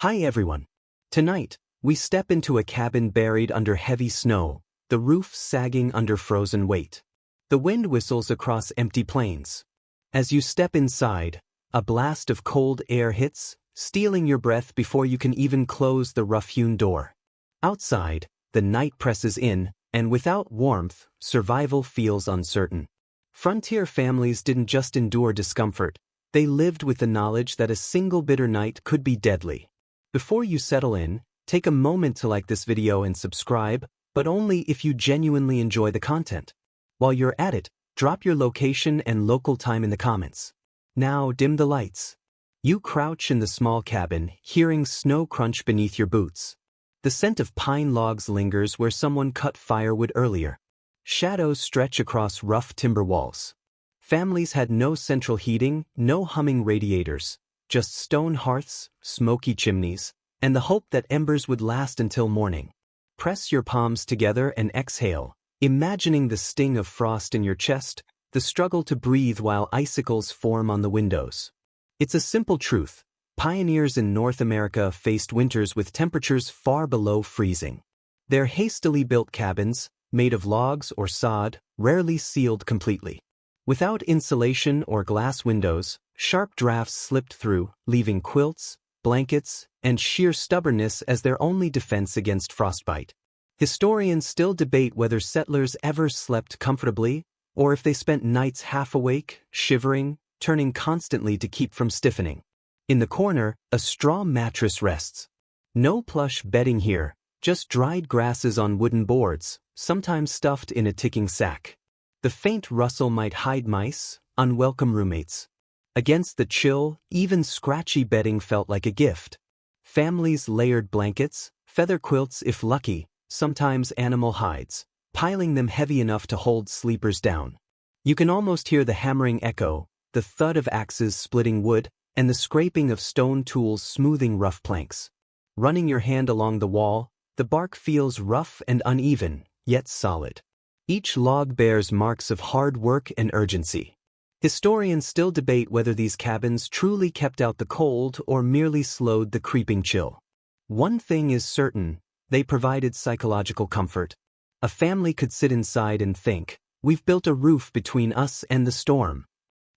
Hi everyone. Tonight, we step into a cabin buried under heavy snow, the roof sagging under frozen weight. The wind whistles across empty plains. As you step inside, a blast of cold air hits, stealing your breath before you can even close the rough-hewn door. Outside, the night presses in, and without warmth, survival feels uncertain. Frontier families didn't just endure discomfort, they lived with the knowledge that a single bitter night could be deadly. Before you settle in, take a moment to like this video and subscribe, but only if you genuinely enjoy the content. While you're at it, drop your location and local time in the comments. Now dim the lights. You crouch in the small cabin, hearing snow crunch beneath your boots. The scent of pine logs lingers where someone cut firewood earlier. Shadows stretch across rough timber walls. Families had no central heating, no humming radiators. Just stone hearths, smoky chimneys, and the hope that embers would last until morning. Press your palms together and exhale, imagining the sting of frost in your chest, the struggle to breathe while icicles form on the windows. It's a simple truth. Pioneers in North America faced winters with temperatures far below freezing. Their hastily built cabins, made of logs or sod, rarely sealed completely. Without insulation or glass windows, sharp drafts slipped through, leaving quilts, blankets, and sheer stubbornness as their only defense against frostbite. Historians still debate whether settlers ever slept comfortably, or if they spent nights half awake, shivering, turning constantly to keep from stiffening. In the corner, a straw mattress rests. No plush bedding here, just dried grasses on wooden boards, sometimes stuffed in a ticking sack. The faint rustle might hide mice, unwelcome roommates. Against the chill, even scratchy bedding felt like a gift. Families layered blankets, feather quilts if lucky, sometimes animal hides, piling them heavy enough to hold sleepers down. You can almost hear the hammering echo, the thud of axes splitting wood, and the scraping of stone tools smoothing rough planks. Running your hand along the wall, the bark feels rough and uneven, yet solid. Each log bears marks of hard work and urgency. Historians still debate whether these cabins truly kept out the cold or merely slowed the creeping chill. One thing is certain, they provided psychological comfort. A family could sit inside and think, we've built a roof between us and the storm.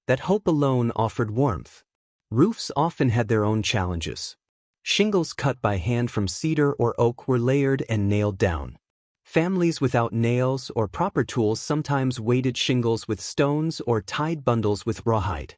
That hope alone offered warmth. Roofs often had their own challenges. Shingles cut by hand from cedar or oak were layered and nailed down. Families without nails or proper tools sometimes weighted shingles with stones or tied bundles with rawhide.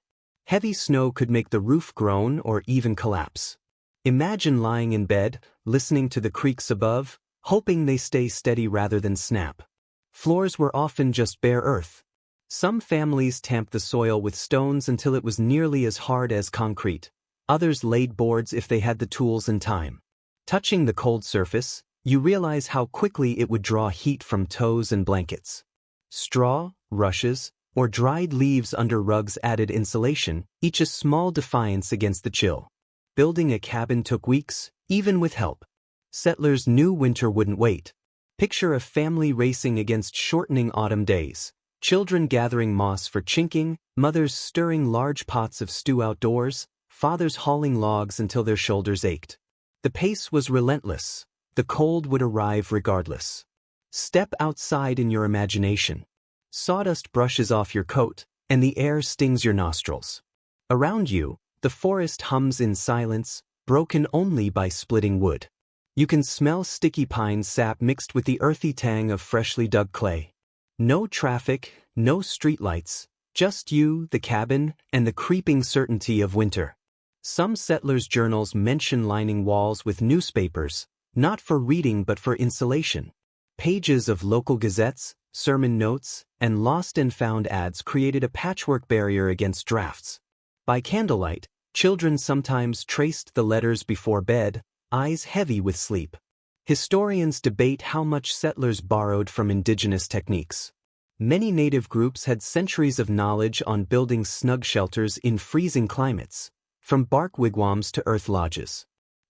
Heavy snow could make the roof groan or even collapse. Imagine lying in bed, listening to the creaks above, hoping they stay steady rather than snap. Floors were often just bare earth. Some families tamped the soil with stones until it was nearly as hard as concrete. Others laid boards if they had the tools and time. Touching the cold surface, you realize how quickly it would draw heat from toes and blankets. Straw, rushes, or dried leaves under rugs added insulation, each a small defiance against the chill. Building a cabin took weeks, even with help. Settlers knew winter wouldn't wait. Picture a family racing against shortening autumn days. Children gathering moss for chinking, mothers stirring large pots of stew outdoors, fathers hauling logs until their shoulders ached. The pace was relentless. The cold would arrive regardless. Step outside in your imagination. Sawdust brushes off your coat, and the air stings your nostrils. Around you, the forest hums in silence, broken only by splitting wood. You can smell sticky pine sap mixed with the earthy tang of freshly dug clay. No traffic, no streetlights, just you, the cabin, and the creeping certainty of winter. Some settlers' journals mention lining walls with newspapers, not for reading but for insulation. Pages of local gazettes, sermon notes, and lost and found ads created a patchwork barrier against drafts. By candlelight, children sometimes traced the letters before bed, eyes heavy with sleep. Historians debate how much settlers borrowed from indigenous techniques. Many native groups had centuries of knowledge on building snug shelters in freezing climates, from bark wigwams to earth lodges.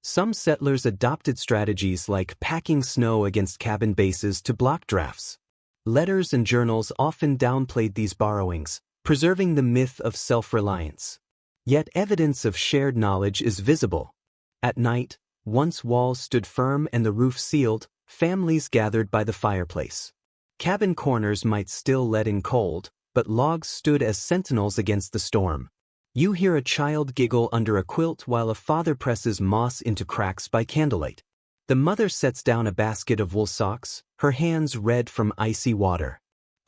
Some settlers adopted strategies like packing snow against cabin bases to block drafts. Letters and journals often downplayed these borrowings, preserving the myth of self-reliance. Yet evidence of shared knowledge is visible. At night, Once walls stood firm and the roof sealed, families gathered by the fireplace. Cabin corners might still let in cold, but logs stood as sentinels against the storm. You hear a child giggle under a quilt while a father presses moss into cracks by candlelight. The mother sets down a basket of wool socks, her hands red from icy water.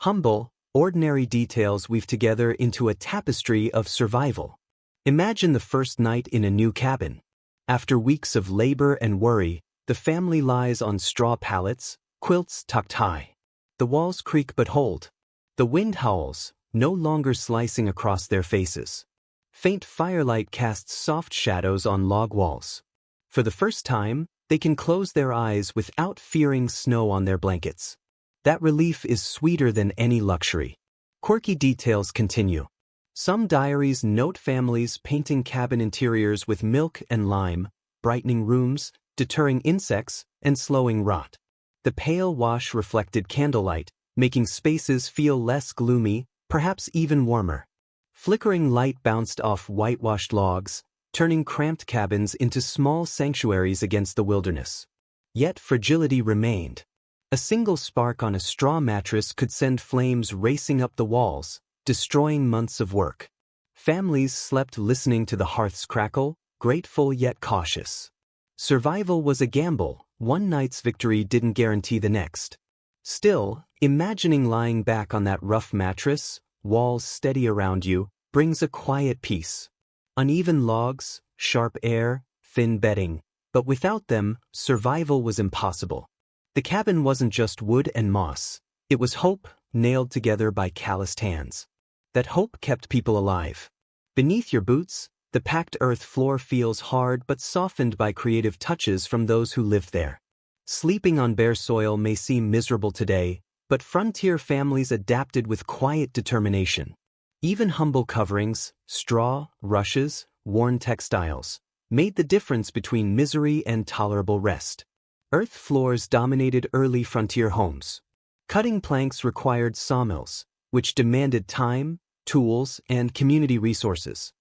Humble, ordinary details weave together into a tapestry of survival. Imagine the first night in a new cabin. After weeks of labor and worry, the family lies on straw pallets, quilts tucked high. The walls creak but hold. The wind howls, no longer slicing across their faces. Faint firelight casts soft shadows on log walls. For the first time, they can close their eyes without fearing snow on their blankets. That relief is sweeter than any luxury. Quirky details continue. Some diaries note families painting cabin interiors with milk and lime, brightening rooms, deterring insects, and slowing rot. The pale wash reflected candlelight, making spaces feel less gloomy, perhaps even warmer. Flickering light bounced off whitewashed logs, turning cramped cabins into small sanctuaries against the wilderness. Yet fragility remained. A single spark on a straw mattress could send flames racing up the walls, destroying months of work. Families slept listening to the hearths crackle, grateful yet cautious. Survival was a gamble. One night's victory didn't guarantee the next. Still, imagining lying back on that rough mattress, walls steady around you, brings a quiet peace. Uneven logs, sharp air, thin bedding, but without them, survival was impossible. The cabin wasn't just wood and moss. It was hope, nailed together by calloused hands. That hope kept people alive. Beneath your boots, the packed earth floor feels hard but softened by creative touches from those who lived there. Sleeping on bare soil may seem miserable today, but frontier families adapted with quiet determination. Even humble coverings, straw, rushes, worn textiles, made the difference between misery and tolerable rest. Earth floors dominated early frontier homes. Cutting planks required sawmills, which demanded time, tools, and community resources.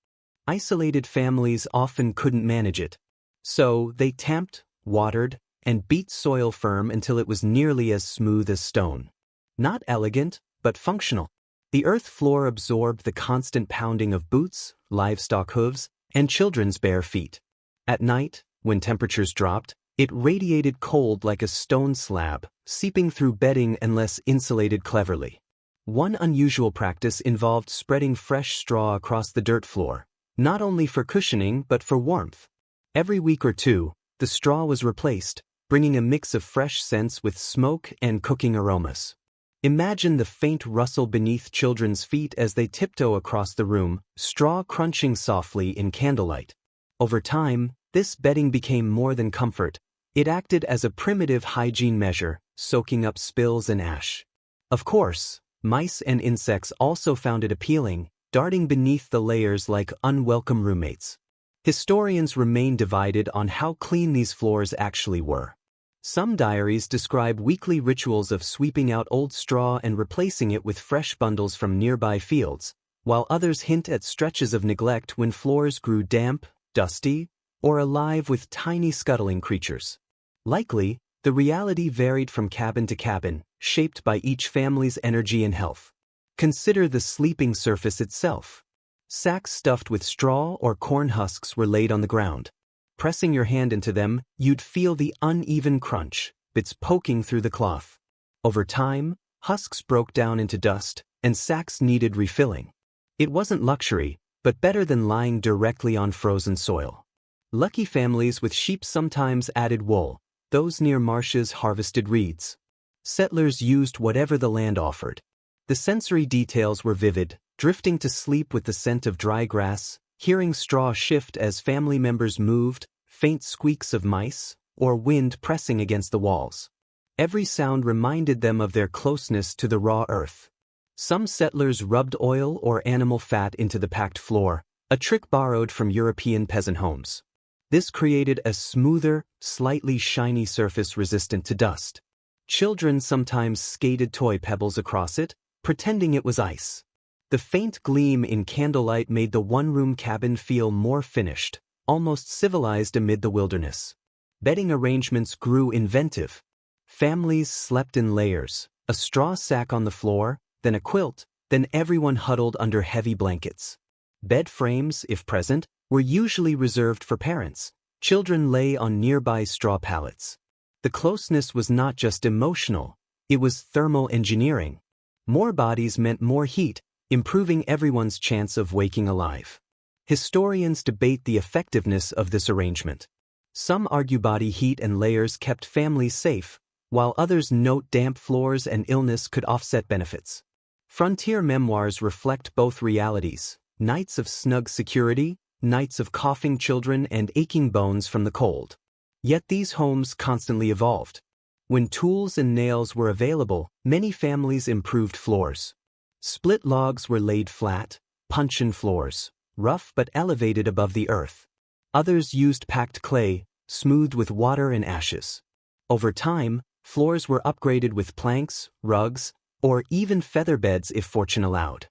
Isolated families often couldn't manage it. So they tamped, watered, and beat soil firm until it was nearly as smooth as stone. Not elegant, but functional. The earth floor absorbed the constant pounding of boots, livestock hooves, and children's bare feet. At night, when temperatures dropped, it radiated cold like a stone slab, seeping through bedding unless insulated cleverly. One unusual practice involved spreading fresh straw across the dirt floor, not only for cushioning but for warmth. Every week or two, the straw was replaced, bringing a mix of fresh scents with smoke and cooking aromas. Imagine the faint rustle beneath children's feet as they tiptoe across the room, straw crunching softly in candlelight. Over time, this bedding became more than comfort. It acted as a primitive hygiene measure, soaking up spills and ash. Of course, mice and insects also found it appealing, darting beneath the layers like unwelcome roommates. Historians remain divided on how clean these floors actually were. Some diaries describe weekly rituals of sweeping out old straw and replacing it with fresh bundles from nearby fields, while others hint at stretches of neglect when floors grew damp, dusty, or alive with tiny scuttling creatures. Likely, the reality varied from cabin to cabin, shaped by each family's energy and health. Consider the sleeping surface itself. Sacks stuffed with straw or corn husks were laid on the ground. Pressing your hand into them, you'd feel the uneven crunch, bits poking through the cloth. Over time, husks broke down into dust, and sacks needed refilling. It wasn't luxury, but better than lying directly on frozen soil. Lucky families with sheep sometimes added wool. Those near marshes harvested reeds. Settlers used whatever the land offered. The sensory details were vivid, drifting to sleep with the scent of dry grass, hearing straw shift as family members moved, faint squeaks of mice, or wind pressing against the walls. Every sound reminded them of their closeness to the raw earth. Some settlers rubbed oil or animal fat into the packed floor, a trick borrowed from European peasant homes. This created a smoother, slightly shiny surface resistant to dust. Children sometimes skated toy pebbles across it, pretending it was ice. The faint gleam in candlelight made the one-room cabin feel more finished, almost civilized amid the wilderness. Bedding arrangements grew inventive. Families slept in layers, a straw sack on the floor, then a quilt, then everyone huddled under heavy blankets. Bed frames, if present, were usually reserved for parents. Children lay on nearby straw pallets. The closeness was not just emotional, it was thermal engineering. More bodies meant more heat, improving everyone's chance of waking alive. Historians debate the effectiveness of this arrangement. Some argue body heat and layers kept families safe, while others note damp floors and illness could offset benefits. Frontier memoirs reflect both realities: nights of snug security, nights of coughing children and aching bones from the cold. Yet these homes constantly evolved. When tools and nails were available, many families improved floors. Split logs were laid flat, puncheon floors, rough but elevated above the earth. Others used packed clay, smoothed with water and ashes. Over time, floors were upgraded with planks, rugs, or even feather beds if fortune allowed.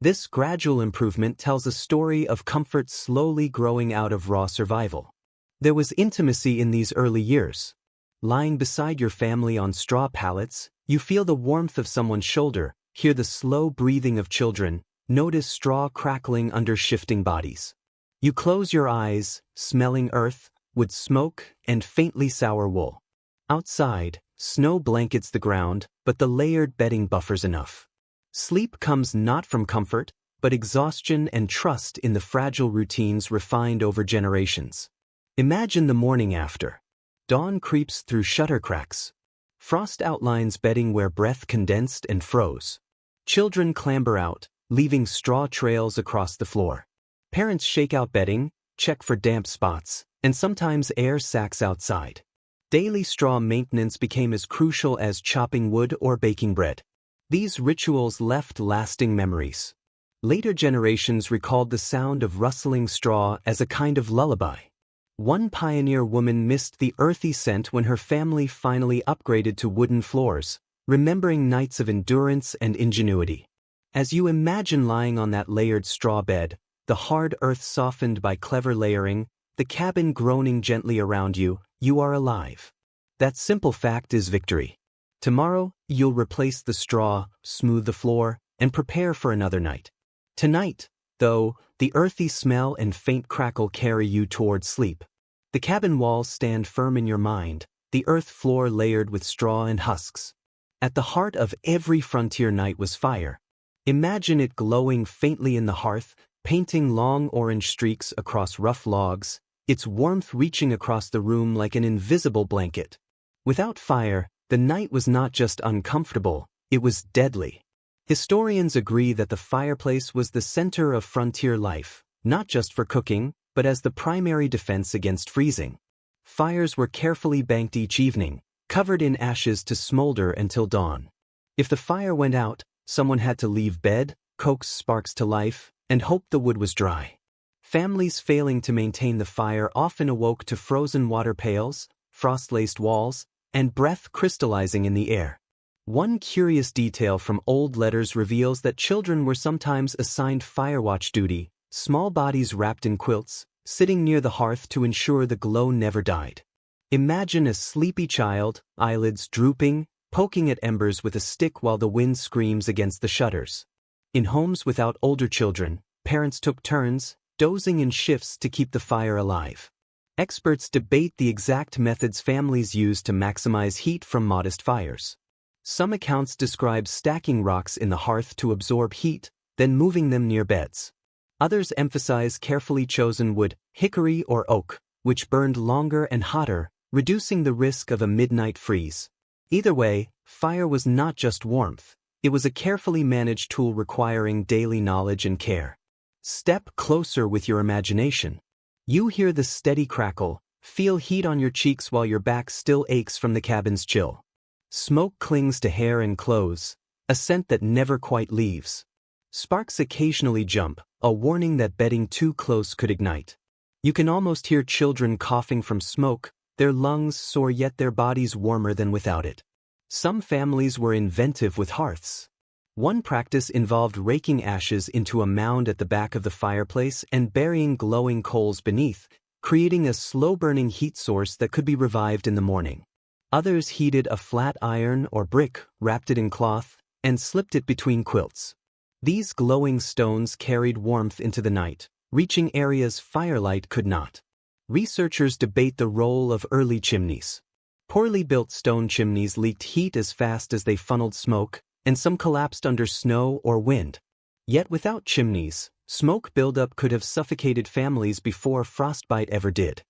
This gradual improvement tells a story of comfort slowly growing out of raw survival. There was intimacy in these early years. Lying beside your family on straw pallets, you feel the warmth of someone's shoulder, hear the slow breathing of children, notice straw crackling under shifting bodies. You close your eyes, smelling earth, wood smoke, and faintly sour wool. Outside, snow blankets the ground, but the layered bedding buffers enough. Sleep comes not from comfort, but exhaustion and trust in the fragile routines refined over generations. Imagine the morning after. Dawn creeps through shutter cracks. Frost outlines bedding where breath condensed and froze. Children clamber out, leaving straw trails across the floor. Parents shake out bedding, check for damp spots, and sometimes air sacs outside. Daily straw maintenance became as crucial as chopping wood or baking bread. These rituals left lasting memories. Later generations recalled the sound of rustling straw as a kind of lullaby. One pioneer woman missed the earthy scent when her family finally upgraded to wooden floors, remembering nights of endurance and ingenuity. As you imagine lying on that layered straw bed, the hard earth softened by clever layering, the cabin groaning gently around you, you are alive. That simple fact is victory. Tomorrow, you'll replace the straw, smooth the floor, and prepare for another night. Tonight, though, the earthy smell and faint crackle carry you toward sleep. The cabin walls stand firm in your mind, the earth floor layered with straw and husks. At the heart of every frontier night was fire. Imagine it glowing faintly in the hearth, painting long orange streaks across rough logs, its warmth reaching across the room like an invisible blanket. Without fire, the night was not just uncomfortable, it was deadly. Historians agree that the fireplace was the center of frontier life, not just for cooking, but as the primary defense against freezing. Fires were carefully banked each evening, covered in ashes to smolder until dawn. If the fire went out, someone had to leave bed, coax sparks to life, and hope the wood was dry. Families failing to maintain the fire often awoke to frozen water pails, frost-laced walls, and breath crystallizing in the air. One curious detail from old letters reveals that children were sometimes assigned firewatch duty, small bodies wrapped in quilts, sitting near the hearth to ensure the glow never died. Imagine a sleepy child, eyelids drooping, poking at embers with a stick while the wind screams against the shutters. In homes without older children, parents took turns, dozing in shifts to keep the fire alive. Experts debate the exact methods families use to maximize heat from modest fires. Some accounts describe stacking rocks in the hearth to absorb heat, then moving them near beds. Others emphasize carefully chosen wood, hickory or oak, which burned longer and hotter, reducing the risk of a midnight freeze. Either way, fire was not just warmth, it was a carefully managed tool requiring daily knowledge and care. Step closer with your imagination. You hear the steady crackle, feel heat on your cheeks while your back still aches from the cabin's chill. Smoke clings to hair and clothes, a scent that never quite leaves. Sparks occasionally jump, a warning that bedding too close could ignite. You can almost hear children coughing from smoke, their lungs sore yet their bodies warmer than without it. Some families were inventive with hearths. One practice involved raking ashes into a mound at the back of the fireplace and burying glowing coals beneath, creating a slow-burning heat source that could be revived in the morning. Others heated a flat iron or brick, wrapped it in cloth, and slipped it between quilts. These glowing stones carried warmth into the night, reaching areas firelight could not. Researchers debate the role of early chimneys. Poorly built stone chimneys leaked heat as fast as they funneled smoke, and some collapsed under snow or wind. Yet without chimneys, smoke buildup could have suffocated families before frostbite ever did.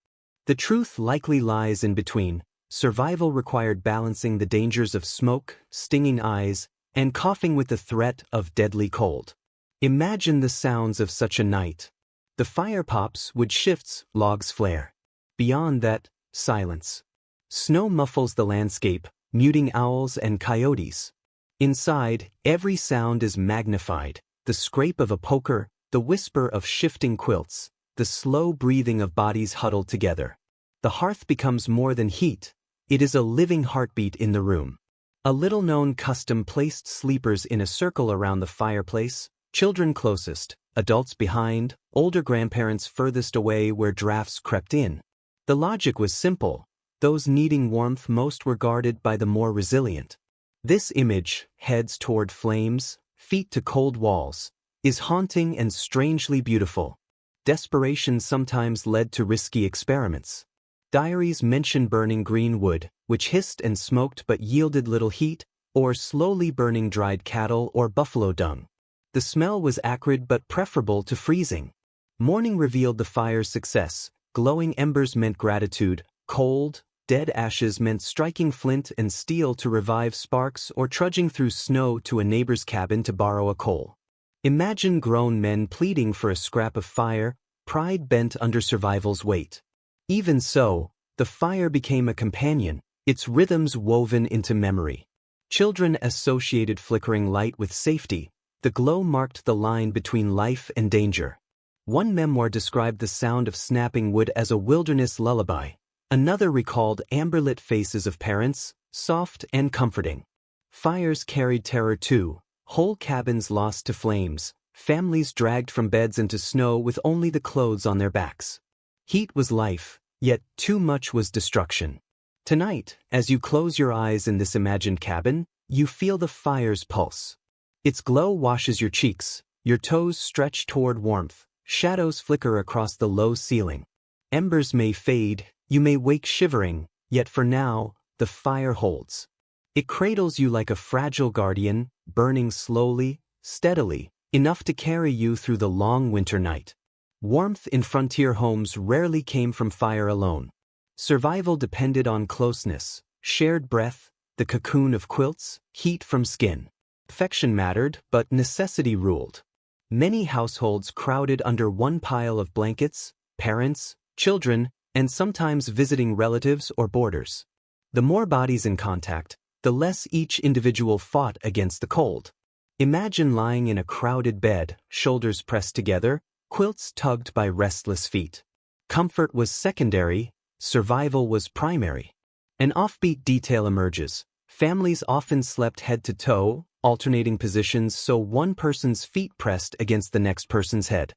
The truth likely lies in between. Survival required balancing the dangers of smoke, stinging eyes, and coughing with the threat of deadly cold. Imagine the sounds of such a night. The fire pops, wood shifts, logs flare. Beyond that, silence. Snow muffles the landscape, muting owls and coyotes. Inside, every sound is magnified, the scrape of a poker, the whisper of shifting quilts, the slow breathing of bodies huddled together. The hearth becomes more than heat, it is a living heartbeat in the room. A little-known custom placed sleepers in a circle around the fireplace, children closest, adults behind, older grandparents furthest away where drafts crept in. The logic was simple. Those needing warmth most were guarded by the more resilient. This image, heads toward flames, feet to cold walls, is haunting and strangely beautiful. Desperation sometimes led to risky experiments. Diaries mention burning green wood, which hissed and smoked but yielded little heat, or slowly burning dried cattle or buffalo dung. The smell was acrid but preferable to freezing. Morning revealed the fire's success. Glowing embers meant gratitude, cold, dead ashes meant striking flint and steel to revive sparks or trudging through snow to a neighbor's cabin to borrow a coal. Imagine grown men pleading for a scrap of fire, pride bent under survival's weight. Even so, the fire became a companion, its rhythms woven into memory. Children associated flickering light with safety. The glow marked the line between life and danger. One memoir described the sound of snapping wood as a wilderness lullaby. Another recalled amber-lit faces of parents, soft and comforting. Fires carried terror too, whole cabins lost to flames, families dragged from beds into snow with only the clothes on their backs. Heat was life, yet too much was destruction. Tonight, as you close your eyes in this imagined cabin, you feel the fire's pulse. Its glow washes your cheeks, your toes stretch toward warmth, shadows flicker across the low ceiling. Embers may fade, you may wake shivering, yet for now, the fire holds. It cradles you like a fragile guardian, burning slowly, steadily, enough to carry you through the long winter night. Warmth in frontier homes rarely came from fire alone. Survival depended on closeness, shared breath, the cocoon of quilts, heat from skin. Affection mattered, but necessity ruled. Many households crowded under one pile of blankets, parents, children, and sometimes visiting relatives or boarders. The more bodies in contact, the less each individual fought against the cold. Imagine lying in a crowded bed, shoulders pressed together, quilts tugged by restless feet. Comfort was secondary, survival was primary. An offbeat detail emerges. Families often slept head to toe, alternating positions so one person's feet pressed against the next person's head.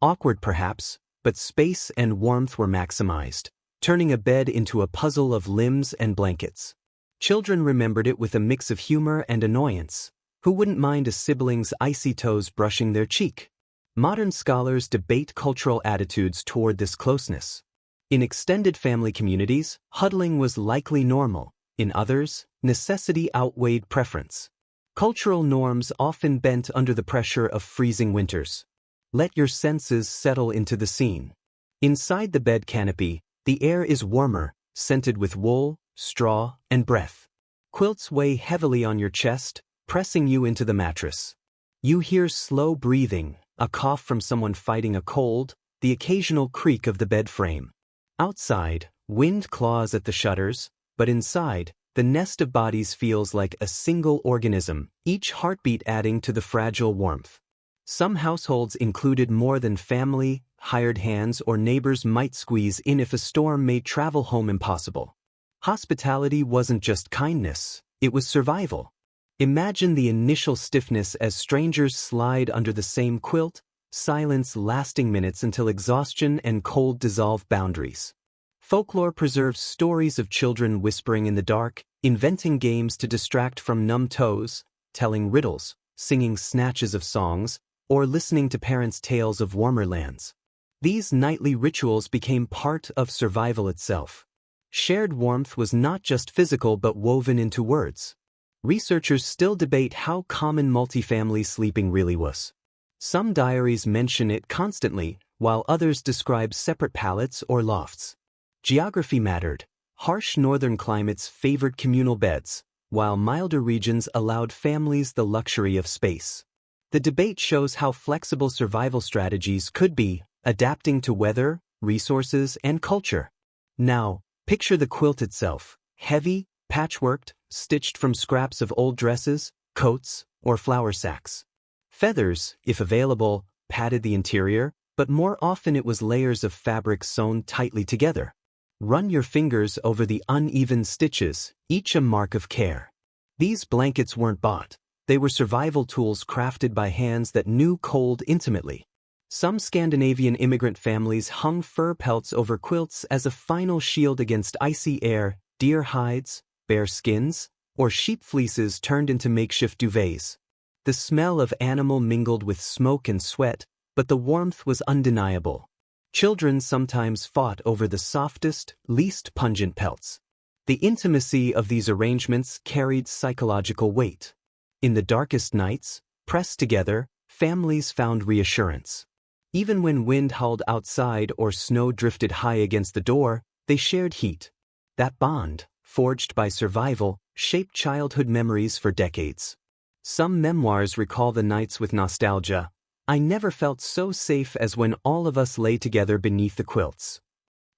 Awkward perhaps, but space and warmth were maximized, turning a bed into a puzzle of limbs and blankets. Children remembered it with a mix of humor and annoyance. Who wouldn't mind a sibling's icy toes brushing their cheek? Modern scholars debate cultural attitudes toward this closeness. In extended family communities, huddling was likely normal. In others, necessity outweighed preference. Cultural norms often bent under the pressure of freezing winters. Let your senses settle into the scene. Inside the bed canopy, the air is warmer, scented with wool, straw, and breath. Quilts weigh heavily on your chest, pressing you into the mattress. You hear slow breathing, a cough from someone fighting a cold, the occasional creak of the bed frame. Outside, wind claws at the shutters, but inside, the nest of bodies feels like a single organism, each heartbeat adding to the fragile warmth. Some households included more than family, hired hands or neighbors might squeeze in if a storm made travel home impossible. Hospitality wasn't just kindness, it was survival. Imagine the initial stiffness as strangers slide under the same quilt, silence lasting minutes until exhaustion and cold dissolve boundaries. Folklore preserves stories of children whispering in the dark, inventing games to distract from numb toes, telling riddles, singing snatches of songs, or listening to parents' tales of warmer lands. These nightly rituals became part of survival itself. Shared warmth was not just physical but woven into words. Researchers still debate how common multifamily sleeping really was. Some diaries mention it constantly, while others describe separate pallets or lofts. Geography mattered. Harsh northern climates favored communal beds, while milder regions allowed families the luxury of space. The debate shows how flexible survival strategies could be, adapting to weather, resources, and culture. Now, picture the quilt itself, heavy, patchworked, stitched from scraps of old dresses, coats, or flour sacks. Feathers, if available, padded the interior, but more often it was layers of fabric sewn tightly together. Run your fingers over the uneven stitches, each a mark of care. These blankets weren't bought. They were survival tools crafted by hands that knew cold intimately. Some Scandinavian immigrant families hung fur pelts over quilts as a final shield against icy air, deer hides, bear skins, or sheep fleeces turned into makeshift duvets. The smell of animal mingled with smoke and sweat, but the warmth was undeniable. Children sometimes fought over the softest, least pungent pelts. The intimacy of these arrangements carried psychological weight. In the darkest nights, pressed together, families found reassurance. Even when wind howled outside or snow drifted high against the door, they shared heat. That bond, forged by survival, shaped childhood memories for decades. Some memoirs recall the nights with nostalgia. I never felt so safe as when all of us lay together beneath the quilts.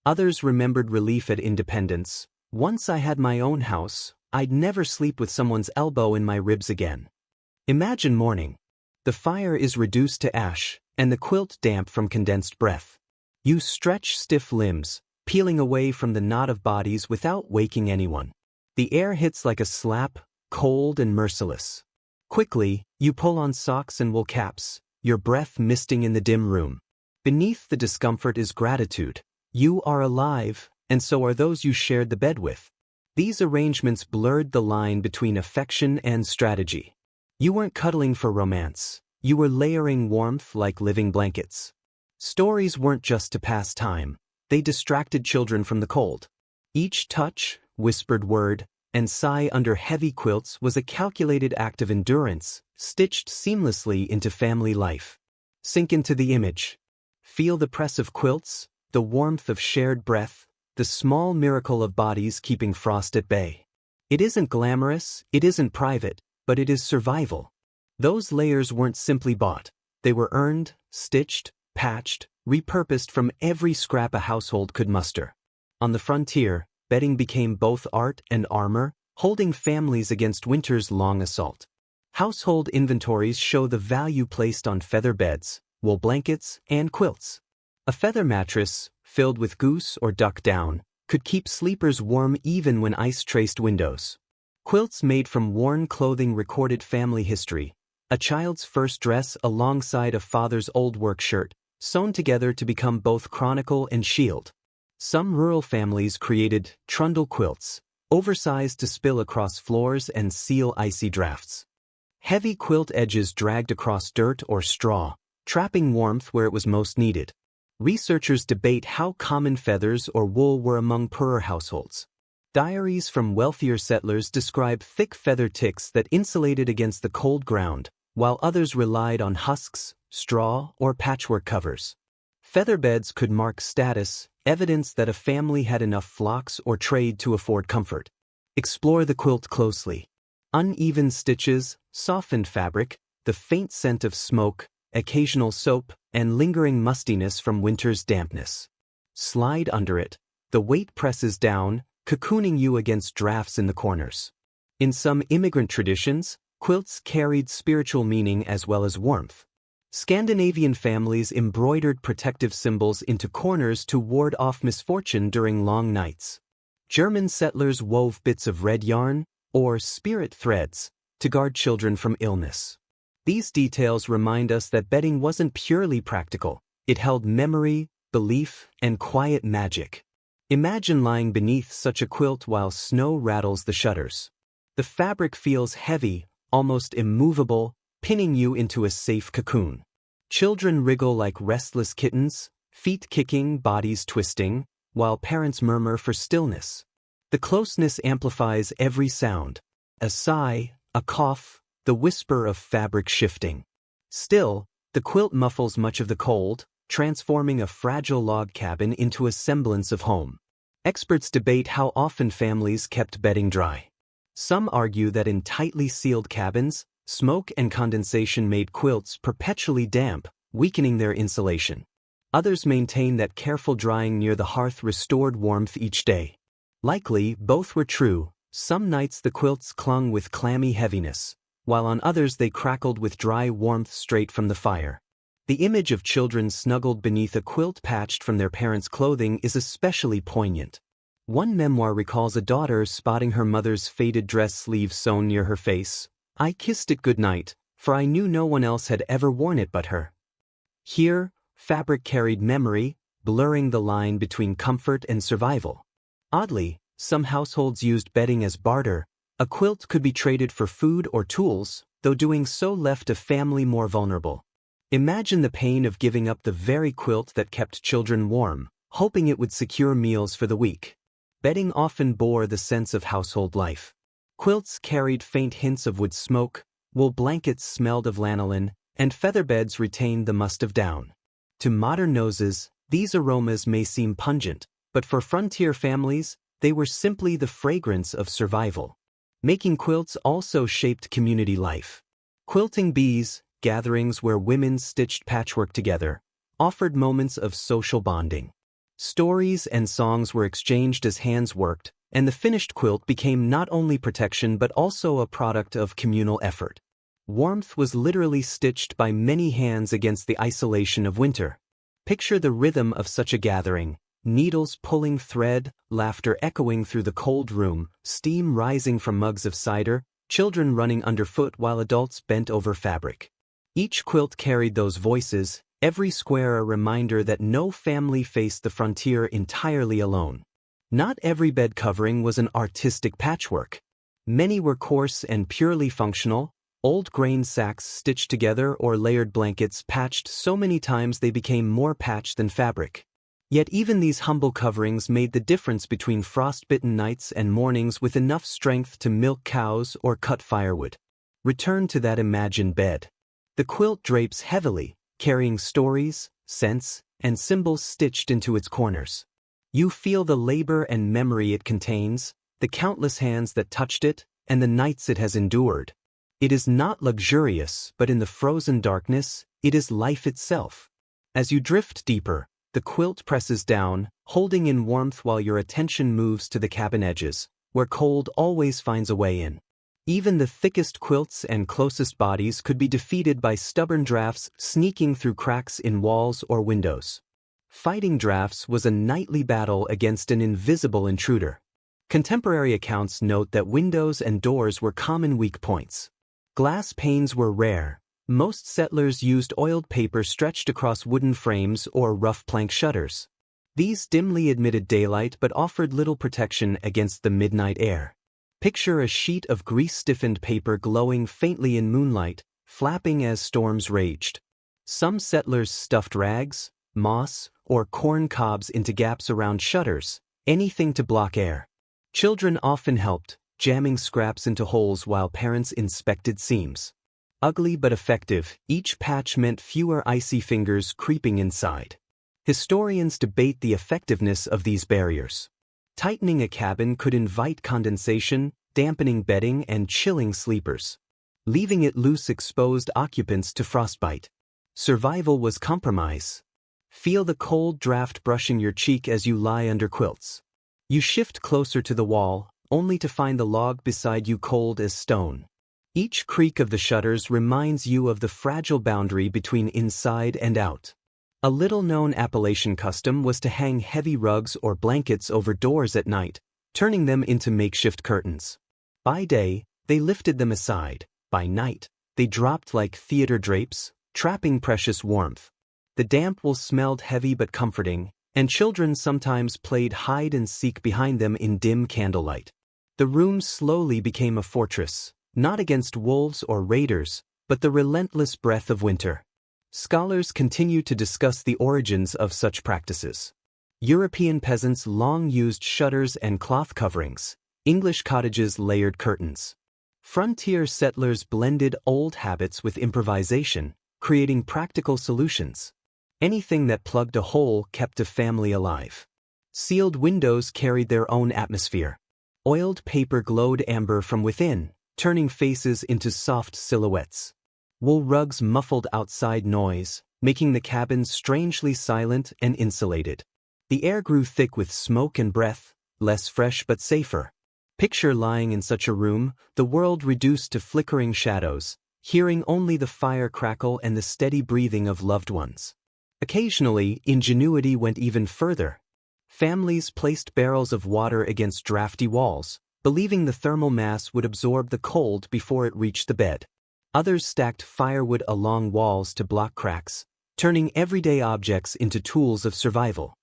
Others remembered relief at independence. Once I had my own house, I'd never sleep with someone's elbow in my ribs again. Imagine morning. The fire is reduced to ash, and the quilt damp from condensed breath. You stretch stiff limbs, peeling away from the knot of bodies without waking anyone. The air hits like a slap, cold and merciless. Quickly, you pull on socks and wool caps, your breath misting in the dim room. Beneath the discomfort is gratitude. You are alive, and so are those you shared the bed with. These arrangements blurred the line between affection and strategy. You weren't cuddling for romance. You were layering warmth like living blankets. Stories weren't just to pass time. They distracted children from the cold. Each touch, whispered word, and sigh under heavy quilts was a calculated act of endurance, stitched seamlessly into family life. Sink into the image. Feel the press of quilts, the warmth of shared breath, the small miracle of bodies keeping frost at bay. It isn't glamorous, it isn't private, but it is survival. Those layers weren't simply bought. They were earned, stitched, patched, repurposed from every scrap a household could muster. On the frontier, bedding became both art and armor, holding families against winter's long assault. Household inventories show the value placed on feather beds, wool blankets, and quilts. A feather mattress, filled with goose or duck down, could keep sleepers warm even when ice traced windows. Quilts made from worn clothing recorded family history, a child's first dress alongside a father's old work shirt, sewn together to become both chronicle and shield. Some rural families created trundle quilts, oversized to spill across floors and seal icy drafts. Heavy quilt edges dragged across dirt or straw, trapping warmth where it was most needed. Researchers debate how common feathers or wool were among poorer households. Diaries from wealthier settlers describe thick feather ticks that insulated against the cold ground, while others relied on husks, straw, or patchwork covers. Feather beds could mark status, evidence that a family had enough flocks or trade to afford comfort. Explore the quilt closely. Uneven stitches, softened fabric, the faint scent of smoke, occasional soap, and lingering mustiness from winter's dampness. Slide under it. The weight presses down, cocooning you against drafts in the corners. In some immigrant traditions, quilts carried spiritual meaning as well as warmth. Scandinavian families embroidered protective symbols into corners to ward off misfortune during long nights. German settlers wove bits of red yarn, or spirit threads, to guard children from illness. These details remind us that bedding wasn't purely practical. It held memory, belief, and quiet magic. Imagine lying beneath such a quilt while snow rattles the shutters. The fabric feels heavy, almost immovable, pinning you into a safe cocoon. Children wriggle like restless kittens, feet kicking, bodies twisting, while parents murmur for stillness. The closeness amplifies every sound: a sigh, a cough, the whisper of fabric shifting. Still, the quilt muffles much of the cold, transforming a fragile log cabin into a semblance of home. Experts debate how often families kept bedding dry. Some argue that in tightly sealed cabins, smoke and condensation made quilts perpetually damp, weakening their insulation. Others maintain that careful drying near the hearth restored warmth each day. Likely, both were true. Some nights the quilts clung with clammy heaviness, while on others they crackled with dry warmth straight from the fire. The image of children snuggled beneath a quilt patched from their parents' clothing is especially poignant. One memoir recalls a daughter spotting her mother's faded dress sleeve sewn near her face. "I kissed it goodnight, for I knew no one else had ever worn it but her." Here, fabric carried memory, blurring the line between comfort and survival. Oddly, some households used bedding as barter. A quilt could be traded for food or tools, though doing so left a family more vulnerable. Imagine the pain of giving up the very quilt that kept children warm, hoping it would secure meals for the week. Bedding often bore the sense of household life. Quilts carried faint hints of wood smoke, wool blankets smelled of lanolin, and feather beds retained the must of down. To modern noses, these aromas may seem pungent, but for frontier families, they were simply the fragrance of survival. Making quilts also shaped community life. Quilting bees, gatherings where women stitched patchwork together, offered moments of social bonding. Stories and songs were exchanged as hands worked, and the finished quilt became not only protection but also a product of communal effort. Warmth was literally stitched by many hands against the isolation of winter. Picture the rhythm of such a gathering: needles pulling thread, laughter echoing through the cold room, steam rising from mugs of cider, children running underfoot while adults bent over fabric. Each quilt carried those voices, every square a reminder that no family faced the frontier entirely alone. Not every bed covering was an artistic patchwork. Many were coarse and purely functional, old grain sacks stitched together or layered blankets patched so many times they became more patch than fabric. Yet even these humble coverings made the difference between frostbitten nights and mornings with enough strength to milk cows or cut firewood. Return to that imagined bed. The quilt drapes heavily, carrying stories, scents, and symbols stitched into its corners. You feel the labor and memory it contains, the countless hands that touched it, and the nights it has endured. It is not luxurious, but in the frozen darkness, it is life itself. As you drift deeper, the quilt presses down, holding in warmth while your attention moves to the cabin edges, where cold always finds a way in. Even the thickest quilts and closest bodies could be defeated by stubborn drafts sneaking through cracks in walls or windows. Fighting drafts was a nightly battle against an invisible intruder. Contemporary accounts note that windows and doors were common weak points. Glass panes were rare. Most settlers used oiled paper stretched across wooden frames or rough plank shutters. These dimly admitted daylight but offered little protection against the midnight air. Picture a sheet of grease-stiffened paper glowing faintly in moonlight, flapping as storms raged. Some settlers stuffed rags, moss, or corn cobs into gaps around shutters, anything to block air. Children often helped, jamming scraps into holes while parents inspected seams. Ugly but effective, each patch meant fewer icy fingers creeping inside. Historians debate the effectiveness of these barriers. Tightening a cabin could invite condensation, dampening bedding and chilling sleepers. Leaving it loose exposed occupants to frostbite. Survival was compromise. Feel the cold draft brushing your cheek as you lie under quilts. You shift closer to the wall, only to find the log beside you cold as stone. Each creak of the shutters reminds you of the fragile boundary between inside and out. A little-known Appalachian custom was to hang heavy rugs or blankets over doors at night, turning them into makeshift curtains. By day, they lifted them aside. By night, They dropped like theater drapes, trapping precious warmth. The damp wool smelled heavy but comforting, and children sometimes played hide-and-seek behind them in dim candlelight. The room slowly became a fortress, not against wolves or raiders, but the relentless breath of winter. Scholars continue to discuss the origins of such practices. European peasants long used shutters and cloth coverings. English cottages layered curtains. Frontier settlers blended old habits with improvisation, creating practical solutions. Anything that plugged a hole kept a family alive. Sealed windows carried their own atmosphere. Oiled paper glowed amber from within, turning faces into soft silhouettes. Wool rugs muffled outside noise, making the cabins strangely silent and insulated. The air grew thick with smoke and breath, less fresh but safer. Picture lying in such a room, the world reduced to flickering shadows, hearing only the fire crackle and the steady breathing of loved ones. Occasionally, ingenuity went even further. Families placed barrels of water against drafty walls, believing the thermal mass would absorb the cold before it reached the bed. Others stacked firewood along walls to block cracks, turning everyday objects into tools of survival.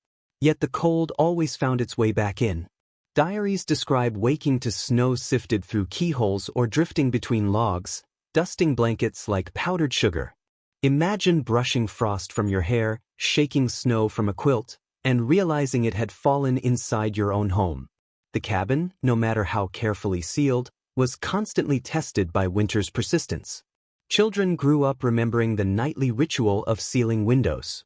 Yet the cold always found its way back in. Diaries describe waking to snow sifted through keyholes or drifting between logs, dusting blankets like powdered sugar. Imagine brushing frost from your hair, shaking snow from a quilt, and realizing it had fallen inside your own home. The cabin, no matter how carefully sealed, was constantly tested by winter's persistence. Children grew up remembering the nightly ritual of sealing windows.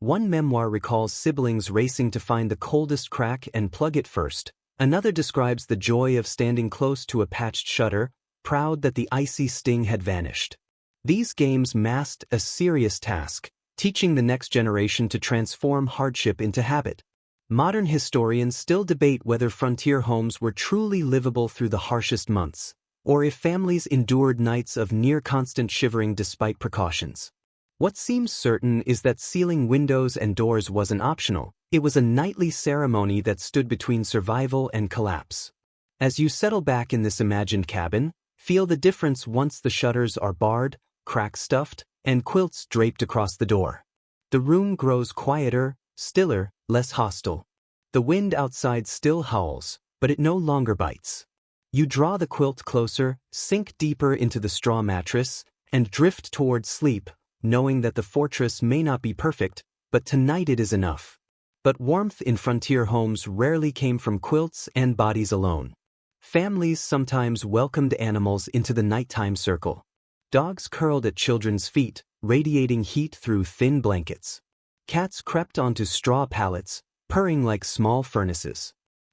One memoir recalls siblings racing to find the coldest crack and plug it first. Another describes the joy of standing close to a patched shutter, proud that the icy sting had vanished. These games masked a serious task, teaching the next generation to transform hardship into habit. Modern historians still debate whether frontier homes were truly livable through the harshest months, or if families endured nights of near-constant shivering despite precautions. What seems certain is that sealing windows and doors wasn't optional. It was a nightly ceremony that stood between survival and collapse. As you settle back in this imagined cabin, feel the difference once the shutters are barred, cracks stuffed, and quilts draped across the door. The room grows quieter, stiller, less hostile. The wind outside still howls, but it no longer bites. You draw the quilt closer, sink deeper into the straw mattress, and drift toward sleep, knowing that the fortress may not be perfect, but tonight it is enough. But warmth in frontier homes rarely came from quilts and bodies alone. Families sometimes welcomed animals into the nighttime circle. Dogs curled at children's feet, radiating heat through thin blankets. Cats crept onto straw pallets, purring like small furnaces.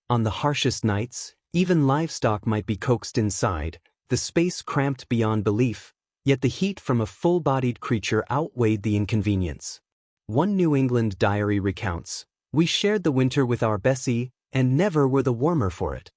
On the harshest nights, even livestock might be coaxed inside, the space cramped beyond belief, yet the heat from a full-bodied creature outweighed the inconvenience. One New England diary recounts, "We shared the winter with our Bessie, and never were the warmer for it."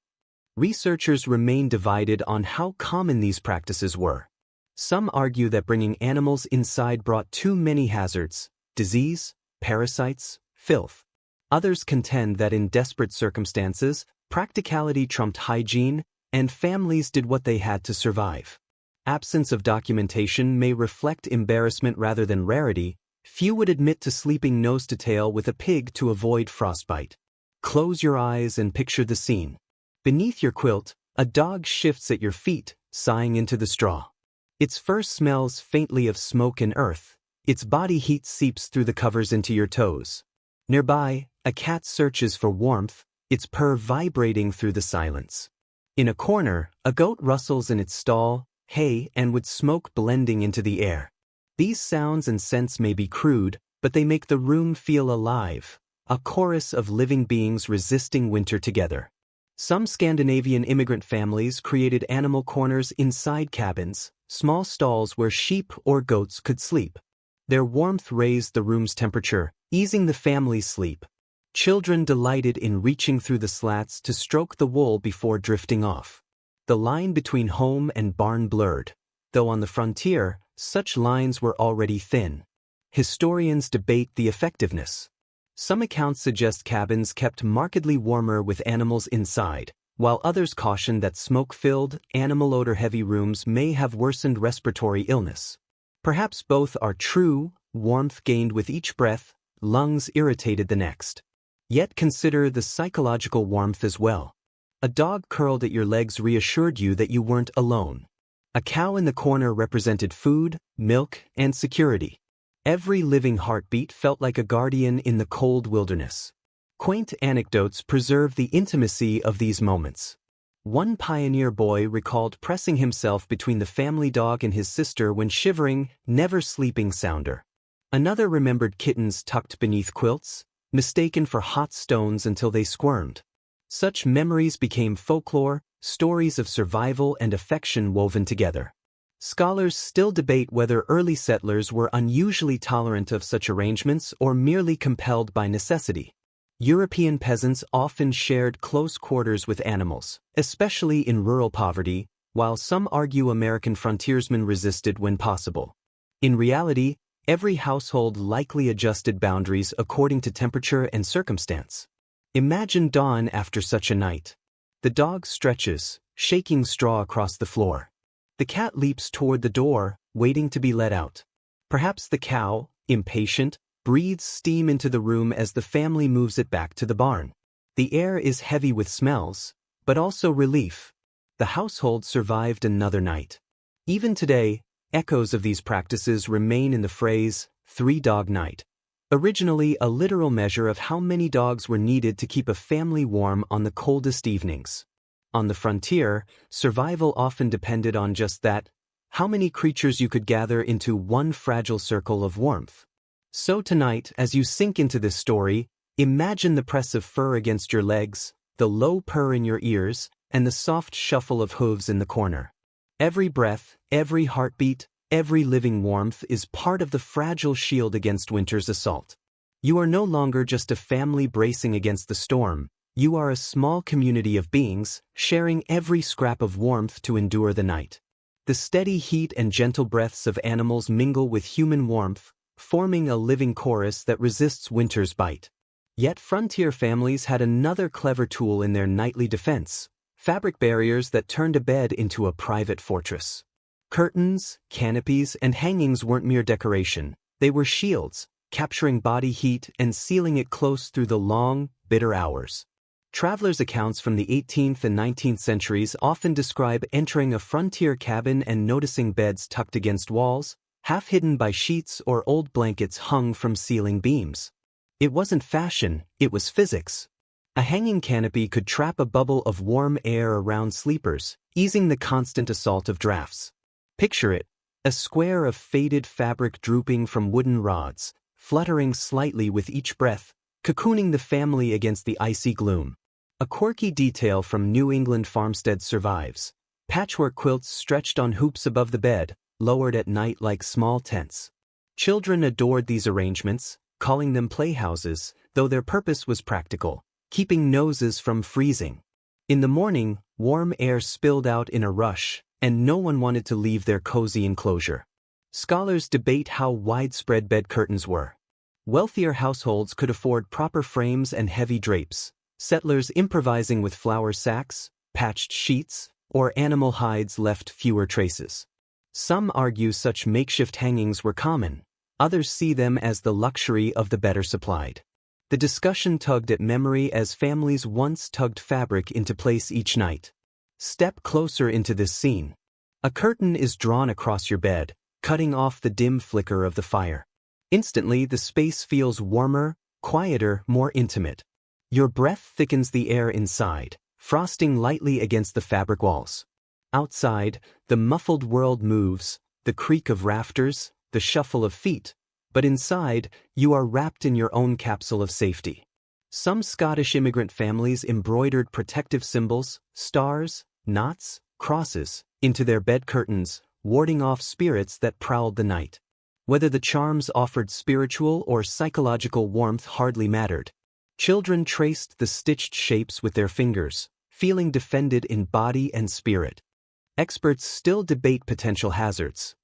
Researchers remain divided on how common these practices were. Some argue that bringing animals inside brought too many hazards: disease, parasites, filth. Others contend that in desperate circumstances, practicality trumped hygiene, and families did what they had to survive. Absence of documentation may reflect embarrassment rather than rarity. Few would admit to sleeping nose to tail with a pig to avoid frostbite. Close your eyes and picture the scene. Beneath your quilt, a dog shifts at your feet, sighing into the straw. Its fur smells faintly of smoke and earth. Its body heat seeps through the covers into your toes. Nearby, a cat searches for warmth, its purr vibrating through the silence. In a corner, a goat rustles in its stall, hay and wood smoke blending into the air. These sounds and scents may be crude, but they make the room feel alive, a chorus of living beings resisting winter together. Some Scandinavian immigrant families created animal corners inside cabins, small stalls where sheep or goats could sleep. Their warmth raised the room's temperature, easing the family's sleep. Children delighted in reaching through the slats to stroke the wool before drifting off. The line between home and barn blurred, though on the frontier, such lines were already thin. Historians debate the effectiveness. Some accounts suggest cabins kept markedly warmer with animals inside, while others caution that smoke-filled, animal odor-heavy rooms may have worsened respiratory illness. Perhaps both are true, warmth gained with each breath, lungs irritated the next. Yet consider the psychological warmth as well. A dog curled at your legs reassured you that you weren't alone. A cow in the corner represented food, milk, and security. Every living heartbeat felt like a guardian in the cold wilderness. Quaint anecdotes preserve the intimacy of these moments. One pioneer boy recalled pressing himself between the family dog and his sister when shivering, never sleeping sounder. Another remembered kittens tucked beneath quilts, mistaken for hot stones until they squirmed. Such memories became folklore, stories of survival and affection woven together. Scholars still debate whether early settlers were unusually tolerant of such arrangements or merely compelled by necessity. European peasants often shared close quarters with animals, especially in rural poverty, while some argue American frontiersmen resisted when possible. In reality, every household likely adjusted boundaries according to temperature and circumstance. Imagine dawn after such a night. The dog stretches, shaking straw across the floor. The cat leaps toward the door, waiting to be let out. Perhaps the cow, impatient, breathes steam into the room as the family moves it back to the barn. The air is heavy with smells, but also relief. The household survived another night. Even today, echoes of these practices remain in the phrase, three-dog night. Originally a literal measure of how many dogs were needed to keep a family warm on the coldest evenings. On the frontier, survival often depended on just that, how many creatures you could gather into one fragile circle of warmth. So tonight, as you sink into this story, imagine the press of fur against your legs, the low purr in your ears, and the soft shuffle of hooves in the corner. Every breath, every heartbeat, every living warmth is part of the fragile shield against winter's assault. You are no longer just a family bracing against the storm, you are a small community of beings, sharing every scrap of warmth to endure the night. The steady heat and gentle breaths of animals mingle with human warmth, forming a living chorus that resists winter's bite. Yet frontier families had another clever tool in their nightly defense: fabric barriers that turned a bed into a private fortress. Curtains, canopies, and hangings weren't mere decoration, they were shields, capturing body heat and sealing it close through the long, bitter hours. Travelers' accounts from the 18th and 19th centuries often describe entering a frontier cabin and noticing beds tucked against walls, half hidden by sheets or old blankets hung from ceiling beams. It wasn't fashion, it was physics. A hanging canopy could trap a bubble of warm air around sleepers, easing the constant assault of drafts. Picture it, a square of faded fabric drooping from wooden rods, fluttering slightly with each breath, cocooning the family against the icy gloom. A quirky detail from New England farmsteads survives: patchwork quilts stretched on hoops above the bed, lowered at night like small tents. Children adored these arrangements, calling them playhouses, though their purpose was practical: keeping noses from freezing. In the morning, warm air spilled out in a rush, and no one wanted to leave their cozy enclosure. Scholars debate how widespread bed curtains were. Wealthier households could afford proper frames and heavy drapes, settlers improvising with flour sacks, patched sheets, or animal hides left fewer traces. Some argue such makeshift hangings were common, others see them as the luxury of the better supplied. The discussion tugged at memory as families once tugged fabric into place each night. Step closer into this scene. A curtain is drawn across your bed, cutting off the dim flicker of the fire. Instantly, the space feels warmer, quieter, more intimate. Your breath thickens the air inside, frosting lightly against the fabric walls. Outside, the muffled world moves, the creak of rafters, the shuffle of feet, but inside, you are wrapped in your own capsule of safety. Some Scottish immigrant families embroidered protective symbols, stars, knots, crosses, into their bed curtains, warding off spirits that prowled the night. Whether the charms offered spiritual or psychological warmth hardly mattered. Children traced the stitched shapes with their fingers, feeling defended in body and spirit. Experts still debate potential hazards.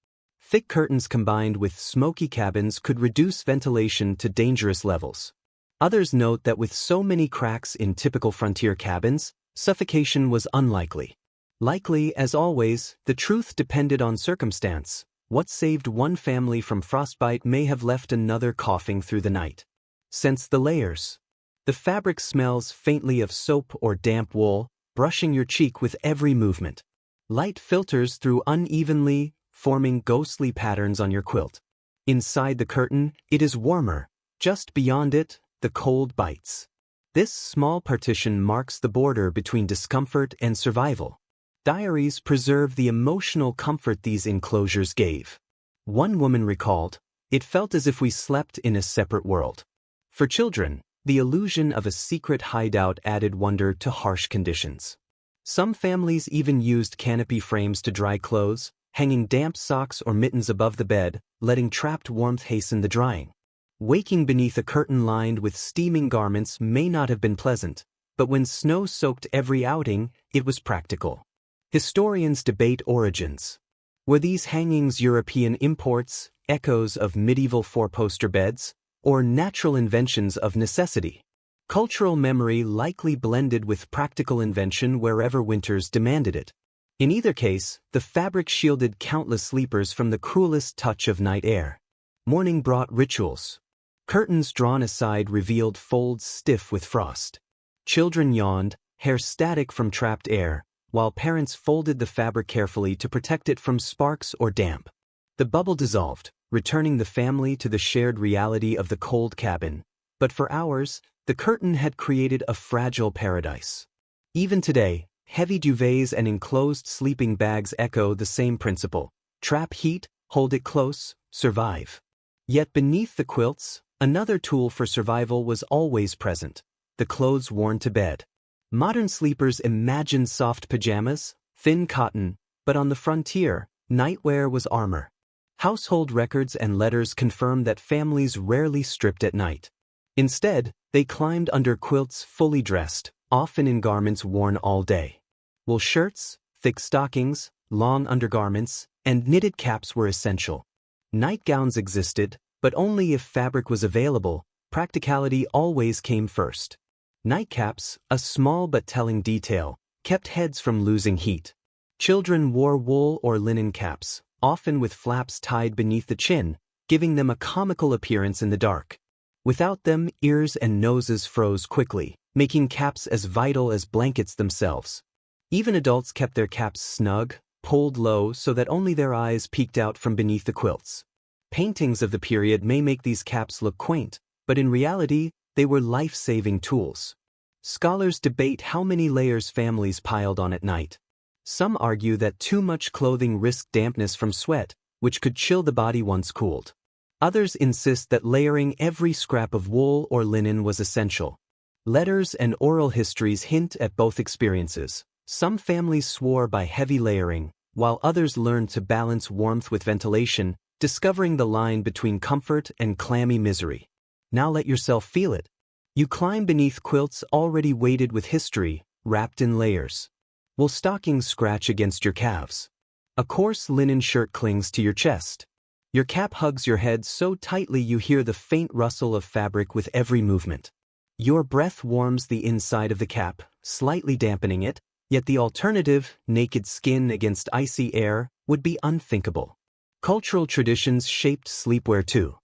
Thick curtains combined with smoky cabins could reduce ventilation to dangerous levels. Others note that with so many cracks in typical frontier cabins, Suffocation was unlikely. Likely, as always, the truth depended on circumstance. What saved one family from frostbite may have left another coughing through the night. Sense the layers. The fabric smells faintly of soap or damp wool, brushing your cheek with every movement. Light filters through unevenly, forming ghostly patterns on your quilt. Inside the curtain, it is warmer. Just beyond it, the cold bites. This small partition marks the border between discomfort and survival. Diaries preserve the emotional comfort these enclosures gave. One woman recalled, "It felt as if we slept in a separate world." For children, the illusion of a secret hideout added wonder to harsh conditions. Some families even used canopy frames to dry clothes, hanging damp socks or mittens above the bed, letting trapped warmth hasten the drying. Waking beneath a curtain lined with steaming garments may not have been pleasant, but when snow soaked every outing, it was practical. Historians debate origins. Were these hangings European imports, echoes of medieval four-poster beds, or natural inventions of necessity? Cultural memory likely blended with practical invention wherever winters demanded it. In either case, the fabric shielded countless sleepers from the cruelest touch of night air. Morning brought rituals. Curtains drawn aside revealed folds stiff with frost. Children yawned, hair static from trapped air, while parents folded the fabric carefully to protect it from sparks or damp. The bubble dissolved, returning the family to the shared reality of the cold cabin, but for hours, the curtain had created a fragile paradise. Even today, heavy duvets and enclosed sleeping bags echo the same principle: trap heat, hold it close, survive. Yet beneath the quilts, another tool for survival was always present: the clothes worn to bed. Modern sleepers imagine soft pajamas, thin cotton, but on the frontier, nightwear was armor. Household records and letters confirm that families rarely stripped at night. Instead, they climbed under quilts fully dressed, often in garments worn all day. Wool shirts, thick stockings, long undergarments, and knitted caps were essential. Nightgowns existed, but only if fabric was available. Practicality always came first. Nightcaps, a small but telling detail, kept heads from losing heat. Children wore wool or linen caps, often with flaps tied beneath the chin, giving them a comical appearance in the dark. Without them, ears and noses froze quickly, making caps as vital as blankets themselves. Even adults kept their caps snug, pulled low so that only their eyes peeked out from beneath the quilts. Paintings of the period may make these caps look quaint, but in reality, they were life-saving tools. Scholars debate how many layers families piled on at night. Some argue that too much clothing risked dampness from sweat, which could chill the body once cooled. Others insist that layering every scrap of wool or linen was essential. Letters and oral histories hint at both experiences. Some families swore by heavy layering, while others learned to balance warmth with ventilation, discovering the line between comfort and clammy misery. Now let yourself feel it. You climb beneath quilts already weighted with history, wrapped in layers. Will stockings scratch against your calves? A coarse linen shirt clings to your chest. Your cap hugs your head so tightly you hear the faint rustle of fabric with every movement. Your breath warms the inside of the cap, slightly dampening it, yet the alternative, naked skin against icy air, would be unthinkable. Cultural traditions shaped sleepwear too.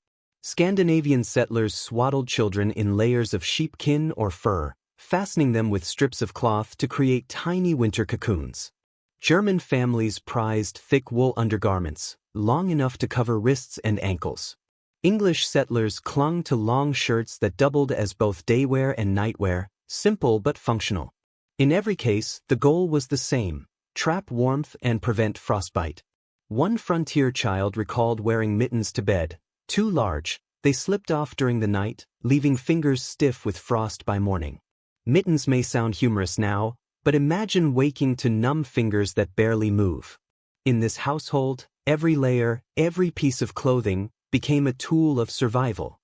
Scandinavian settlers swaddled children in layers of sheepskin or fur, fastening them with strips of cloth to create tiny winter cocoons. German families prized thick wool undergarments, long enough to cover wrists and ankles. English settlers clung to long shirts that doubled as both daywear and nightwear, simple but functional. In every case, the goal was the same: trap warmth and prevent frostbite. One frontier child recalled wearing mittens to bed. Too large, they slipped off during the night, leaving fingers stiff with frost by morning. Mittens may sound humorous now, but imagine waking to numb fingers that barely move. In this household, every layer, every piece of clothing, became a tool of survival.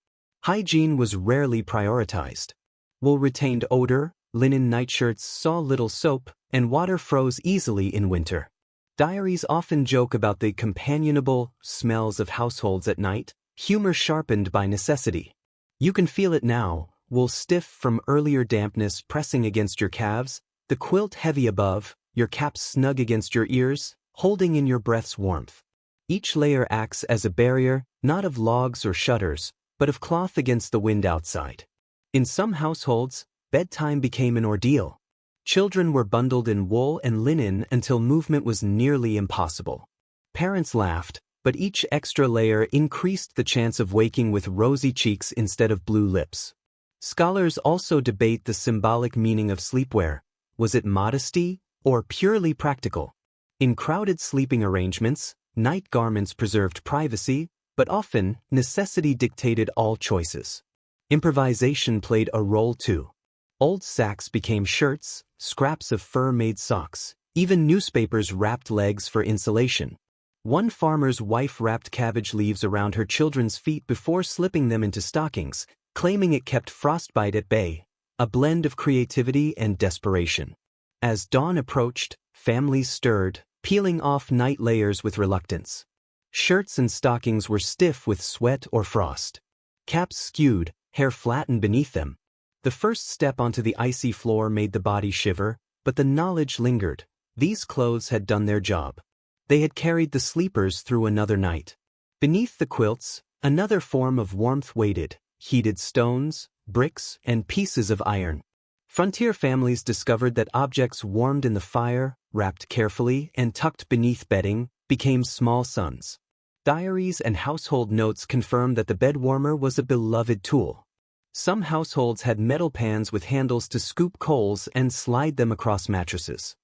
Hygiene was rarely prioritized. Wool retained odor, linen nightshirts saw little soap, and water froze easily in winter. Diaries often joke about the companionable smells of households at night, humor sharpened by necessity. You can feel it now, wool stiff from earlier dampness pressing against your calves, The quilt heavy above, your cap snug against your ears, holding in your breath's warmth. Each layer acts as a barrier, not of logs or shutters, but of cloth against the wind outside. In some households, bedtime became an ordeal. Children were bundled in wool and linen until movement was nearly impossible. Parents laughed, but each extra layer increased the chance of waking with rosy cheeks instead of blue lips. Scholars also debate the symbolic meaning of sleepwear. Was it modesty or purely practical? In crowded sleeping arrangements, night garments preserved privacy, but often necessity dictated all choices. Improvisation played a role too. Old sacks became shirts, scraps of fur made socks, even newspapers wrapped legs for insulation. One farmer's wife wrapped cabbage leaves around her children's feet before slipping them into stockings, claiming it kept frostbite at bay, a blend of creativity and desperation. As dawn approached, families stirred, peeling off night layers with reluctance. Shirts and stockings were stiff with sweat or frost. Caps skewed, hair flattened beneath them. The first step onto the icy floor made the body shiver, but the knowledge lingered. These clothes had done their job. They had carried the sleepers through another night. Beneath the quilts, another form of warmth waited: heated stones, bricks, and pieces of iron. Frontier families discovered that objects warmed in the fire, wrapped carefully, and tucked beneath bedding, became small suns. Diaries and household notes confirmed that the bed warmer was a beloved tool. Some households had metal pans with handles to scoop coals and slide them across mattresses.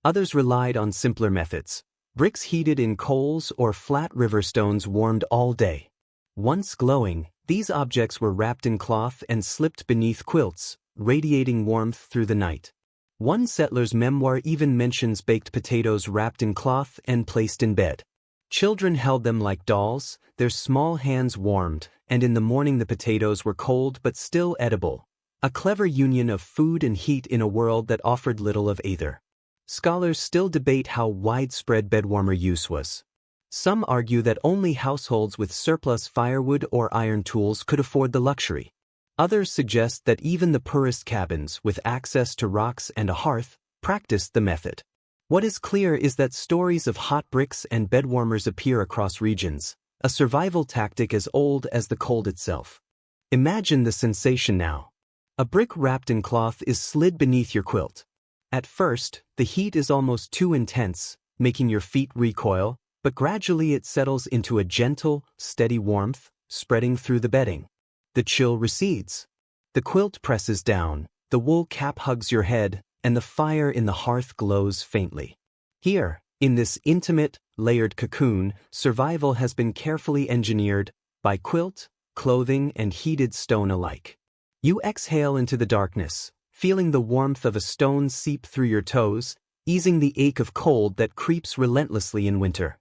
Others relied on simpler methods. Bricks heated in coals or flat river stones warmed all day. Once glowing, these objects were wrapped in cloth and slipped beneath quilts, radiating warmth through the night. One settler's memoir even mentions baked potatoes wrapped in cloth and placed in bed. Children held them like dolls, their small hands warmed, and in the morning the potatoes were cold but still edible. A clever union of food and heat in a world that offered little of either. Scholars still debate how widespread bedwarmer use was. Some argue that only households with surplus firewood or iron tools could afford the luxury. Others suggest that even the poorest cabins with access to rocks and a hearth practiced the method. What is clear is that stories of hot bricks and bedwarmers appear across regions, a survival tactic as old as the cold itself. Imagine the sensation now. A brick wrapped in cloth is slid beneath your quilt. At first, the heat is almost too intense, making your feet recoil, but gradually it settles into a gentle, steady warmth, spreading through the bedding. The chill recedes. The quilt presses down, the wool cap hugs your head, and the fire in the hearth glows faintly. Here, in this intimate, layered cocoon, survival has been carefully engineered by quilt, clothing, and heated stone alike. You exhale into the darkness, feeling the warmth of a stone seep through your toes, easing the ache of cold that creeps relentlessly in winter.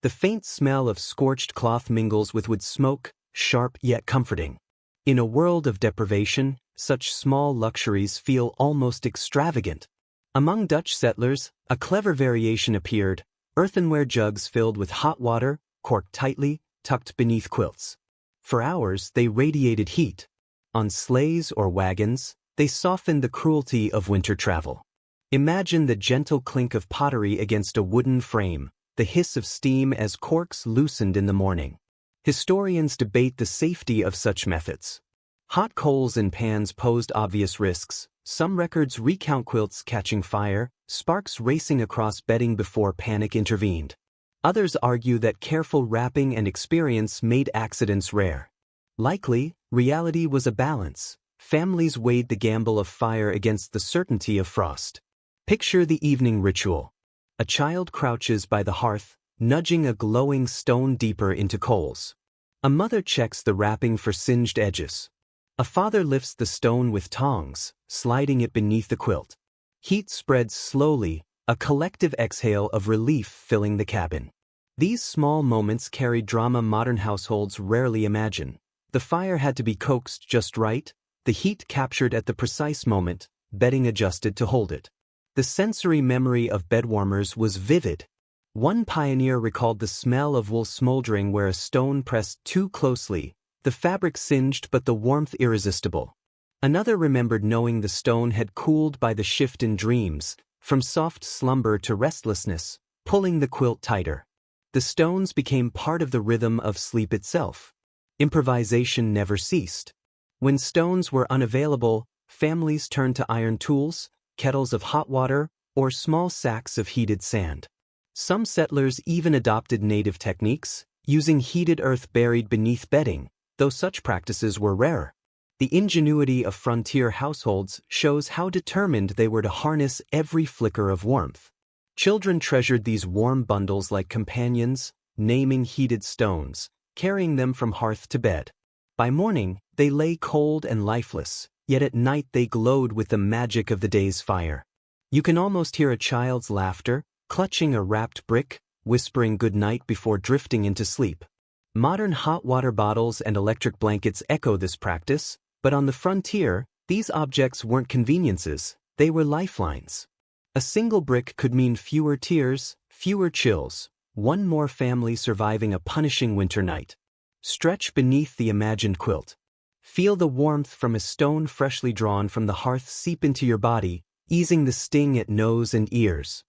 The faint smell of scorched cloth mingles with wood smoke, sharp yet comforting. In a world of deprivation, such small luxuries feel almost extravagant. Among Dutch settlers, a clever variation appeared: earthenware jugs filled with hot water, corked tightly, tucked beneath quilts. For hours, they radiated heat. On sleighs or wagons, they softened the cruelty of winter travel. Imagine the gentle clink of pottery against a wooden frame, the hiss of steam as corks loosened in the morning. Historians debate the safety of such methods. Hot coals in pans posed obvious risks. Some records recount quilts catching fire, sparks racing across bedding before panic intervened. Others argue that careful wrapping and experience made accidents rare. Likely, reality was a balance. Families weighed the gamble of fire against the certainty of frost. Picture the evening ritual. A child crouches by the hearth, nudging a glowing stone deeper into coals. A mother checks the wrapping for singed edges. A father lifts the stone with tongs, sliding it beneath the quilt. Heat spreads slowly, a collective exhale of relief filling the cabin. These small moments carry drama modern households rarely imagine. The fire had to be coaxed just right, the heat captured at the precise moment, bedding adjusted to hold it. The sensory memory of bedwarmers was vivid. One pioneer recalled the smell of wool smoldering where a stone pressed too closely, the fabric singed but the warmth irresistible. Another remembered knowing the stone had cooled by the shift in dreams, from soft slumber to restlessness, pulling the quilt tighter. The stones became part of the rhythm of sleep itself. Improvisation never ceased. When stones were unavailable, families turned to iron tools, kettles of hot water, or small sacks of heated sand. Some settlers even adopted native techniques, using heated earth buried beneath bedding, though such practices were rare. The ingenuity of frontier households shows how determined they were to harness every flicker of warmth. Children treasured these warm bundles like companions, naming heated stones, carrying them from hearth to bed. By morning, they lay cold and lifeless, yet at night they glowed with the magic of the day's fire. You can almost hear a child's laughter, clutching a wrapped brick, whispering goodnight before drifting into sleep. Modern hot water bottles and electric blankets echo this practice, but on the frontier, these objects weren't conveniences, they were lifelines. A single brick could mean fewer tears, fewer chills, one more family surviving a punishing winter night. Stretch beneath the imagined quilt. Feel the warmth from a stone freshly drawn from the hearth seep into your body, easing the sting at nose and ears.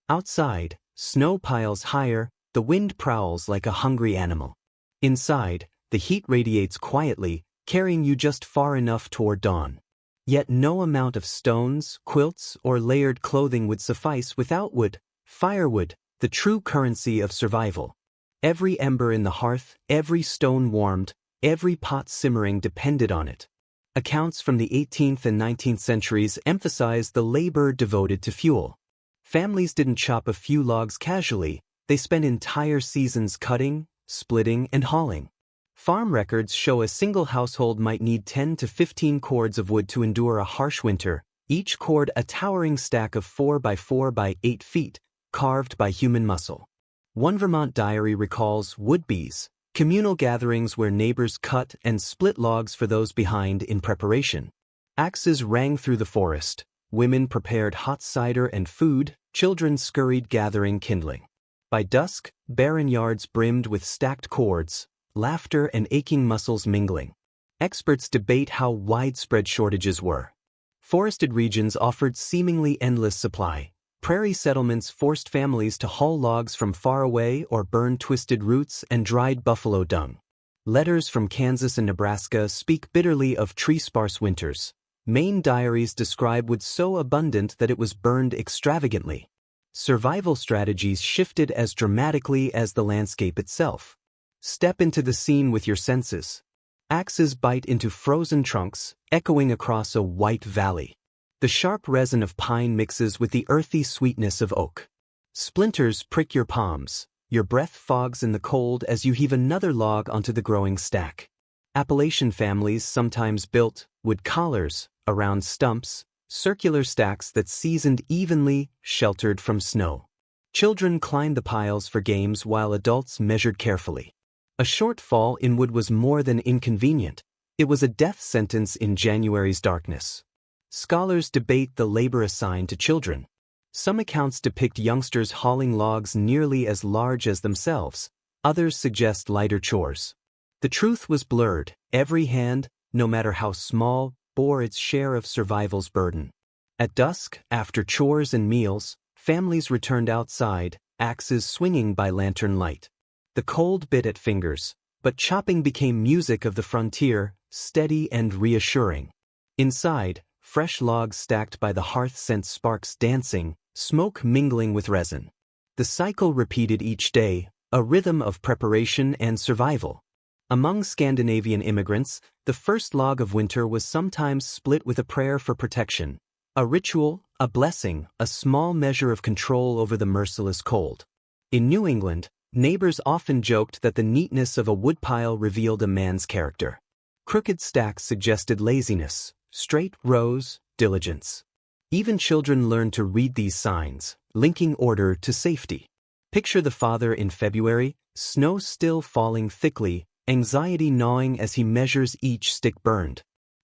Outside, snow piles higher, the wind prowls like a hungry animal. Inside, the heat radiates quietly, carrying you just far enough toward dawn. Yet no amount of stones, quilts, or layered clothing would suffice without wood, firewood, the true currency of survival. Every ember in the hearth, every stone warmed, every pot simmering depended on it. Accounts from the 18th and 19th centuries emphasize the labor devoted to fuel. Families didn't chop a few logs casually, they spent entire seasons cutting, splitting, and hauling. Farm records show a single household might need 10 to 15 cords of wood to endure a harsh winter, each cord a towering stack of 4 by 4 by 8 feet, carved by human muscle. One Vermont diary recalls wood-bees, communal gatherings where neighbors cut and split logs for those behind in preparation. Axes rang through the forest, women prepared hot cider and food, children scurried gathering kindling. By dusk, barren yards brimmed with stacked cords, laughter and aching muscles mingling. Experts debate how widespread shortages were. Forested regions offered seemingly endless supply. Prairie settlements forced families to haul logs from far away or burn twisted roots and dried buffalo dung. Letters from Kansas and Nebraska speak bitterly of tree-sparse winters. Maine diaries describe wood so abundant that it was burned extravagantly. Survival strategies shifted as dramatically as the landscape itself. Step into the scene with your senses. Axes bite into frozen trunks, echoing across a white valley. The sharp resin of pine mixes with the earthy sweetness of oak. Splinters prick your palms, your breath fogs in the cold as you heave another log onto the growing stack. Appalachian families sometimes built wood collars around stumps, circular stacks that seasoned evenly, sheltered from snow. Children climbed the piles for games while adults measured carefully. A short fall in wood was more than inconvenient. It was a death sentence in January's darkness. Scholars debate the labor assigned to children. Some accounts depict youngsters hauling logs nearly as large as themselves. Others suggest lighter chores. The truth was blurred. Every hand, no matter how small, bore its share of survival's burden. At dusk, after chores and meals, families returned outside, axes swinging by lantern light. The cold bit at fingers, but chopping became music of the frontier, steady and reassuring. Inside, fresh logs stacked by the hearth sent sparks dancing, smoke mingling with resin. The cycle repeated each day, a rhythm of preparation and survival. Among Scandinavian immigrants, the first log of winter was sometimes split with a prayer for protection, a ritual, a blessing, a small measure of control over the merciless cold. In New England, neighbors often joked that the neatness of a woodpile revealed a man's character. Crooked stacks suggested laziness, straight rows, diligence. Even children learned to read these signs, linking order to safety. Picture the father in February, snow still falling thickly, anxiety gnawing as he measures each stick burned.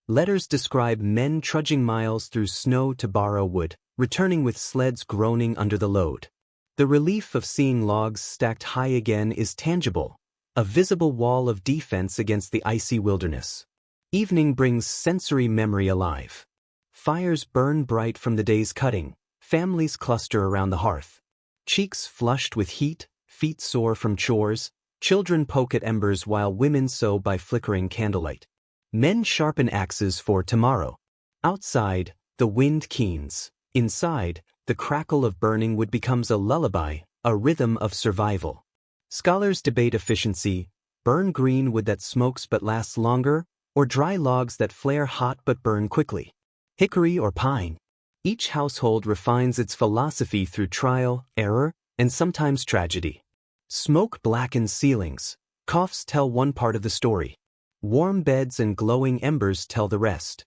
Letters describe men trudging miles through snow to borrow wood, returning with sleds groaning under the load. The relief of seeing logs stacked high again is tangible, a visible wall of defense against the icy wilderness. Evening brings sensory memory alive. Fires burn bright from the day's cutting, families cluster around the hearth. Cheeks flushed with heat, feet sore from chores, children poke at embers while women sew by flickering candlelight. Men sharpen axes for tomorrow. Outside, the wind keens. Inside, the crackle of burning wood becomes a lullaby, a rhythm of survival. Scholars debate efficiency: burn green wood that smokes but lasts longer, or dry logs that flare hot but burn quickly. Hickory or pine. Each household refines its philosophy through trial, error, and sometimes tragedy. Smoke blackens ceilings. Coughs tell one part of the story. Warm beds and glowing embers tell the rest.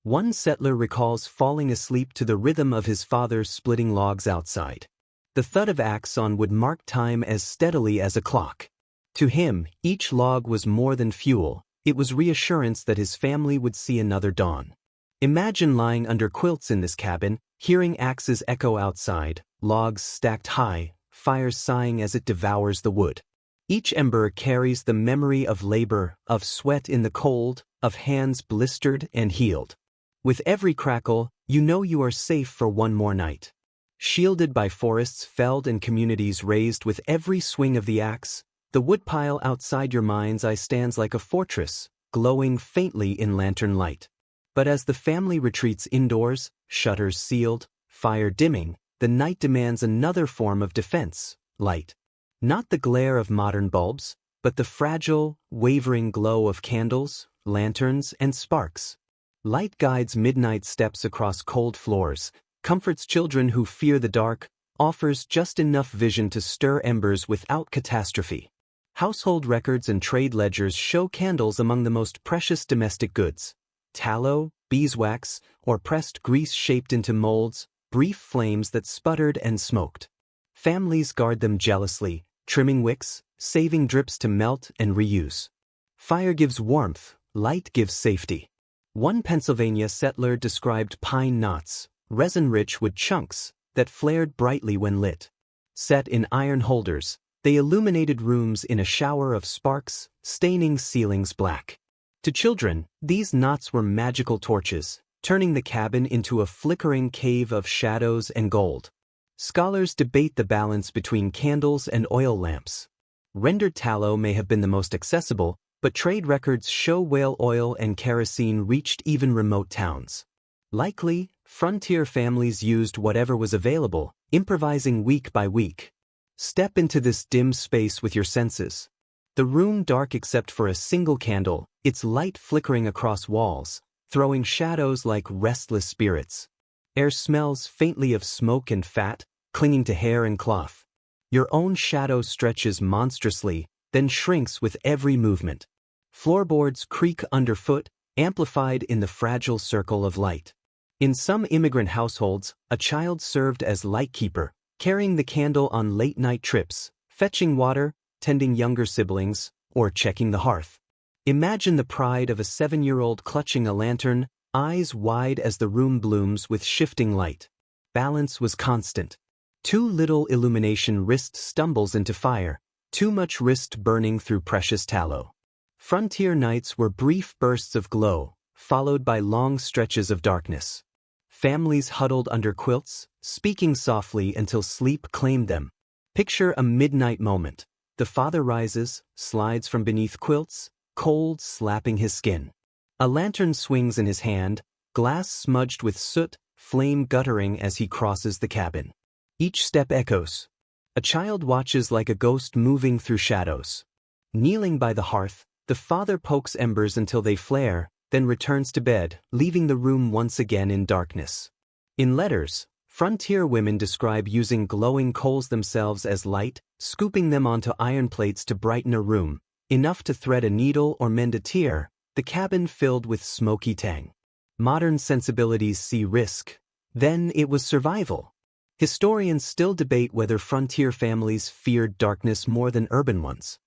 One settler recalls falling asleep to the rhythm of his father splitting logs outside. The thud of axe on wood marked time as steadily as a clock. To him, each log was more than fuel, it was reassurance that his family would see another dawn. Imagine lying under quilts in this cabin, hearing axes echo outside, logs stacked high, fire sighing as it devours the wood. Each ember carries the memory of labor, of sweat in the cold, of hands blistered and healed. With every crackle, you know you are safe for one more night. Shielded by forests felled and communities raised with every swing of the axe, the woodpile outside your mind's eye stands like a fortress, glowing faintly in lantern light. But as the family retreats indoors, shutters sealed, fire dimming, the night demands another form of defense: light. Not the glare of modern bulbs, but the fragile, wavering glow of candles, lanterns, and sparks. Light guides midnight steps across cold floors, comforts children who fear the dark, offers just enough vision to stir embers without catastrophe. Household records and trade ledgers show candles among the most precious domestic goods. Tallow, beeswax, or pressed grease shaped into molds, brief flames that sputtered and smoked. Families guard them jealously, trimming wicks, saving drips to melt and reuse. Fire gives warmth, light gives safety. One Pennsylvania settler described pine knots, resin-rich wood chunks, that flared brightly when lit. Set in iron holders, they illuminated rooms in a shower of sparks, staining ceilings black. To children, these knots were magical torches, turning the cabin into a flickering cave of shadows and gold. Scholars debate the balance between candles and oil lamps. Rendered tallow may have been the most accessible, but trade records show whale oil and kerosene reached even remote towns. Likely, frontier families used whatever was available, improvising week by week. Step into this dim space with your senses. The room dark except for a single candle, its light flickering across walls, throwing shadows like restless spirits. Air smells faintly of smoke and fat, clinging to hair and cloth. Your own shadow stretches monstrously, then shrinks with every movement. Floorboards creak underfoot, amplified in the fragile circle of light. In some immigrant households, a child served as lightkeeper, carrying the candle on late-night trips, fetching water, tending younger siblings, or checking the hearth. Imagine the pride of a 7-year-old clutching a lantern, eyes wide as the room blooms with shifting light. Balance was constant. Too little illumination risked stumbles into fire, too much risked burning through precious tallow. Frontier nights were brief bursts of glow, followed by long stretches of darkness. Families huddled under quilts, speaking softly until sleep claimed them. Picture a midnight moment. The father rises, slides from beneath quilts, cold slapping his skin. A lantern swings in his hand, glass smudged with soot, flame guttering as he crosses the cabin. Each step echoes. A child watches like a ghost moving through shadows. Kneeling by the hearth, the father pokes embers until they flare, then returns to bed, leaving the room once again in darkness. In letters, frontier women describe using glowing coals themselves as light, scooping them onto iron plates to brighten a room, enough to thread a needle or mend a tear, the cabin filled with smoky tang. Modern sensibilities see risk. Then it was survival. Historians still debate whether frontier families feared darkness more than urban ones.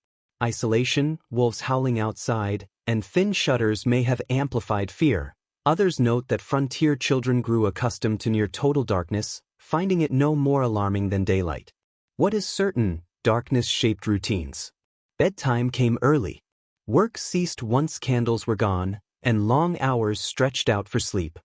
Isolation, wolves howling outside, and thin shutters may have amplified fear. Others note that frontier children grew accustomed to near total darkness, finding it no more alarming than daylight. What is certain, darkness shaped routines. Bedtime came early. Work ceased once candles were gone, and long hours stretched out for sleep.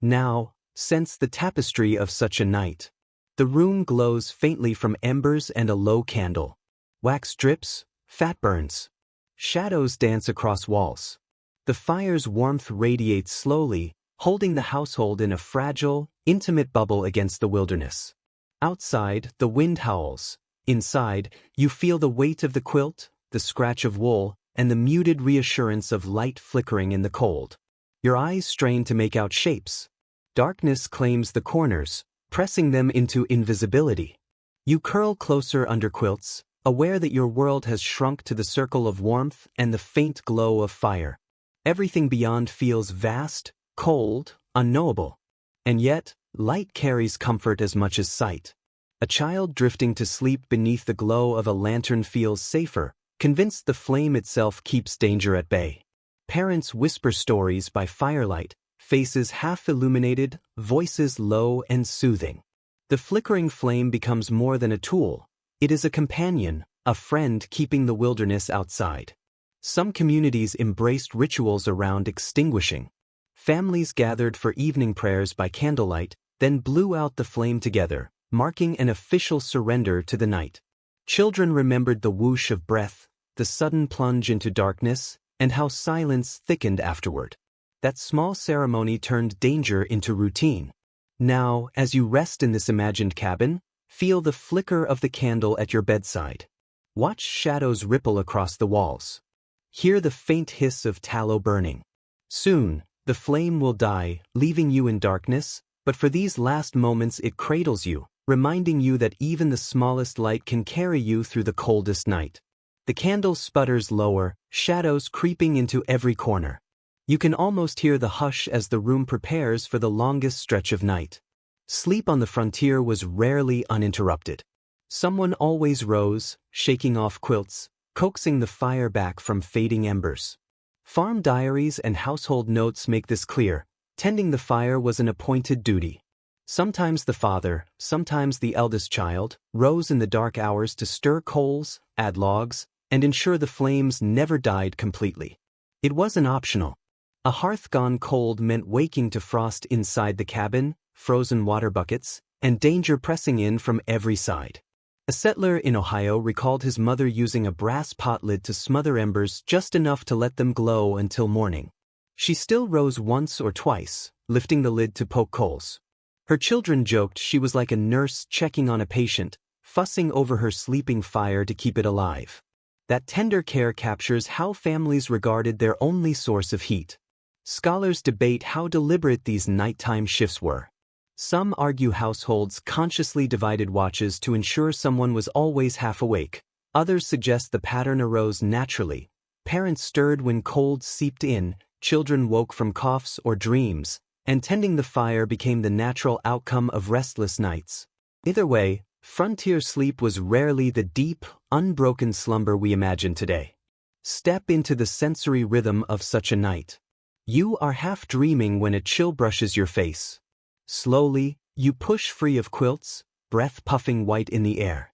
Now, sense the tapestry of such a night. The room glows faintly from embers and a low candle. Wax drips, fat burns. Shadows dance across walls. The fire's warmth radiates slowly, holding the household in a fragile, intimate bubble against the wilderness. Outside, the wind howls. Inside, you feel the weight of the quilt, the scratch of wool, and the muted reassurance of light flickering in the cold. Your eyes strain to make out shapes. Darkness claims the corners, pressing them into invisibility. You curl closer under quilts, aware that your world has shrunk to the circle of warmth and the faint glow of fire. Everything beyond feels vast, cold, unknowable. And yet, light carries comfort as much as sight. A child drifting to sleep beneath the glow of a lantern feels safer, convinced the flame itself keeps danger at bay. Parents whisper stories by firelight, faces half illuminated, voices low and soothing. The flickering flame becomes more than a tool. It is a companion, a friend keeping the wilderness outside. Some communities embraced rituals around extinguishing. Families gathered for evening prayers by candlelight, then blew out the flame together, marking an official surrender to the night. Children remembered the whoosh of breath, the sudden plunge into darkness, and how silence thickened afterward. That small ceremony turned danger into routine. Now, as you rest in this imagined cabin, feel the flicker of the candle at your bedside. Watch shadows ripple across the walls. Hear the faint hiss of tallow burning. Soon, the flame will die, leaving you in darkness, but for these last moments it cradles you, reminding you that even the smallest light can carry you through the coldest night. The candle sputters lower, shadows creeping into every corner. You can almost hear the hush as the room prepares for the longest stretch of night. Sleep on the frontier was rarely uninterrupted. Someone always rose, shaking off quilts, coaxing the fire back from fading embers. Farm diaries and household notes make this clear. Tending the fire was an appointed duty. Sometimes the father, sometimes the eldest child, rose in the dark hours to stir coals, add logs, and ensure the flames never died completely. It wasn't optional. A hearth gone cold meant waking to frost inside the cabin, frozen water buckets, and danger pressing in from every side. A settler in Ohio recalled his mother using a brass pot lid to smother embers just enough to let them glow until morning. She still rose once or twice, lifting the lid to poke coals. Her children joked she was like a nurse checking on a patient, fussing over her sleeping fire to keep it alive. That tender care captures how families regarded their only source of heat. Scholars debate how deliberate these nighttime shifts were. Some argue households consciously divided watches to ensure someone was always half awake. Others suggest the pattern arose naturally. Parents stirred when cold seeped in, children woke from coughs or dreams, and tending the fire became the natural outcome of restless nights. Either way, frontier sleep was rarely the deep, unbroken slumber we imagine today. Step into the sensory rhythm of such a night. You are half dreaming when a chill brushes your face. Slowly, you push free of quilts, breath puffing white in the air.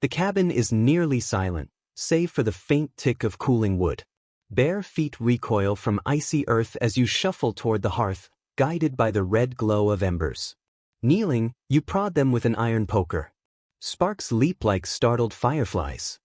The cabin is nearly silent, save for the faint tick of cooling wood. Bare feet recoil from icy earth as you shuffle toward the hearth, guided by the red glow of embers. Kneeling, you prod them with an iron poker. Sparks leap like startled fireflies.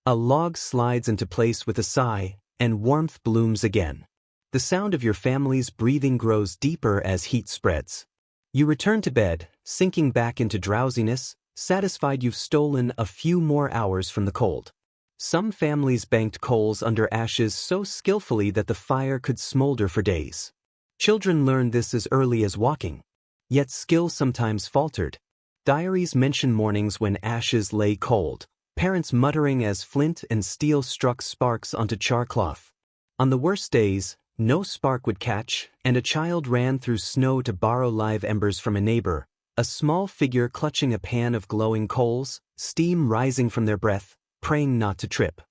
A log slides into place with a sigh, and warmth blooms again. The sound of your family's breathing grows deeper as heat spreads. You return to bed, sinking back into drowsiness, satisfied you've stolen a few more hours from the cold. Some families banked coals under ashes so skillfully that the fire could smolder for days. Children learned this as early as walking. Yet skill sometimes faltered. Diaries mention mornings when ashes lay cold, parents muttering as flint and steel struck sparks onto char cloth. On the worst days, no spark would catch, and a child ran through snow to borrow live embers from a neighbor, a small figure clutching a pan of glowing coals, steam rising from their breath, praying not to trip.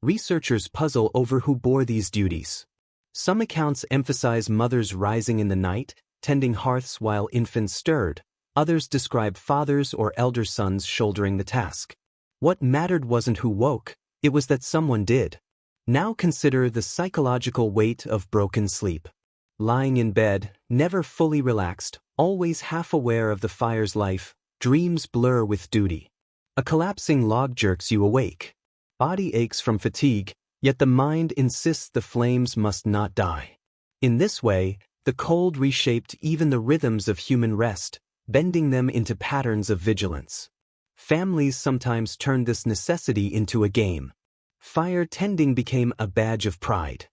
Researchers puzzle over who bore these duties. Some accounts emphasize mothers rising in the night, tending hearths while infants stirred. Others describe fathers or elder sons shouldering the task. What mattered wasn't who woke, it was that someone did. Now consider the psychological weight of broken sleep. Lying in bed, never fully relaxed, always half aware of the fire's life, dreams blur with duty. A collapsing log jerks you awake. Body aches from fatigue, yet the mind insists the flames must not die. In this way, the cold reshaped even the rhythms of human rest, bending them into patterns of vigilance. Families sometimes turned this necessity into a game. Fire tending became a badge of pride.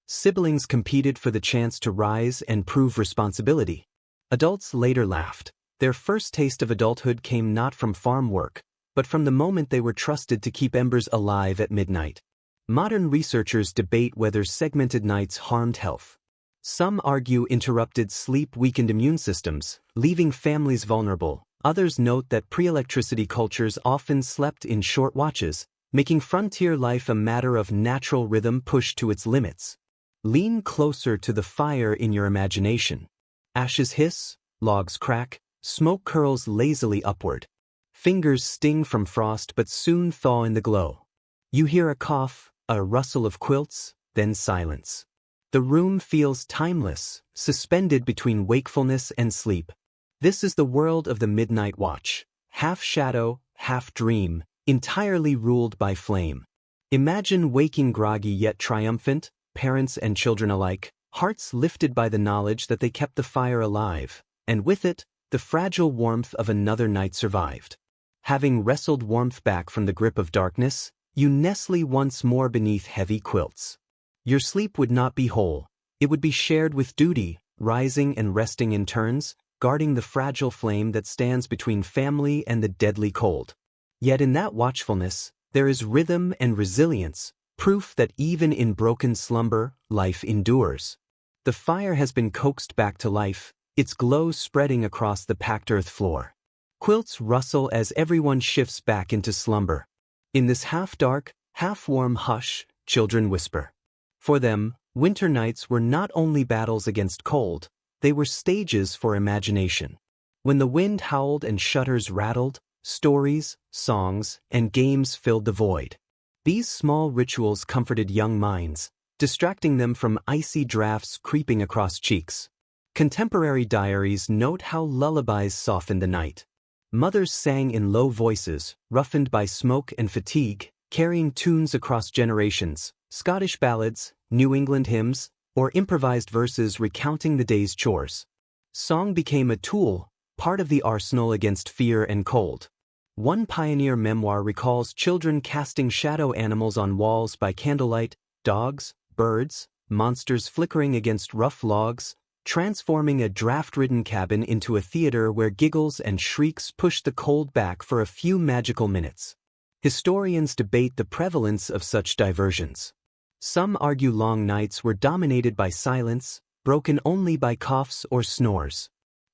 Siblings competed for the chance to rise and prove responsibility. Adults later laughed. Their first taste of adulthood came not from farm work, but from the moment they were trusted to keep embers alive at midnight. Modern researchers debate whether segmented nights harmed health. Some argue interrupted sleep weakened immune systems, leaving families vulnerable. Others note that pre-electricity cultures often slept in short watches, making frontier life a matter of natural rhythm pushed to its limits. Lean closer to the fire in your imagination. Ashes hiss, logs crack, smoke curls lazily upward. Fingers sting from frost but soon thaw in the glow. You hear a cough, a rustle of quilts, then silence. The room feels timeless, suspended between wakefulness and sleep. This is the world of the midnight watch, half shadow, half dream, entirely ruled by flame. Imagine waking groggy yet triumphant, parents and children alike, hearts lifted by the knowledge that they kept the fire alive, and with it, the fragile warmth of another night survived. Having wrestled warmth back from the grip of darkness, you nestle once more beneath heavy quilts. Your sleep would not be whole. It would be shared with duty, rising and resting in turns, guarding the fragile flame that stands between family and the deadly cold. Yet in that watchfulness, there is rhythm and resilience, proof that even in broken slumber, life endures. The fire has been coaxed back to life, its glow spreading across the packed earth floor. Quilts rustle as everyone shifts back into slumber. In this half-dark, half-warm hush, children whisper. For them, winter nights were not only battles against cold, they were stages for imagination. When the wind howled and shutters rattled, stories, songs, and games filled the void. These small rituals comforted young minds, distracting them from icy drafts creeping across cheeks. Contemporary diaries note how lullabies softened the night. Mothers sang in low voices, roughened by smoke and fatigue, carrying tunes across generations, Scottish ballads, New England hymns, or improvised verses recounting the day's chores. Song became a tool, part of the arsenal against fear and cold. One pioneer memoir recalls children casting shadow animals on walls by candlelight, dogs, birds, monsters flickering against rough logs, transforming a draft-ridden cabin into a theater where giggles and shrieks pushed the cold back for a few magical minutes. Historians debate the prevalence of such diversions. Some argue long nights were dominated by silence, broken only by coughs or snores.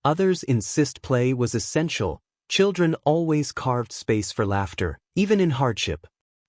Others insist play was essential. Children always carved space for laughter, even in hardship.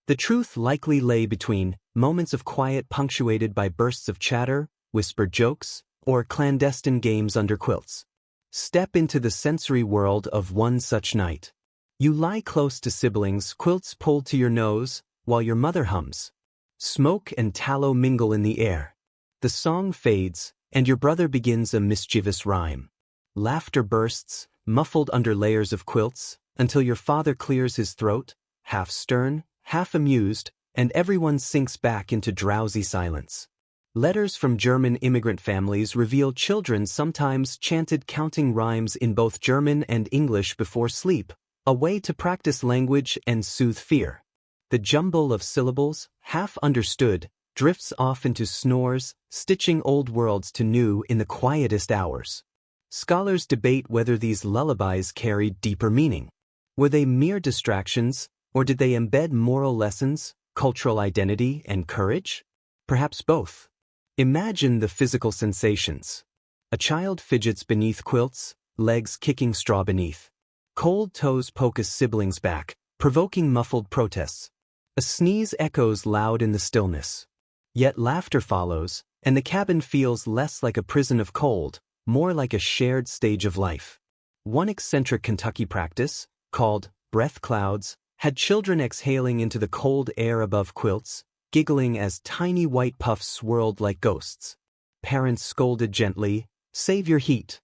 The truth likely lay between moments of quiet punctuated by bursts of chatter, whispered jokes, or clandestine games under quilts. Step into the sensory world of one such night. You lie close to siblings, quilts pulled to your nose, while your mother hums. Smoke and tallow mingle in the air. The song fades, and your brother begins a mischievous rhyme. Laughter bursts, muffled under layers of quilts, until your father clears his throat, half stern, half amused, and everyone sinks back into drowsy silence. Letters from German immigrant families reveal children sometimes chanted counting rhymes in both German and English before sleep, a way to practice language and soothe fear. The jumble of syllables, half understood, drifts off into snores, stitching old worlds to new in the quietest hours. Scholars debate whether these lullabies carried deeper meaning. Were they mere distractions, or did they embed moral lessons, cultural identity, and courage? Perhaps both. Imagine the physical sensations. A child fidgets beneath quilts, legs kicking straw beneath. Cold toes poke a sibling's back, provoking muffled protests. A sneeze echoes loud in the stillness. Yet laughter follows, and the cabin feels less like a prison of cold, more like a shared stage of life. One eccentric Kentucky practice, called breath clouds, had children exhaling into the cold air above quilts, giggling as tiny white puffs swirled like ghosts. parents scolded gently, "Save your heat."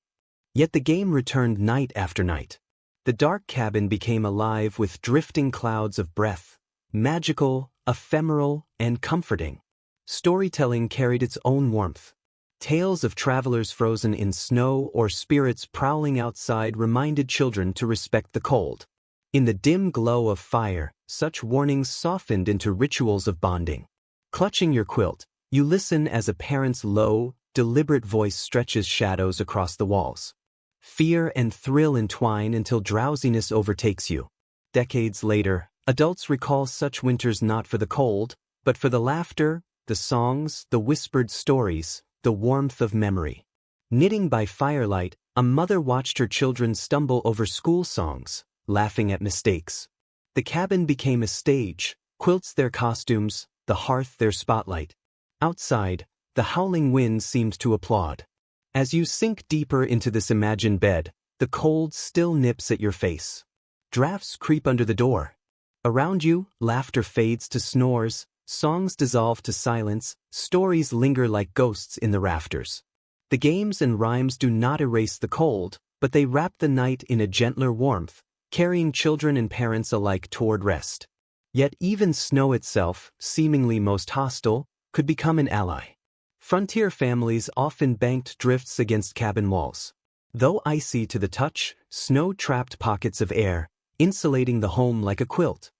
Yet the game returned night after night. The dark cabin became alive with drifting clouds of breath, magical, ephemeral, and comforting. Storytelling carried its own warmth. Tales of travelers frozen in snow or spirits prowling outside reminded children to respect the cold. In the dim glow of fire, such warnings softened into rituals of bonding. Clutching your quilt, you listen as a parent's low, deliberate voice stretches shadows across the walls. Fear and thrill entwine until drowsiness overtakes you. Decades later, adults recall such winters not for the cold, but for the laughter, the songs, the whispered stories, the warmth of memory. Knitting by firelight, a mother watched her children stumble over school songs, laughing at mistakes. The cabin became a stage, quilts their costumes, the hearth their spotlight. Outside, the howling wind seemed to applaud. As you sink deeper into this imagined bed, the cold still nips at your face. Drafts creep under the door. Around you, laughter fades to snores, songs dissolve to silence, stories linger like ghosts in the rafters. The games and rhymes do not erase the cold, but they wrap the night in a gentler warmth, carrying children and parents alike toward rest. Yet even snow itself, seemingly most hostile, could become an ally. Frontier families often banked drifts against cabin walls. Though icy to the touch, snow trapped pockets of air, insulating the home like a quilt.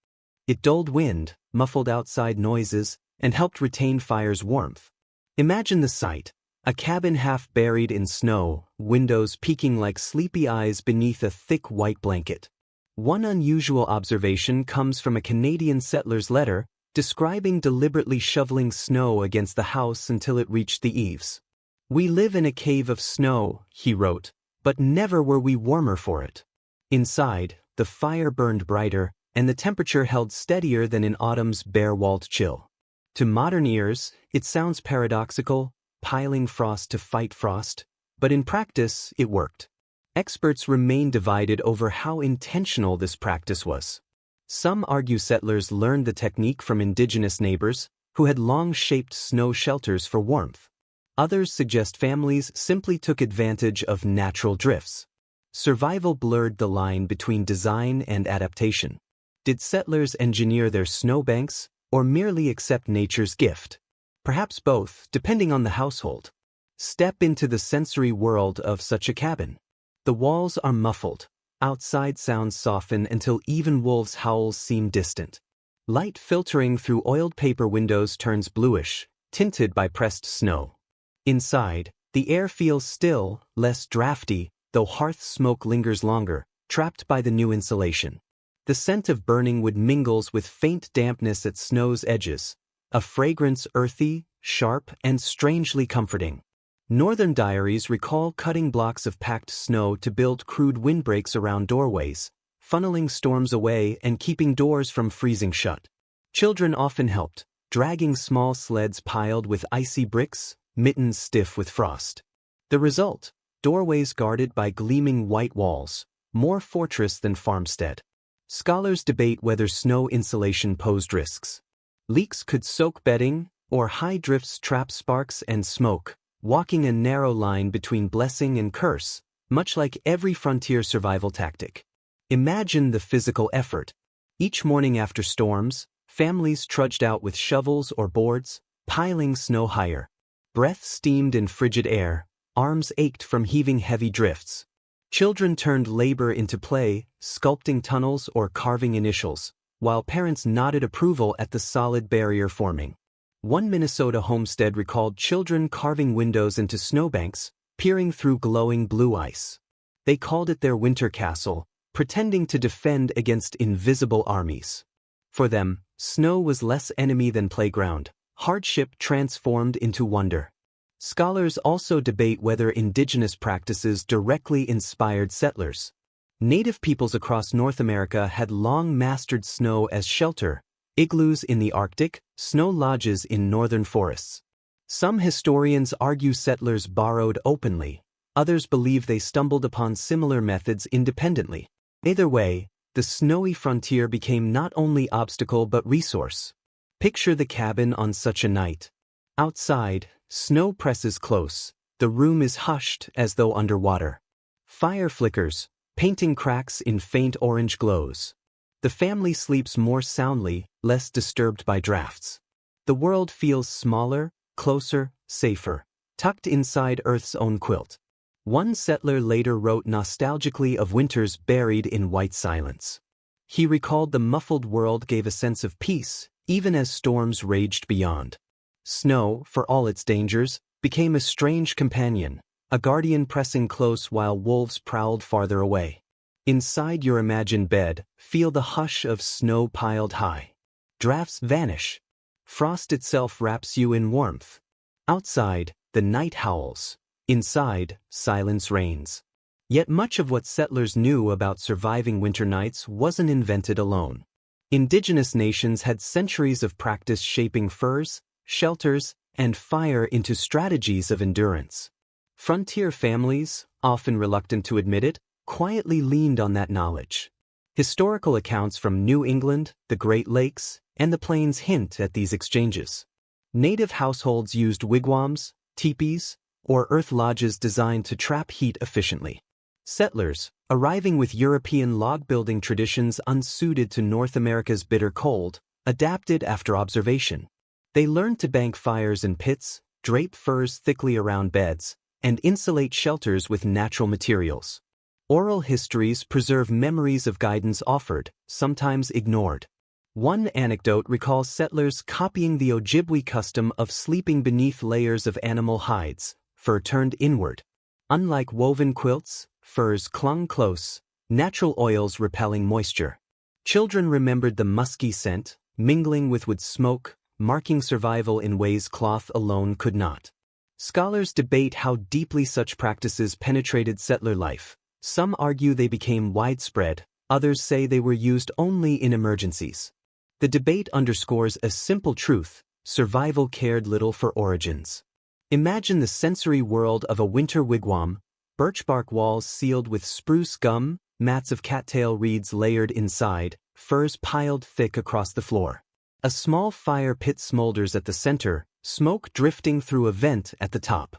It dulled wind, muffled outside noises, and helped retain fire's warmth. Imagine the sight: a cabin half buried in snow, windows peeking like sleepy eyes beneath a thick white blanket. One unusual observation comes from a Canadian settler's letter, describing deliberately shoveling snow against the house until it reached the eaves. "We live in a cave of snow," he wrote, "but never were we warmer for it." Inside, the fire burned brighter, and the temperature held steadier than in autumn's bare-walled chill. To modern ears, it sounds paradoxical, piling frost to fight frost, but in practice, it worked. Experts remain divided over how intentional this practice was. Some argue settlers learned the technique from indigenous neighbors, who had long shaped snow shelters for warmth. Others suggest families simply took advantage of natural drifts. Survival blurred the line between design and adaptation. Did settlers engineer their snowbanks, or merely accept nature's gift? Perhaps both, depending on the household. Step into the sensory world of such a cabin. The walls are muffled. Outside sounds soften until even wolves' howls seem distant. Light filtering through oiled paper windows turns bluish, tinted by pressed snow. Inside, the air feels still, less drafty, though hearth smoke lingers longer, trapped by the new insulation. The scent of burning wood mingles with faint dampness at snow's edges, a fragrance earthy, sharp, and strangely comforting. Northern diaries recall cutting blocks of packed snow to build crude windbreaks around doorways, funneling storms away and keeping doors from freezing shut. Children often helped, dragging small sleds piled with icy bricks, mittens stiff with frost. The result: doorways guarded by gleaming white walls, more fortress than farmstead. Scholars debate whether snow insulation posed risks. Leaks could soak bedding, or high drifts trap sparks and smoke, walking a narrow line between blessing and curse, much like every frontier survival tactic. Imagine the physical effort. Each morning after storms, families trudged out with shovels or boards, piling snow higher. Breath steamed in frigid air, arms ached from heaving heavy drifts. Children turned labor into play, sculpting tunnels or carving initials, while parents nodded approval at the solid barrier forming. One Minnesota homestead recalled children carving windows into snowbanks, peering through glowing blue ice. They called it their winter castle, pretending to defend against invisible armies. For them, snow was less enemy than playground, hardship transformed into wonder. Scholars also debate whether indigenous practices directly inspired settlers. Native peoples across North America had long mastered snow as shelter, igloos in the Arctic, snow lodges in northern forests. Some historians argue settlers borrowed openly, others believe they stumbled upon similar methods independently. Either way, the snowy frontier became not only obstacle but resource. Picture the cabin on such a night. Outside, Snow presses close. The room is hushed as though underwater. Fire flickers, painting cracks in faint orange glows. The family sleeps more soundly, less disturbed by drafts. The world feels smaller, closer, safer, tucked inside Earth's own quilt. One settler later wrote nostalgically of winters buried in white silence. He recalled the muffled world gave a sense of peace, even as storms raged beyond. Snow, for all its dangers, became a strange companion, a guardian pressing close while wolves prowled farther away. Inside your imagined bed, feel the hush of snow piled high. Drafts vanish. Frost itself wraps you in warmth. Outside, the night howls. Inside, silence reigns. Yet much of what settlers knew about surviving winter nights wasn't invented alone. Indigenous nations had centuries of practice shaping furs, shelters, and fire into strategies of endurance. Frontier families, often reluctant to admit it, quietly leaned on that knowledge. Historical accounts from New England, the Great Lakes, and the Plains hint at these exchanges. Native households used wigwams, teepees, or earth lodges designed to trap heat efficiently. Settlers, arriving with European log-building traditions unsuited to North America's bitter cold, adapted after observation. They learned to bank fires in pits, drape furs thickly around beds, and insulate shelters with natural materials. Oral histories preserve memories of guidance offered, sometimes ignored. One anecdote recalls settlers copying the Ojibwe custom of sleeping beneath layers of animal hides, fur turned inward. Unlike woven quilts, furs clung close, natural oils repelling moisture. Children remembered the musky scent, mingling with wood smoke, marking survival in ways cloth alone could not. Scholars debate how deeply such practices penetrated settler life. Some argue they became widespread, others say they were used only in emergencies. The debate underscores a simple truth: survival cared little for origins. Imagine the sensory world of a winter wigwam: birch bark walls sealed with spruce gum, mats of cattail reeds layered inside, furs piled thick across the floor. A small fire pit smolders at the center, smoke drifting through a vent at the top.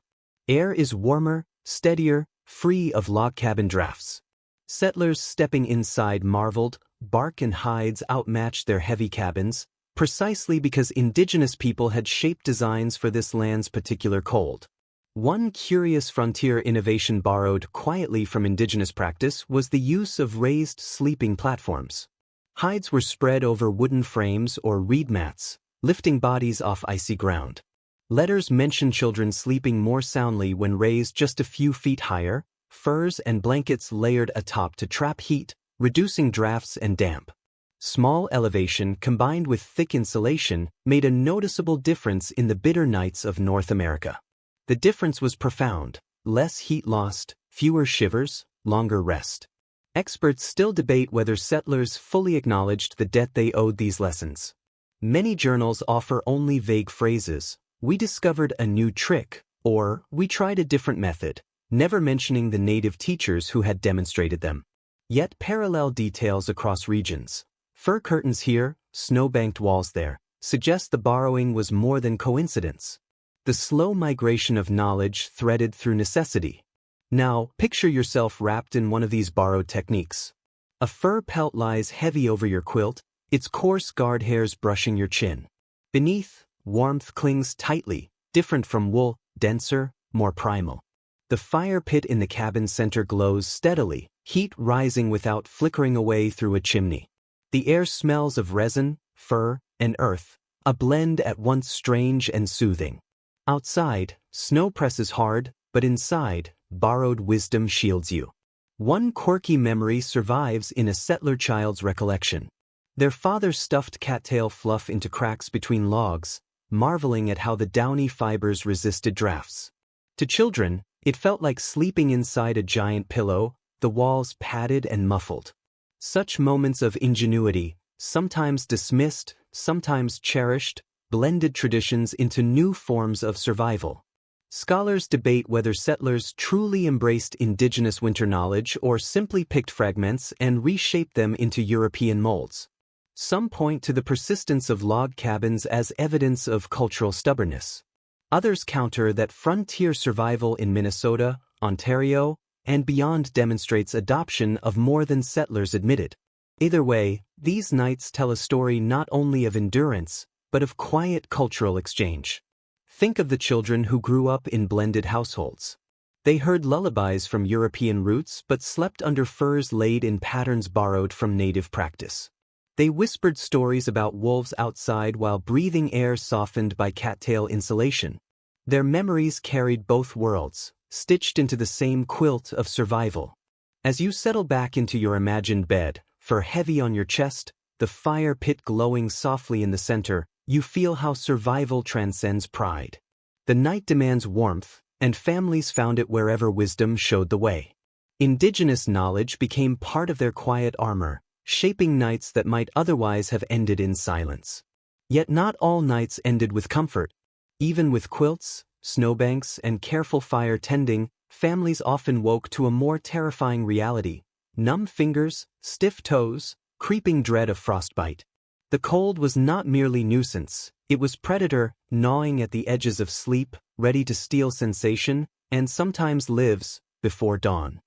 Air is warmer, steadier, free of log cabin drafts. Settlers stepping inside marveled, bark and hides outmatched their heavy cabins, precisely because indigenous people had shaped designs for this land's particular cold. One curious frontier innovation borrowed quietly from indigenous practice was the use of raised sleeping platforms. Hides were spread over wooden frames or reed mats, lifting bodies off icy ground. Letters mention children sleeping more soundly when raised just a few feet higher, furs and blankets layered atop to trap heat, reducing drafts and damp. Small elevation combined with thick insulation made a noticeable difference in the bitter nights of North America. The difference was profound: less heat lost, fewer shivers, longer rest. Experts still debate whether settlers fully acknowledged the debt they owed these lessons. Many journals offer only vague phrases: "We discovered a new trick," or "We tried a different method," never mentioning the native teachers who had demonstrated them. Yet parallel details across regions, fur curtains here, snow-banked walls there, suggest the borrowing was more than coincidence. The slow migration of knowledge threaded through necessity. Now, picture yourself wrapped in one of these borrowed techniques. A fur pelt lies heavy over your quilt, its coarse guard hairs brushing your chin. Beneath, warmth clings tightly, different from wool, denser, more primal. The fire pit in the cabin center glows steadily, heat rising without flickering away through a chimney. The air smells of resin, fur, and earth, a blend at once strange and soothing. Outside, snow presses hard, but inside, borrowed wisdom shields you. One quirky memory survives in a settler child's recollection. Their father stuffed cattail fluff into cracks between logs, marveling at how the downy fibers resisted drafts. To children, it felt like sleeping inside a giant pillow, the walls padded and muffled. Such moments of ingenuity, sometimes dismissed, sometimes cherished, blended traditions into new forms of survival. Scholars debate whether settlers truly embraced indigenous winter knowledge or simply picked fragments and reshaped them into European molds. Some point to the persistence of log cabins as evidence of cultural stubbornness. Others counter that frontier survival in Minnesota, Ontario, and beyond demonstrates adoption of more than settlers admitted. Either way, these nights tell a story not only of endurance, but of quiet cultural exchange. Think of the children who grew up in blended households. They heard lullabies from European roots but slept under furs laid in patterns borrowed from native practice. They whispered stories about wolves outside while breathing air softened by cattail insulation. Their memories carried both worlds, stitched into the same quilt of survival. As you settle back into your imagined bed, fur heavy on your chest, the fire pit glowing softly in the center, you feel how survival transcends pride. The night demands warmth, and families found it wherever wisdom showed the way. Indigenous knowledge became part of their quiet armor, shaping nights that might otherwise have ended in silence. Yet not all nights ended with comfort. Even with quilts, snowbanks, and careful fire tending, families often woke to a more terrifying reality: numb fingers, stiff toes, creeping dread of frostbite. The cold was not merely nuisance, it was predator, gnawing at the edges of sleep, ready to steal sensation, and sometimes lives before dawn.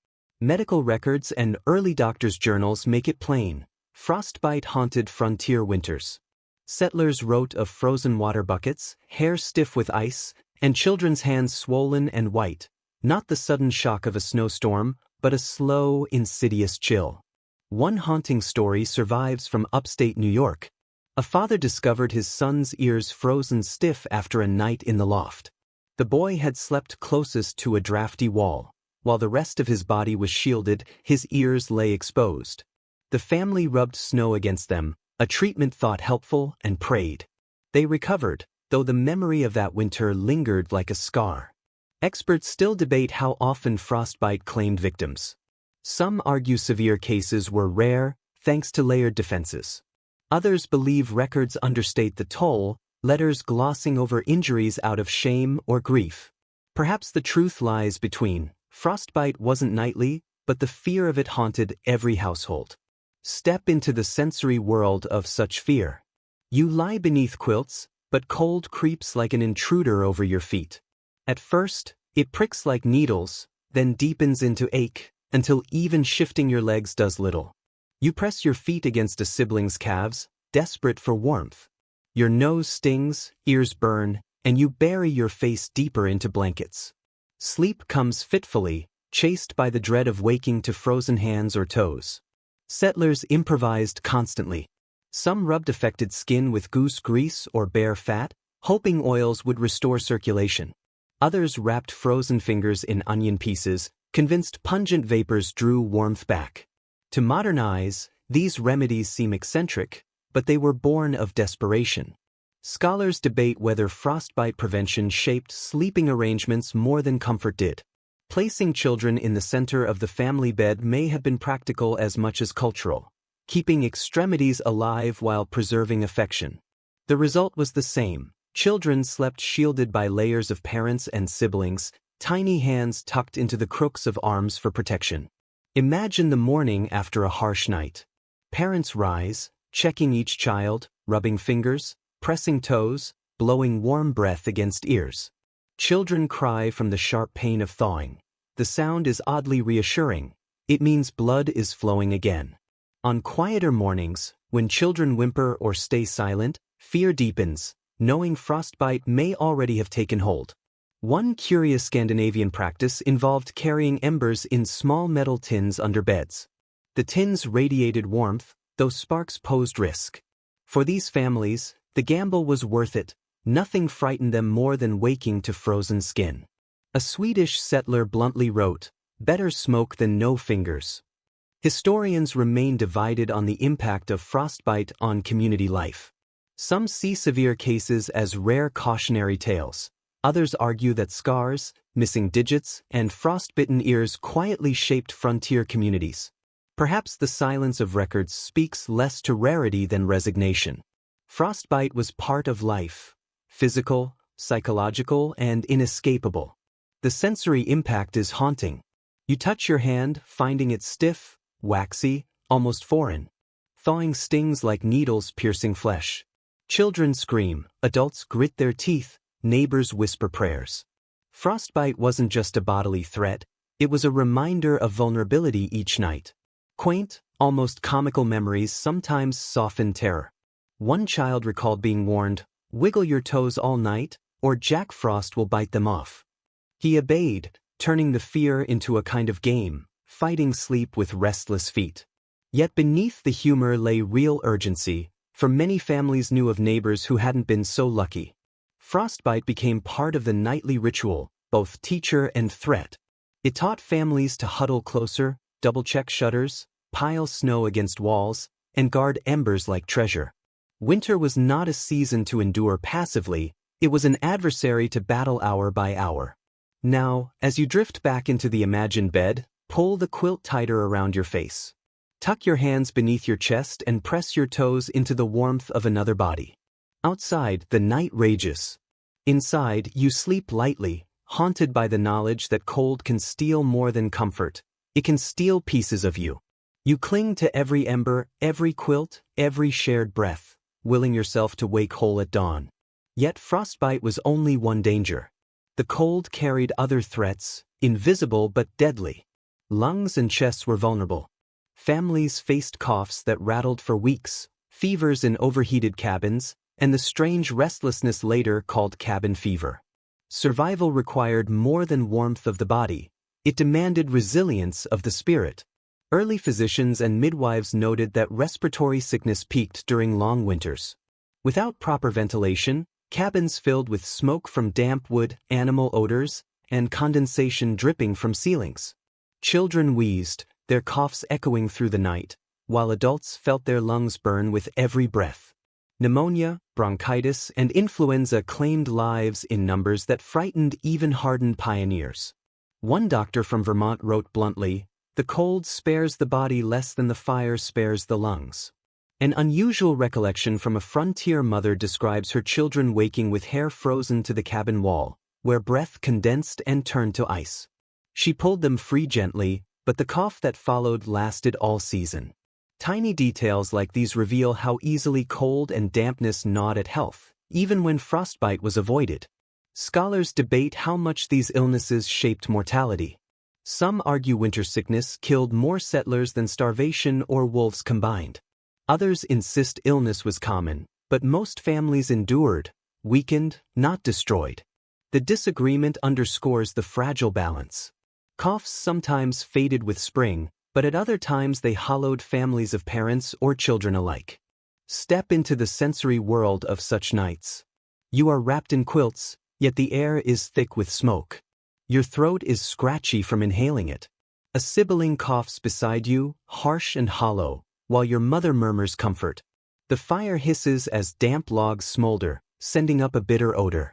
Medical records and early doctors' journals make it plain: frostbite haunted frontier winters. Settlers wrote of frozen water buckets, hair stiff with ice, and children's hands swollen and white, not the sudden shock of a snowstorm, but a slow, insidious chill. One haunting story survives from upstate New York. A father discovered his son's ears frozen stiff after a night in the loft. The boy had slept closest to a drafty wall. While the rest of his body was shielded, his ears lay exposed. The family rubbed snow against them, a treatment thought helpful, and prayed. They recovered, though the memory of that winter lingered like a scar. Experts still debate how often frostbite claimed victims. Some argue severe cases were rare, thanks to layered defenses. Others believe records understate the toll, letters glossing over injuries out of shame or grief. Perhaps the truth lies between. Frostbite wasn't nightly, but the fear of it haunted every household. Step into the sensory world of such fear. You lie beneath quilts, but cold creeps like an intruder over your feet. At first, it pricks like needles, then deepens into ache, until even shifting your legs does little. You press your feet against a sibling's calves, desperate for warmth. Your nose stings, ears burn, and you bury your face deeper into blankets. Sleep comes fitfully, chased by the dread of waking to frozen hands or toes. Settlers improvised constantly. Some rubbed affected skin with goose grease or bear fat, hoping oils would restore circulation. Others wrapped frozen fingers in onion pieces, convinced pungent vapors drew warmth back. To modern eyes, these remedies seem eccentric, but they were born of desperation. Scholars debate whether frostbite prevention shaped sleeping arrangements more than comfort did. Placing children in the center of the family bed may have been practical as much as cultural, keeping extremities alive while preserving affection. The result was the same: children slept shielded by layers of parents and siblings, tiny hands tucked into the crooks of arms for protection. Imagine the morning after a harsh night. Parents rise, checking each child, rubbing fingers, pressing toes, blowing warm breath against ears. Children cry from the sharp pain of thawing. The sound is oddly reassuring. It means blood is flowing again. On quieter mornings, when children whimper or stay silent, fear deepens, knowing frostbite may already have taken hold. One curious Scandinavian practice involved carrying embers in small metal tins under beds. The tins radiated warmth, though sparks posed risk. For these families, the gamble was worth it. Nothing frightened them more than waking to frozen skin. A Swedish settler bluntly wrote, "Better smoke than no fingers." Historians remain divided on the impact of frostbite on community life. Some see severe cases as rare cautionary tales. Others argue that scars, missing digits, and frostbitten ears quietly shaped frontier communities. Perhaps the silence of records speaks less to rarity than resignation. Frostbite was part of life, physical, psychological, and inescapable. The sensory impact is haunting. You touch your hand, finding it stiff, waxy, almost foreign. Thawing stings like needles piercing flesh. Children scream, adults grit their teeth, neighbors whisper prayers. Frostbite wasn't just a bodily threat, it was a reminder of vulnerability each night. Quaint, almost comical memories sometimes soften terror. One child recalled being warned, "Wiggle your toes all night, or Jack Frost will bite them off." He obeyed, turning the fear into a kind of game, fighting sleep with restless feet. Yet beneath the humor lay real urgency, for many families knew of neighbors who hadn't been so lucky. Frostbite became part of the nightly ritual, both teacher and threat. It taught families to huddle closer, double-check shutters, pile snow against walls, and guard embers like treasure. Winter was not a season to endure passively, it was an adversary to battle hour by hour. Now, as you drift back into the imagined bed, pull the quilt tighter around your face. Tuck your hands beneath your chest and press your toes into the warmth of another body. Outside, the night rages. Inside, you sleep lightly, haunted by the knowledge that cold can steal more than comfort. It can steal pieces of you. You cling to every ember, every quilt, every shared breath, willing yourself to wake whole at dawn. Yet frostbite was only one danger. The cold carried other threats, invisible but deadly. Lungs and chests were vulnerable. Families faced coughs that rattled for weeks, fevers in overheated cabins, and the strange restlessness later called cabin fever. Survival required more than warmth of the body. It demanded resilience of the spirit. Early physicians and midwives noted that respiratory sickness peaked during long winters. Without proper ventilation, cabins filled with smoke from damp wood, animal odors, and condensation dripping from ceilings. Children wheezed, their coughs echoing through the night, while adults felt their lungs burn with every breath. Pneumonia, bronchitis, and influenza claimed lives in numbers that frightened even hardened pioneers. One doctor from Vermont wrote bluntly, "The cold spares the body less than the fire spares the lungs." An unusual recollection from a frontier mother describes her children waking with hair frozen to the cabin wall, where breath condensed and turned to ice. She pulled them free gently, but the cough that followed lasted all season. Tiny details like these reveal how easily cold and dampness gnawed at health, even when frostbite was avoided. Scholars debate how much these illnesses shaped mortality. Some argue winter sickness killed more settlers than starvation or wolves combined. Others insist illness was common, but most families endured, weakened, not destroyed. The disagreement underscores the fragile balance. Coughs sometimes faded with spring, but at other times they hollowed families of parents or children alike. Step into the sensory world of such nights. You are wrapped in quilts, yet the air is thick with smoke. Your throat is scratchy from inhaling it. A sibling coughs beside you, harsh and hollow, while your mother murmurs comfort. The fire hisses as damp logs smolder, sending up a bitter odor.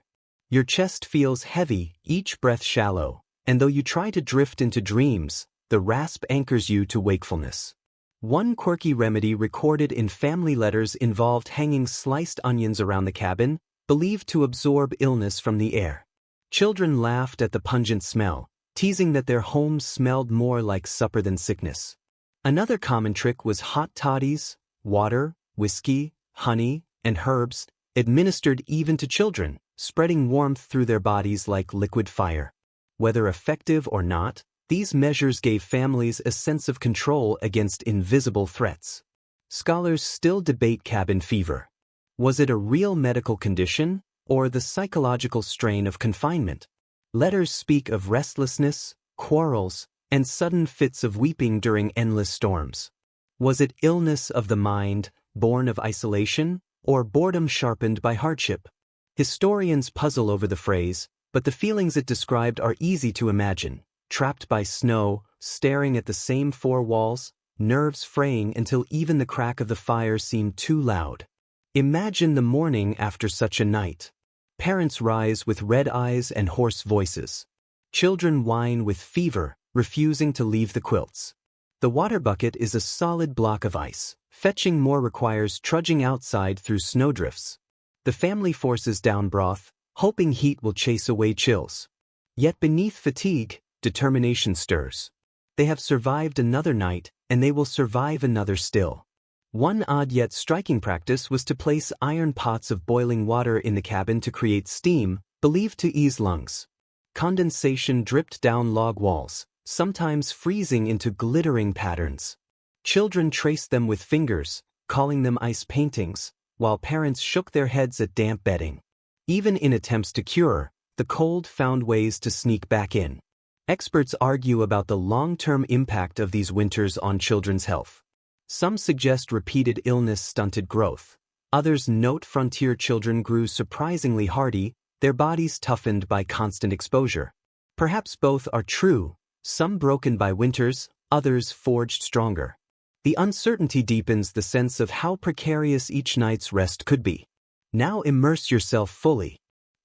Your chest feels heavy, each breath shallow, and though you try to drift into dreams, the rasp anchors you to wakefulness. One quirky remedy recorded in family letters involved hanging sliced onions around the cabin, believed to absorb illness from the air. Children laughed at the pungent smell, teasing that their homes smelled more like supper than sickness. Another common trick was hot toddies, water, whiskey, honey, and herbs, administered even to children, spreading warmth through their bodies like liquid fire. Whether effective or not, these measures gave families a sense of control against invisible threats. Scholars still debate cabin fever. Was it a real medical condition, or the psychological strain of confinement? Letters speak of restlessness, quarrels, and sudden fits of weeping during endless storms. Was it illness of the mind, born of isolation, or boredom sharpened by hardship? Historians puzzle over the phrase, but the feelings it described are easy to imagine. Trapped by snow, staring at the same four walls, nerves fraying until even the crack of the fire seemed too loud. Imagine the morning after such a night. Parents rise with red eyes and hoarse voices. Children whine with fever, refusing to leave the quilts. The water bucket is a solid block of ice. Fetching more requires trudging outside through snowdrifts. The family forces down broth, hoping heat will chase away chills. Yet beneath fatigue, determination stirs. They have survived another night, and they will survive another still. One odd yet striking practice was to place iron pots of boiling water in the cabin to create steam, believed to ease lungs. Condensation dripped down log walls, sometimes freezing into glittering patterns. Children traced them with fingers, calling them ice paintings, while parents shook their heads at damp bedding. Even in attempts to cure, the cold found ways to sneak back in. Experts argue about the long-term impact of these winters on children's health. Some suggest repeated illness stunted growth. Others note frontier children grew surprisingly hardy, their bodies toughened by constant exposure. Perhaps both are true, some broken by winters, others forged stronger. The uncertainty deepens the sense of how precarious each night's rest could be. Now immerse yourself fully.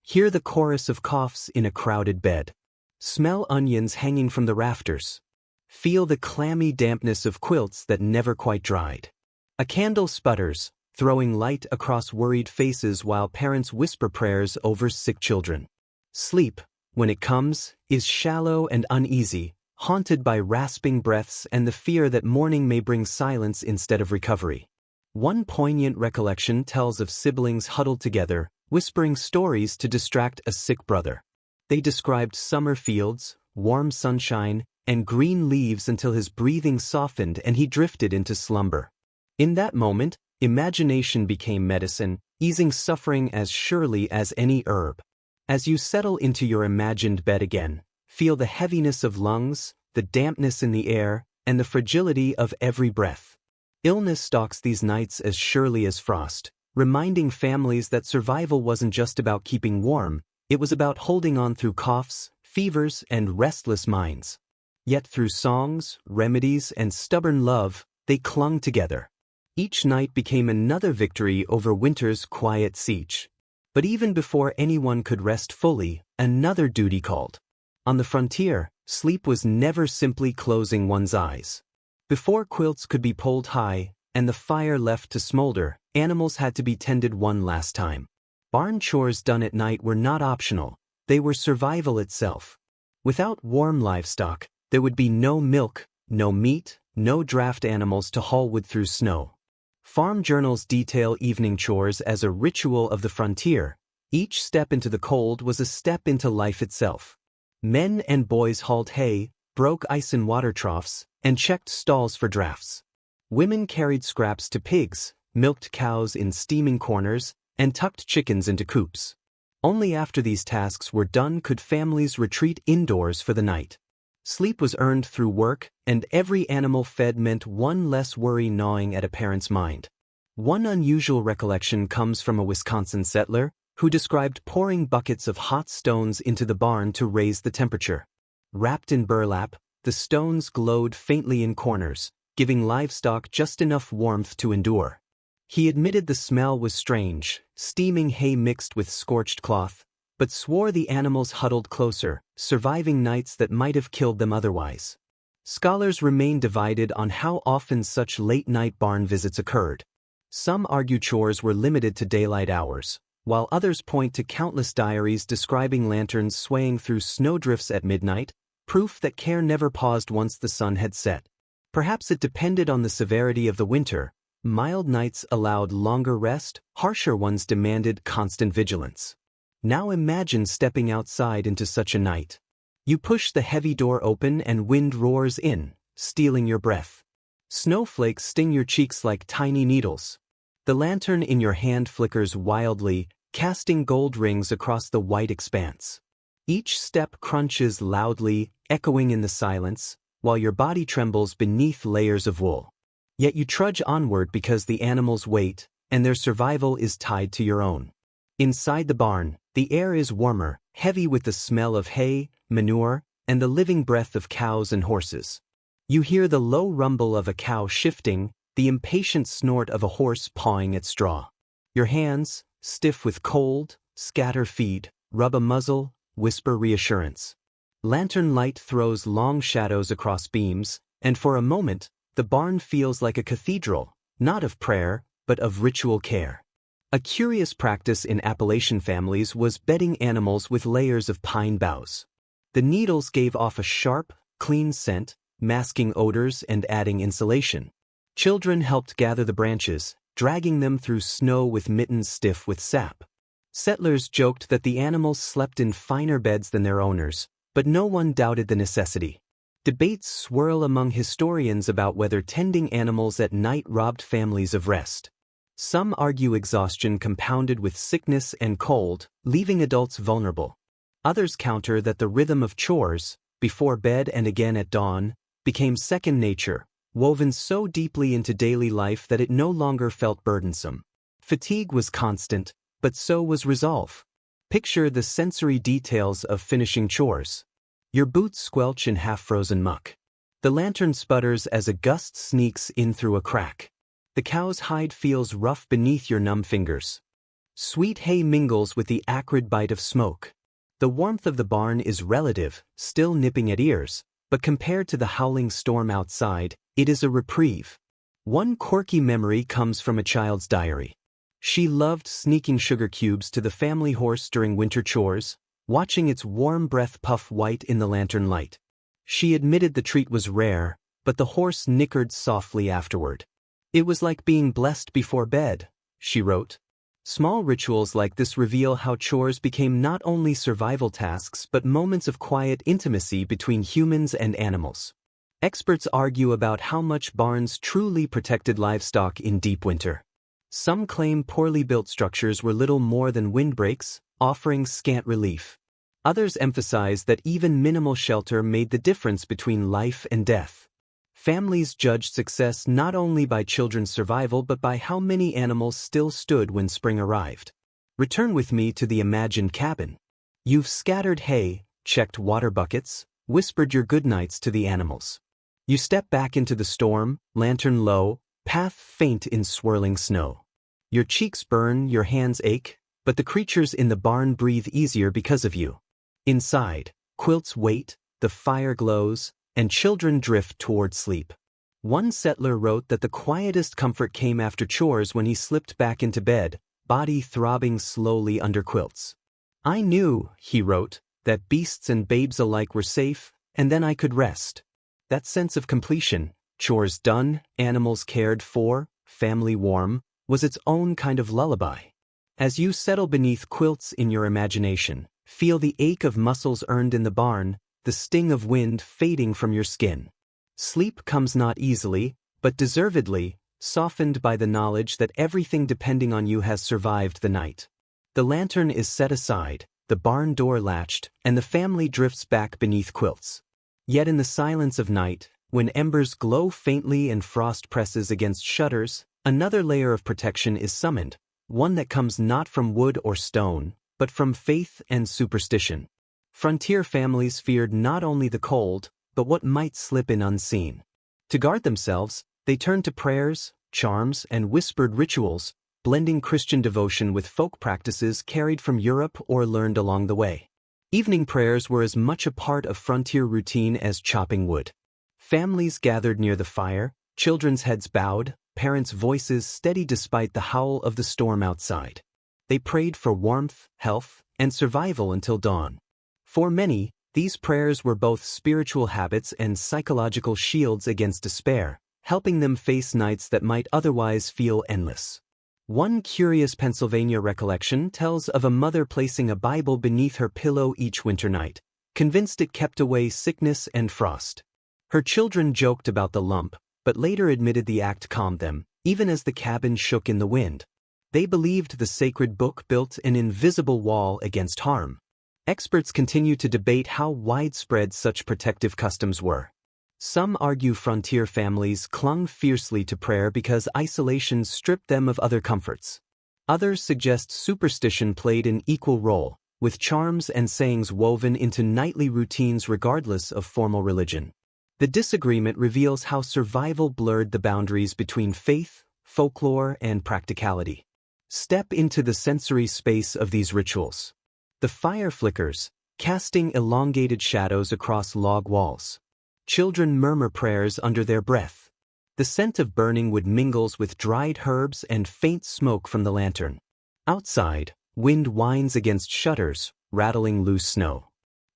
Hear the chorus of coughs in a crowded bed. Smell onions hanging from the rafters. Feel the clammy dampness of quilts that never quite dried. A candle sputters, throwing light across worried faces while parents whisper prayers over sick children. Sleep, when it comes, is shallow and uneasy, haunted by rasping breaths and the fear that morning may bring silence instead of recovery. One poignant recollection tells of siblings huddled together, whispering stories to distract a sick brother. They described summer fields, warm sunshine, and green leaves until his breathing softened and he drifted into slumber. In that moment, imagination became medicine, easing suffering as surely as any herb. As you settle into your imagined bed again, feel the heaviness of lungs, the dampness in the air, and the fragility of every breath. Illness stalks these nights as surely as frost, reminding families that survival wasn't just about keeping warm, it was about holding on through coughs, fevers, and restless minds. Yet through songs, remedies, and stubborn love, they clung together. Each night became another victory over winter's quiet siege. But even before anyone could rest fully, another duty called. On the frontier, sleep was never simply closing one's eyes. Before quilts could be pulled high, and the fire left to smolder, animals had to be tended one last time. Barn chores done at night were not optional, they were survival itself. Without warm livestock, there would be no milk, no meat, no draft animals to haul wood through snow. Farm journals detail evening chores as a ritual of the frontier. Each step into the cold was a step into life itself. Men and boys hauled hay, broke ice in water troughs, and checked stalls for drafts. Women carried scraps to pigs, milked cows in steaming corners, and tucked chickens into coops. Only after these tasks were done could families retreat indoors for the night. Sleep was earned through work, and every animal fed meant one less worry gnawing at a parent's mind. One unusual recollection comes from a Wisconsin settler, who described pouring buckets of hot stones into the barn to raise the temperature. Wrapped in burlap, the stones glowed faintly in corners, giving livestock just enough warmth to endure. He admitted the smell was strange, steaming hay mixed with scorched cloth, but swore the animals huddled closer, surviving nights that might have killed them otherwise. Scholars remain divided on how often such late-night barn visits occurred. Some argue chores were limited to daylight hours, while others point to countless diaries describing lanterns swaying through snowdrifts at midnight, proof that care never paused once the sun had set. Perhaps it depended on the severity of the winter. Mild nights allowed longer rest, harsher ones demanded constant vigilance. Now imagine stepping outside into such a night. You push the heavy door open and wind roars in, stealing your breath. Snowflakes sting your cheeks like tiny needles. The lantern in your hand flickers wildly, casting gold rings across the white expanse. Each step crunches loudly, echoing in the silence, while your body trembles beneath layers of wool. Yet you trudge onward because the animals wait, and their survival is tied to your own. Inside the barn, the air is warmer, heavy with the smell of hay, manure, and the living breath of cows and horses. You hear the low rumble of a cow shifting, the impatient snort of a horse pawing at straw. Your hands, stiff with cold, scatter feed, rub a muzzle, whisper reassurance. Lantern light throws long shadows across beams, and for a moment, the barn feels like a cathedral, not of prayer, but of ritual care. A curious practice in Appalachian families was bedding animals with layers of pine boughs. The needles gave off a sharp, clean scent, masking odors and adding insulation. Children helped gather the branches, dragging them through snow with mittens stiff with sap. Settlers joked that the animals slept in finer beds than their owners, but no one doubted the necessity. Debates swirl among historians about whether tending animals at night robbed families of rest. Some argue exhaustion compounded with sickness and cold, leaving adults vulnerable. Others counter that the rhythm of chores, before bed and again at dawn, became second nature, woven so deeply into daily life that it no longer felt burdensome. Fatigue was constant, but so was resolve. Picture the sensory details of finishing chores. Your boots squelch in half-frozen muck. The lantern sputters as a gust sneaks in through a crack. The cow's hide feels rough beneath your numb fingers. Sweet hay mingles with the acrid bite of smoke. The warmth of the barn is relative, still nipping at ears, but compared to the howling storm outside, it is a reprieve. One quirky memory comes from a child's diary. She loved sneaking sugar cubes to the family horse during winter chores, watching its warm breath puff white in the lantern light. She admitted the treat was rare, but the horse nickered softly afterward. It was like being blessed before bed, she wrote. Small rituals like this reveal how chores became not only survival tasks but moments of quiet intimacy between humans and animals. Experts argue about how much barns truly protected livestock in deep winter. Some claim poorly built structures were little more than windbreaks, offering scant relief. Others emphasize that even minimal shelter made the difference between life and death. Families judged success not only by children's survival but by how many animals still stood when spring arrived. Return with me to the imagined cabin. You've scattered hay, checked water buckets, whispered your goodnights to the animals. You step back into the storm, lantern low, path faint in swirling snow. Your cheeks burn, your hands ache, but the creatures in the barn breathe easier because of you. Inside, quilts wait, the fire glows, and children drift toward sleep. One settler wrote that the quietest comfort came after chores when he slipped back into bed, body throbbing slowly under quilts. I knew, he wrote, that beasts and babes alike were safe, and then I could rest. That sense of completion, chores done, animals cared for, family warm, was its own kind of lullaby. As you settle beneath quilts in your imagination, feel the ache of muscles earned in the barn, the sting of wind fading from your skin. Sleep comes not easily, but deservedly, softened by the knowledge that everything depending on you has survived the night. The lantern is set aside, the barn door latched, and the family drifts back beneath quilts. Yet in the silence of night, when embers glow faintly and frost presses against shutters, another layer of protection is summoned, one that comes not from wood or stone, but from faith and superstition. Frontier families feared not only the cold, but what might slip in unseen. To guard themselves, they turned to prayers, charms, and whispered rituals, blending Christian devotion with folk practices carried from Europe or learned along the way. Evening prayers were as much a part of frontier routine as chopping wood. Families gathered near the fire, children's heads bowed, parents' voices steady despite the howl of the storm outside. They prayed for warmth, health, and survival until dawn. For many, these prayers were both spiritual habits and psychological shields against despair, helping them face nights that might otherwise feel endless. One curious Pennsylvania recollection tells of a mother placing a Bible beneath her pillow each winter night, convinced it kept away sickness and frost. Her children joked about the lump, but later admitted the act calmed them, even as the cabin shook in the wind. They believed the sacred book built an invisible wall against harm. Experts continue to debate how widespread such protective customs were. Some argue frontier families clung fiercely to prayer because isolation stripped them of other comforts. Others suggest superstition played an equal role, with charms and sayings woven into nightly routines regardless of formal religion. The disagreement reveals how survival blurred the boundaries between faith, folklore, and practicality. Step into the sensory space of these rituals. The fire flickers, casting elongated shadows across log walls. Children murmur prayers under their breath. The scent of burning wood mingles with dried herbs and faint smoke from the lantern. Outside, wind whines against shutters, rattling loose snow.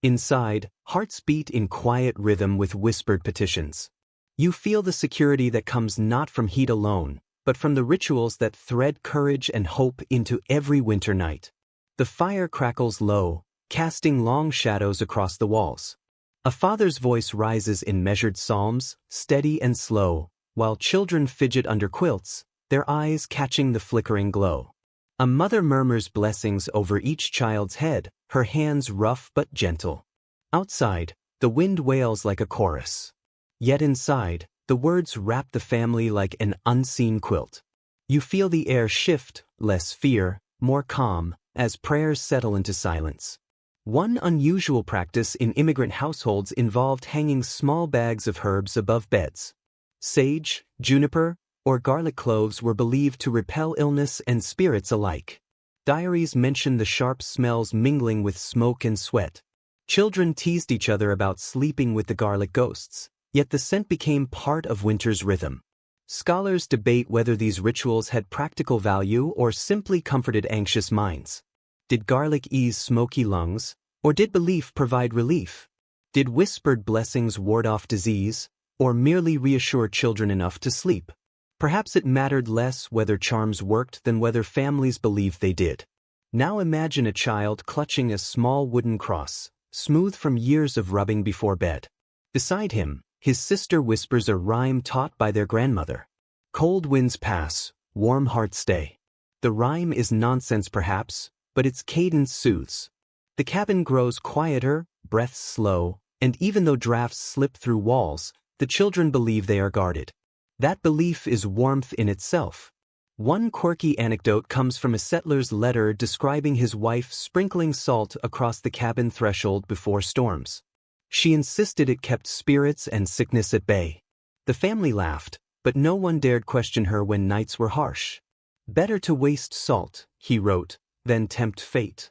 Inside, hearts beat in quiet rhythm with whispered petitions. You feel the security that comes not from heat alone, but from the rituals that thread courage and hope into every winter night. The fire crackles low, casting long shadows across the walls. A father's voice rises in measured psalms, steady and slow, while children fidget under quilts, their eyes catching the flickering glow. A mother murmurs blessings over each child's head, her hands rough but gentle. Outside, the wind wails like a chorus. Yet inside, the words wrap the family like an unseen quilt. You feel the air shift, less fear, more calm, as prayers settle into silence. One unusual practice in immigrant households involved hanging small bags of herbs above beds. Sage, juniper, or garlic cloves were believed to repel illness and spirits alike. Diaries mention the sharp smells mingling with smoke and sweat. Children teased each other about sleeping with the garlic ghosts, yet the scent became part of winter's rhythm. Scholars debate whether these rituals had practical value or simply comforted anxious minds. Did garlic ease smoky lungs, or did belief provide relief? Did whispered blessings ward off disease, or merely reassure children enough to sleep? Perhaps it mattered less whether charms worked than whether families believed they did. Now imagine a child clutching a small wooden cross, smooth from years of rubbing before bed. Beside him, his sister whispers a rhyme taught by their grandmother. Cold winds pass, warm hearts stay. The rhyme is nonsense perhaps, but its cadence soothes. The cabin grows quieter, breaths slow, and even though drafts slip through walls, the children believe they are guarded. That belief is warmth in itself. One quirky anecdote comes from a settler's letter describing his wife sprinkling salt across the cabin threshold before storms. She insisted it kept spirits and sickness at bay. The family laughed, but no one dared question her when nights were harsh. Better to waste salt, he wrote, than tempt fate.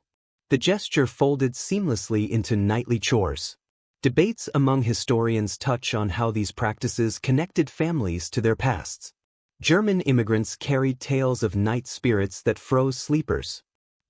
The gesture folded seamlessly into nightly chores. Debates among historians touch on how these practices connected families to their pasts. German immigrants carried tales of night spirits that froze sleepers.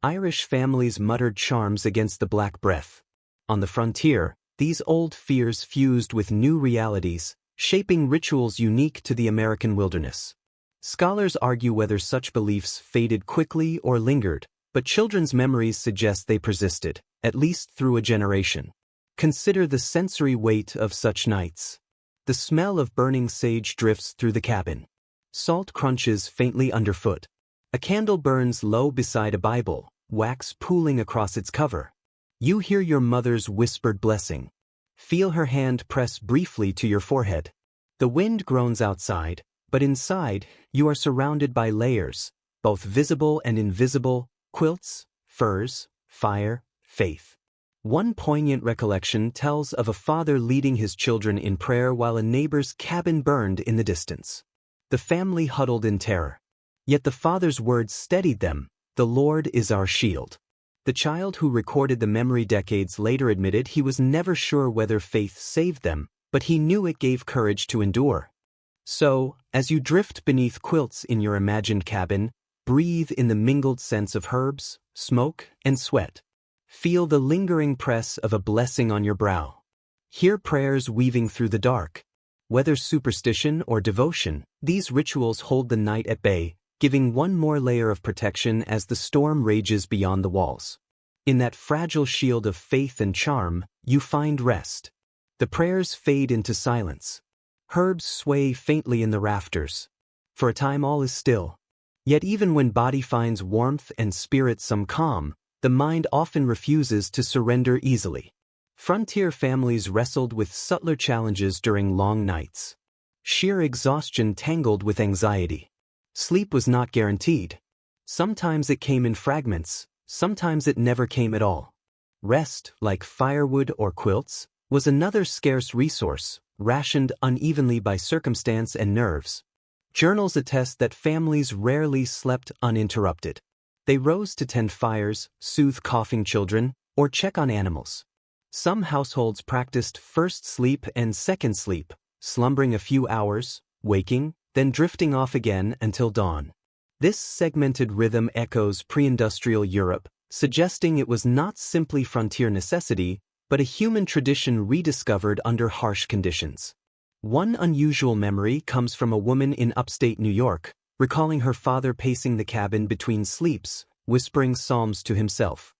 Irish families muttered charms against the Black Breath. On the frontier, these old fears fused with new realities, shaping rituals unique to the American wilderness. Scholars argue whether such beliefs faded quickly or lingered, but children's memories suggest they persisted, at least through a generation. Consider the sensory weight of such nights. The smell of burning sage drifts through the cabin. Salt crunches faintly underfoot. A candle burns low beside a Bible, wax pooling across its cover. You hear your mother's whispered blessing. Feel her hand press briefly to your forehead. The wind groans outside, but inside, you are surrounded by layers, both visible and invisible, quilts, furs, fire, faith. One poignant recollection tells of a father leading his children in prayer while a neighbor's cabin burned in the distance. The family huddled in terror. Yet the father's words steadied them, "The Lord is our shield." The child who recorded the memory decades later admitted he was never sure whether faith saved them, but he knew it gave courage to endure. So, as you drift beneath quilts in your imagined cabin, breathe in the mingled scents of herbs, smoke, and sweat. Feel the lingering press of a blessing on your brow. Hear prayers weaving through the dark. Whether superstition or devotion, these rituals hold the night at bay, giving one more layer of protection as the storm rages beyond the walls. In that fragile shield of faith and charm, you find rest. The prayers fade into silence. Herbs sway faintly in the rafters. For a time all is still. Yet even when body finds warmth and spirit some calm, the mind often refuses to surrender easily. Frontier families wrestled with subtler challenges during long nights. Sheer exhaustion tangled with anxiety. Sleep was not guaranteed. Sometimes it came in fragments, sometimes it never came at all. Rest, like firewood or quilts, was another scarce resource, rationed unevenly by circumstance and nerves. Journals attest that families rarely slept uninterrupted. They rose to tend fires, soothe coughing children, or check on animals. Some households practiced first sleep and second sleep, slumbering a few hours, waking, then drifting off again until dawn. This segmented rhythm echoes pre-industrial Europe, suggesting it was not simply frontier necessity, but a human tradition rediscovered under harsh conditions. One unusual memory comes from a woman in upstate New York, recalling her father pacing the cabin between sleeps, whispering psalms to himself.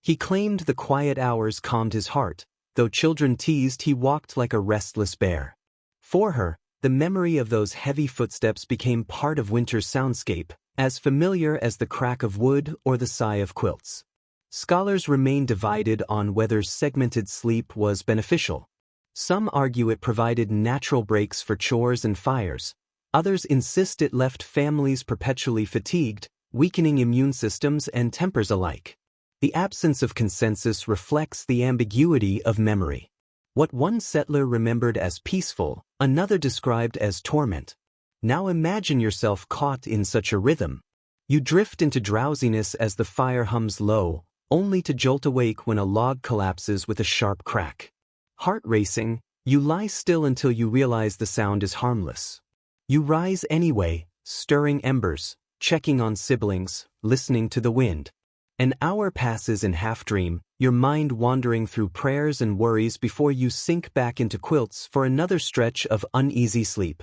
He claimed the quiet hours calmed his heart. Though children teased, he walked like a restless bear. For her, the memory of those heavy footsteps became part of winter's soundscape, as familiar as the crack of wood or the sigh of quilts. Scholars remain divided on whether segmented sleep was beneficial. Some argue it provided natural breaks for chores and fires. Others insist it left families perpetually fatigued, weakening immune systems and tempers alike. The absence of consensus reflects the ambiguity of memory. What one settler remembered as peaceful, another described as torment. Now imagine yourself caught in such a rhythm. You drift into drowsiness as the fire hums low, only to jolt awake when a log collapses with a sharp crack. Heart racing, you lie still until you realize the sound is harmless. You rise anyway, stirring embers, checking on siblings, listening to the wind. An hour passes in half-dream, your mind wandering through prayers and worries before you sink back into quilts for another stretch of uneasy sleep.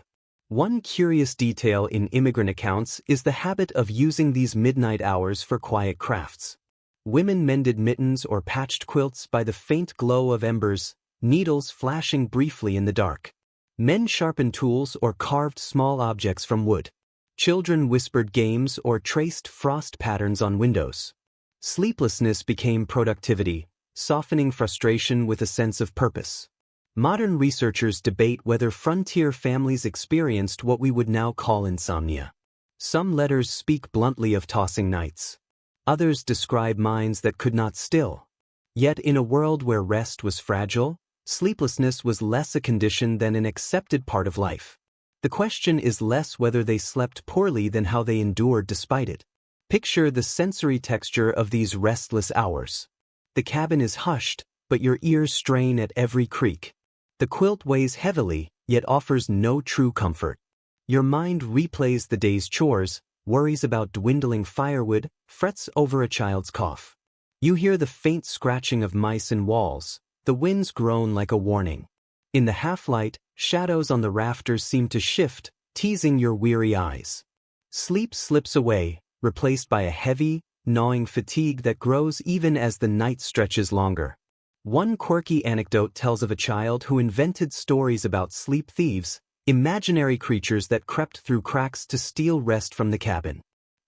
One curious detail in immigrant accounts is the habit of using these midnight hours for quiet crafts. Women mended mittens or patched quilts by the faint glow of embers, needles flashing briefly in the dark. Men sharpened tools or carved small objects from wood. Children whispered games or traced frost patterns on windows. Sleeplessness became productivity, softening frustration with a sense of purpose. Modern researchers debate whether frontier families experienced what we would now call insomnia. Some letters speak bluntly of tossing nights. Others describe minds that could not still. Yet in a world where rest was fragile, sleeplessness was less a condition than an accepted part of life. The question is less whether they slept poorly than how they endured despite it. Picture the sensory texture of these restless hours. The cabin is hushed, but your ears strain at every creak. The quilt weighs heavily, yet offers no true comfort. Your mind replays the day's chores, worries about dwindling firewood, frets over a child's cough. You hear the faint scratching of mice in walls, the winds groan like a warning. In the half-light, shadows on the rafters seem to shift, teasing your weary eyes. Sleep slips away, replaced by a heavy, gnawing fatigue that grows even as the night stretches longer. One quirky anecdote tells of a child who invented stories about sleep thieves, imaginary creatures that crept through cracks to steal rest from the cabin.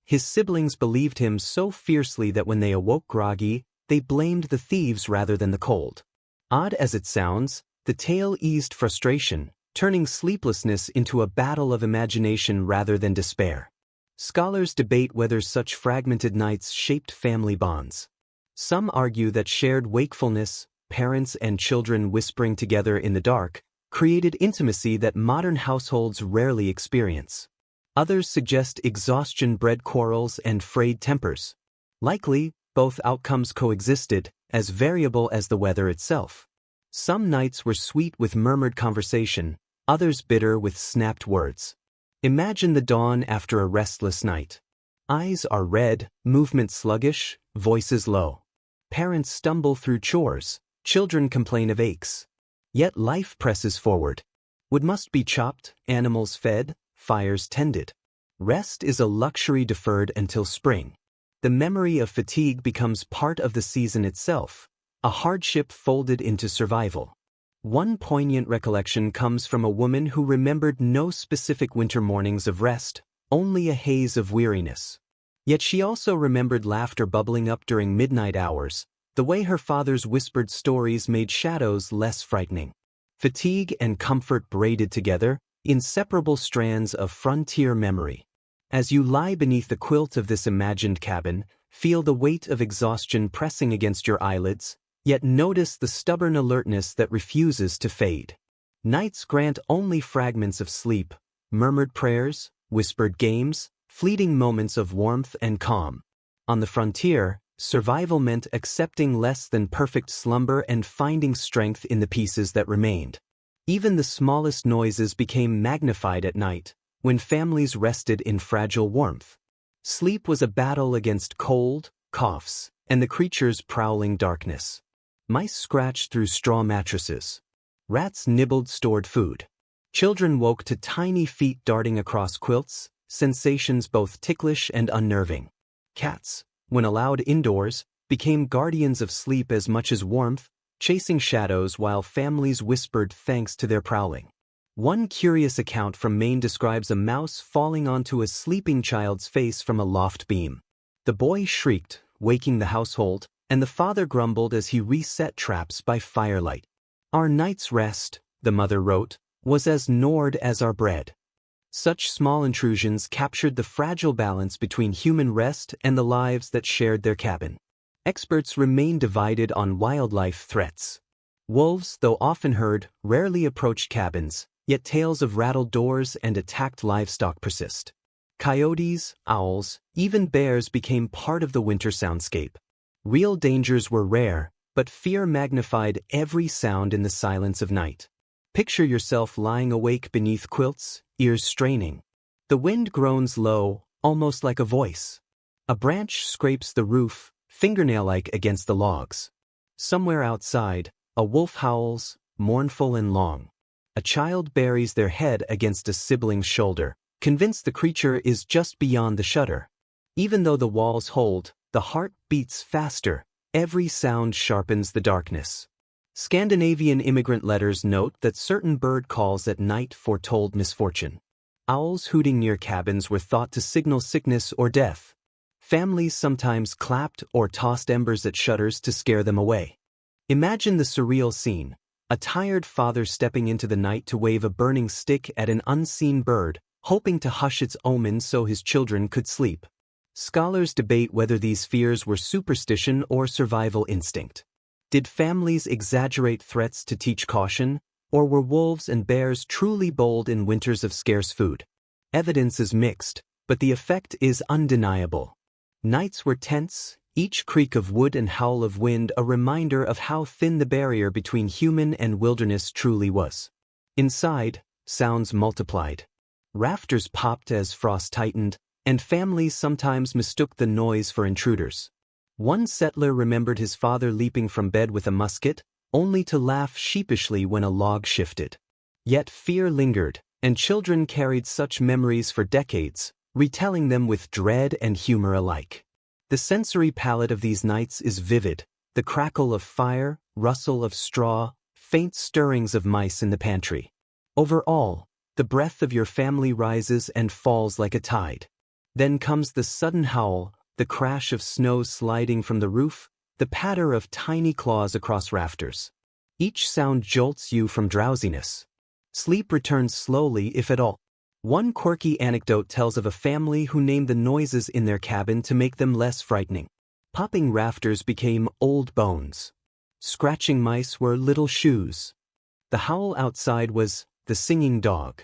His siblings believed him so fiercely that when they awoke groggy, they blamed the thieves rather than the cold. Odd as it sounds, the tale eased frustration, turning sleeplessness into a battle of imagination rather than despair. Scholars debate whether such fragmented nights shaped family bonds. Some argue that shared wakefulness, parents and children whispering together in the dark, created intimacy that modern households rarely experience. Others suggest exhaustion bred quarrels and frayed tempers. Likely, both outcomes coexisted, as variable as the weather itself. Some nights were sweet with murmured conversation, others bitter with snapped words. Imagine the dawn after a restless night. Eyes are red, movement sluggish, voices low. Parents stumble through chores, children complain of aches. Yet life presses forward. Wood must be chopped, animals fed, fires tended. Rest is a luxury deferred until spring. The memory of fatigue becomes part of the season itself, a hardship folded into survival. One poignant recollection comes from a woman who remembered no specific winter mornings of rest, only a haze of weariness. Yet she also remembered laughter bubbling up during midnight hours, the way her father's whispered stories made shadows less frightening. Fatigue and comfort braided together, inseparable strands of frontier memory. As you lie beneath the quilt of this imagined cabin, feel the weight of exhaustion pressing against your eyelids, yet notice the stubborn alertness that refuses to fade. Nights grant only fragments of sleep, murmured prayers, whispered games, fleeting moments of warmth and calm. On the frontier, survival meant accepting less than perfect slumber and finding strength in the pieces that remained. Even the smallest noises became magnified at night, when families rested in fragile warmth. Sleep was a battle against cold, coughs, and the creature's prowling darkness. Mice scratched through straw mattresses. Rats nibbled stored food. Children woke to tiny feet darting across quilts, sensations both ticklish and unnerving. Cats, when allowed indoors, became guardians of sleep as much as warmth, chasing shadows while families whispered thanks to their prowling. One curious account from Maine describes a mouse falling onto a sleeping child's face from a loft beam. The boy shrieked, waking the household, and the father grumbled as he reset traps by firelight. "Our night's rest," the mother wrote, "was as gnawed as our bread." Such small intrusions captured the fragile balance between human rest and the lives that shared their cabin. Experts remain divided on wildlife threats. Wolves, though often heard, rarely approach cabins, yet tales of rattled doors and attacked livestock persist. Coyotes, owls, even bears became part of the winter soundscape. Real dangers were rare, but fear magnified every sound in the silence of night. Picture yourself lying awake beneath quilts, ears straining. The wind groans low, almost like a voice. A branch scrapes the roof, fingernail-like against the logs. Somewhere outside, a wolf howls, mournful and long. A child buries their head against a sibling's shoulder, convinced the creature is just beyond the shutter. Even though the walls hold, the heart beats faster. Every sound sharpens the darkness. Scandinavian immigrant letters note that certain bird calls at night foretold misfortune. Owls hooting near cabins were thought to signal sickness or death. Families sometimes clapped or tossed embers at shutters to scare them away. Imagine the surreal scene: a tired father stepping into the night to wave a burning stick at an unseen bird, hoping to hush its omen so his children could sleep. Scholars debate whether these fears were superstition or survival instinct. Did families exaggerate threats to teach caution, or were wolves and bears truly bold in winters of scarce food? Evidence is mixed, but the effect is undeniable. Nights were tense, each creak of wood and howl of wind a reminder of how thin the barrier between human and wilderness truly was. Inside, sounds multiplied. Rafters popped as frost tightened, and families sometimes mistook the noise for intruders. One settler remembered his father leaping from bed with a musket, only to laugh sheepishly when a log shifted. Yet fear lingered, and children carried such memories for decades, retelling them with dread and humor alike. The sensory palette of these nights is vivid: the crackle of fire, rustle of straw, faint stirrings of mice in the pantry. Overall, the breath of your family rises and falls like a tide. Then comes the sudden howl, the crash of snow sliding from the roof, the patter of tiny claws across rafters. Each sound jolts you from drowsiness. Sleep returns slowly, if at all. One quirky anecdote tells of a family who named the noises in their cabin to make them less frightening. Popping rafters became old bones. Scratching mice were little shoes. The howl outside was the singing dog.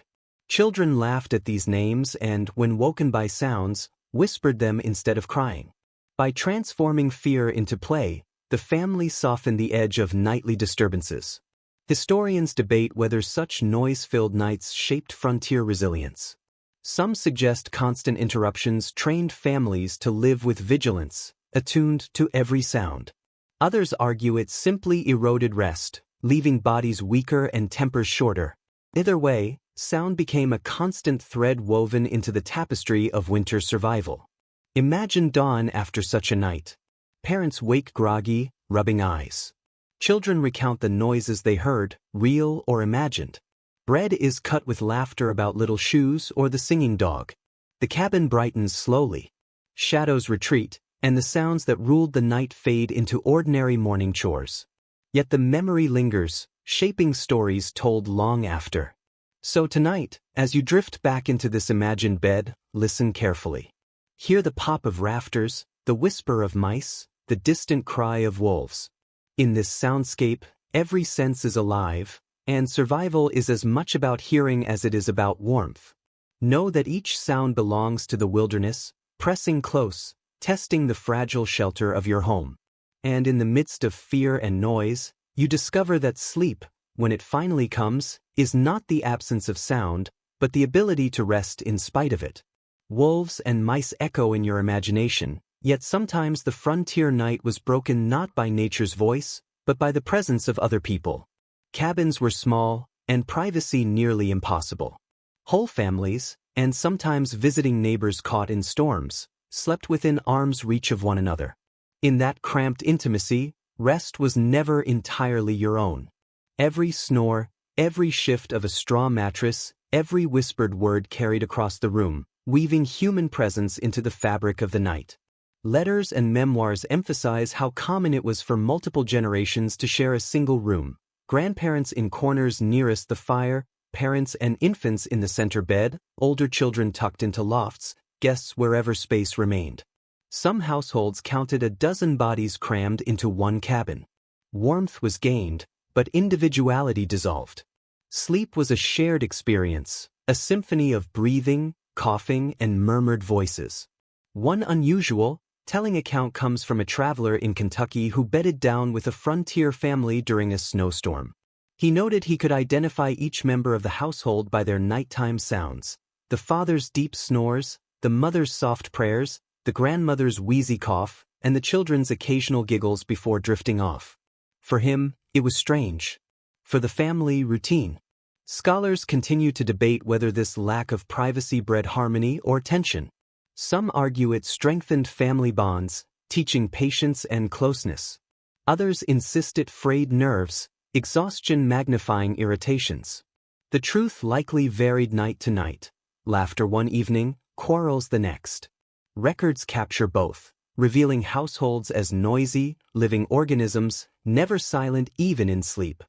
Children laughed at these names and, when woken by sounds, whispered them instead of crying. By transforming fear into play, the family softened the edge of nightly disturbances. Historians debate whether such noise-filled nights shaped frontier resilience. Some suggest constant interruptions trained families to live with vigilance, attuned to every sound. Others argue it simply eroded rest, leaving bodies weaker and tempers shorter. Either way, sound became a constant thread woven into the tapestry of winter survival. Imagine dawn after such a night. Parents wake groggy, rubbing eyes. Children recount the noises they heard, real or imagined. Bread is cut with laughter about little shoes or the singing dog. The cabin brightens slowly. Shadows retreat, and the sounds that ruled the night fade into ordinary morning chores. Yet the memory lingers, shaping stories told long after. So tonight, as you drift back into this imagined bed, listen carefully. Hear the pop of rafters, the whisper of mice, the distant cry of wolves. In this soundscape, every sense is alive, and survival is as much about hearing as it is about warmth. Know that each sound belongs to the wilderness, pressing close, testing the fragile shelter of your home. And in the midst of fear and noise, you discover that sleep, when it finally comes, is not the absence of sound, but the ability to rest in spite of it. Wolves and mice echo in your imagination, yet sometimes the frontier night was broken not by nature's voice, but by the presence of other people. Cabins were small, and privacy nearly impossible. Whole families, and sometimes visiting neighbors caught in storms, slept within arm's reach of one another. In that cramped intimacy, rest was never entirely your own. Every snore, every shift of a straw mattress, every whispered word carried across the room, weaving human presence into the fabric of the night. Letters and memoirs emphasize how common it was for multiple generations to share a single room, grandparents in corners nearest the fire, parents and infants in the center bed, older children tucked into lofts, guests wherever space remained. Some households counted a dozen bodies crammed into one cabin. Warmth was gained, but individuality dissolved. Sleep was a shared experience, a symphony of breathing, coughing, and murmured voices. One unusual, telling account comes from a traveler in Kentucky who bedded down with a frontier family during a snowstorm. He noted he could identify each member of the household by their nighttime sounds: the father's deep snores, the mother's soft prayers, the grandmother's wheezy cough, and the children's occasional giggles before drifting off. For him, it was strange. For the family, routine. Scholars continue to debate whether this lack of privacy bred harmony or tension. Some argue it strengthened family bonds, teaching patience and closeness. Others insist it frayed nerves, exhaustion magnifying irritations. The truth likely varied night to night. Laughter one evening, quarrels the next. Records capture both, revealing households as noisy, living organisms, never silent even in sleep.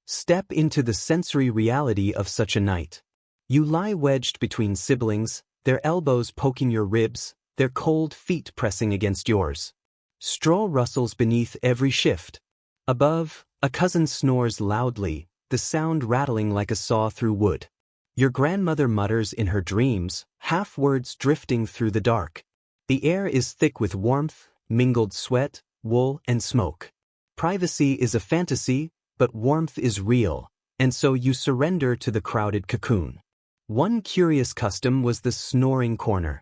Step into the sensory reality of such a night. You lie wedged between siblings, their elbows poking your ribs, their cold feet pressing against yours. Straw rustles beneath every shift. Above, a cousin snores loudly, the sound rattling like a saw through wood. Your grandmother mutters in her dreams, half words drifting through the dark. The air is thick with warmth, mingled sweat, wool, and smoke. Privacy is a fantasy, but warmth is real, and so you surrender to the crowded cocoon. One curious custom was the snoring corner.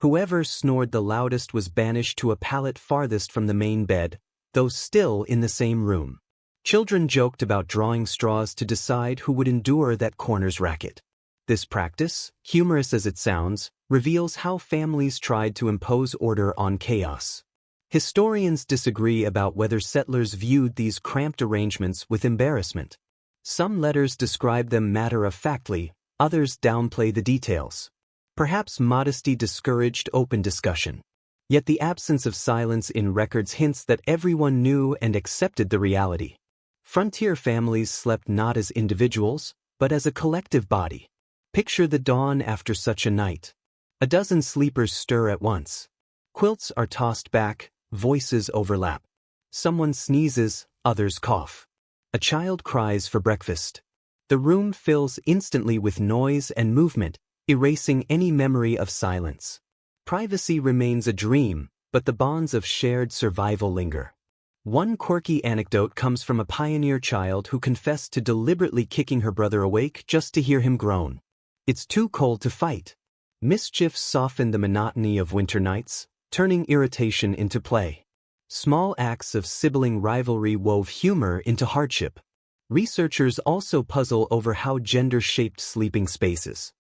Whoever snored the loudest was banished to a pallet farthest from the main bed, though still in the same room. Children joked about drawing straws to decide who would endure that corner's racket. This practice, humorous as it sounds, reveals how families tried to impose order on chaos. Historians disagree about whether settlers viewed these cramped arrangements with embarrassment. Some letters describe them matter-of-factly, others downplay the details. Perhaps modesty discouraged open discussion. Yet the absence of silence in records hints that everyone knew and accepted the reality. Frontier families slept not as individuals, but as a collective body. Picture the dawn after such a night. A dozen sleepers stir at once. Quilts are tossed back, voices overlap. Someone sneezes, others cough. A child cries for breakfast. The room fills instantly with noise and movement, erasing any memory of silence. Privacy remains a dream, but the bonds of shared survival linger. One quirky anecdote comes from a pioneer child who confessed to deliberately kicking her brother awake just to hear him groan. "It's too cold to fight." Mischief softened the monotony of winter nights, turning irritation into play. Small acts of sibling rivalry wove humor into hardship. Researchers also puzzle over how gender shaped sleeping spaces.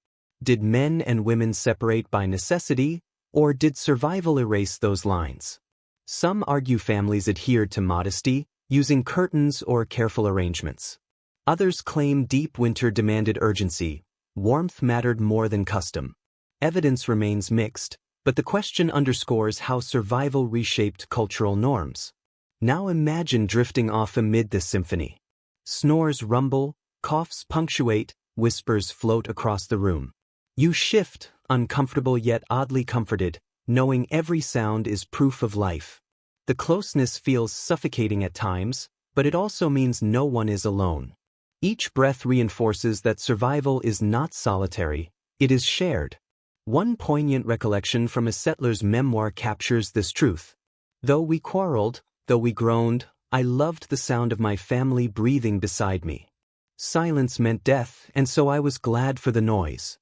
Did men and women separate by necessity, or did survival erase those lines? Some argue families adhered to modesty, using curtains or careful arrangements. Others claim deep winter demanded urgency, warmth mattered more than custom. Evidence remains mixed, but the question underscores how survival reshaped cultural norms. Now imagine drifting off amid this symphony. Snores rumble, coughs punctuate, whispers float across the room. You shift, uncomfortable yet oddly comforted, knowing every sound is proof of life. The closeness feels suffocating at times, but it also means no one is alone. Each breath reinforces that survival is not solitary, it is shared. One poignant recollection from a settler's memoir captures this truth. "Though we quarreled, though we groaned, I loved the sound of my family breathing beside me. Silence meant death, and so I was glad for the noise."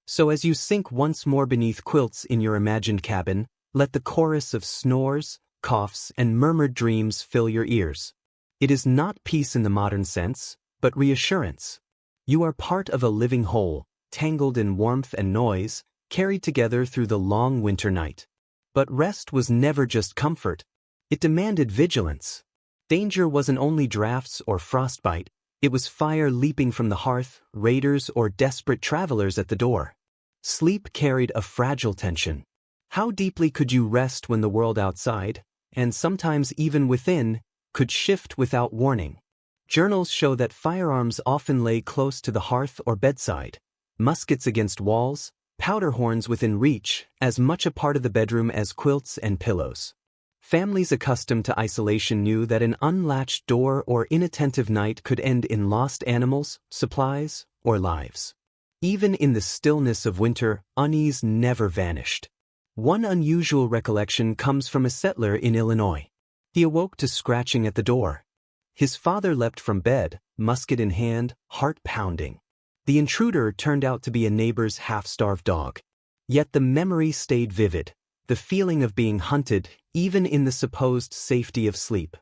So as you sink once more beneath quilts in your imagined cabin, let the chorus of snores, coughs, and murmured dreams fill your ears. It is not peace in the modern sense, but reassurance. You are part of a living whole, tangled in warmth and noise, carried together through the long winter night. But rest was never just comfort. It demanded vigilance. Danger wasn't only drafts or frostbite, it was fire leaping from the hearth, raiders or desperate travelers at the door. Sleep carried a fragile tension. How deeply could you rest when the world outside, and sometimes even within, could shift without warning? Journals show that firearms often lay close to the hearth or bedside, muskets against walls, powder horns within reach, as much a part of the bedroom as quilts and pillows. Families accustomed to isolation knew that an unlatched door or inattentive night could end in lost animals, supplies, or lives. Even in the stillness of winter, unease never vanished. One unusual recollection comes from a settler in Illinois. He awoke to scratching at the door. His father leapt from bed, musket in hand, heart pounding. The intruder turned out to be a neighbor's half-starved dog. Yet the memory stayed vivid, the feeling of being hunted, even in the supposed safety of sleep.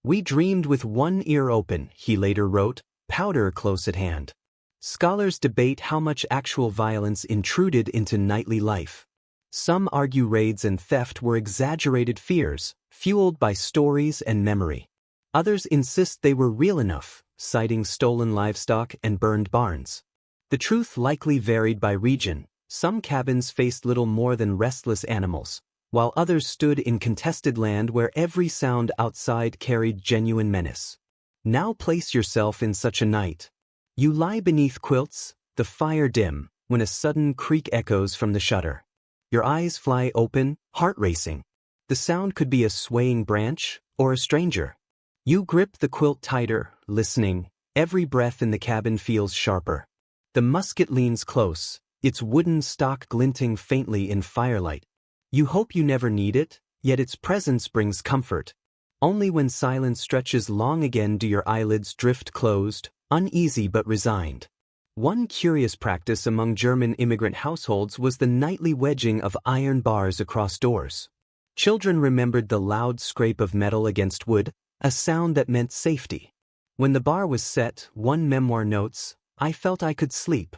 "We dreamed with one ear open," he later wrote, powder close at hand. Scholars debate how much actual violence intruded into nightly life. Some argue raids and theft were exaggerated fears, fueled by stories and memory. Others insist they were real enough, citing stolen livestock and burned barns. The truth likely varied by region. Some cabins faced little more than restless animals, while others stood in contested land where every sound outside carried genuine menace. Now place yourself in such a night. You lie beneath quilts, the fire dim, when a sudden creak echoes from the shutter. Your eyes fly open, heart racing. The sound could be a swaying branch or a stranger. You grip the quilt tighter, listening. Every breath in the cabin feels sharper. The musket leans close, its wooden stock glinting faintly in firelight. You hope you never need it, yet its presence brings comfort. Only when silence stretches long again do your eyelids drift closed, uneasy but resigned. One curious practice among German immigrant households was the nightly wedging of iron bars across doors. Children remembered the loud scrape of metal against wood, a sound that meant safety. When the bar was set, one memoir notes, "I felt I could sleep."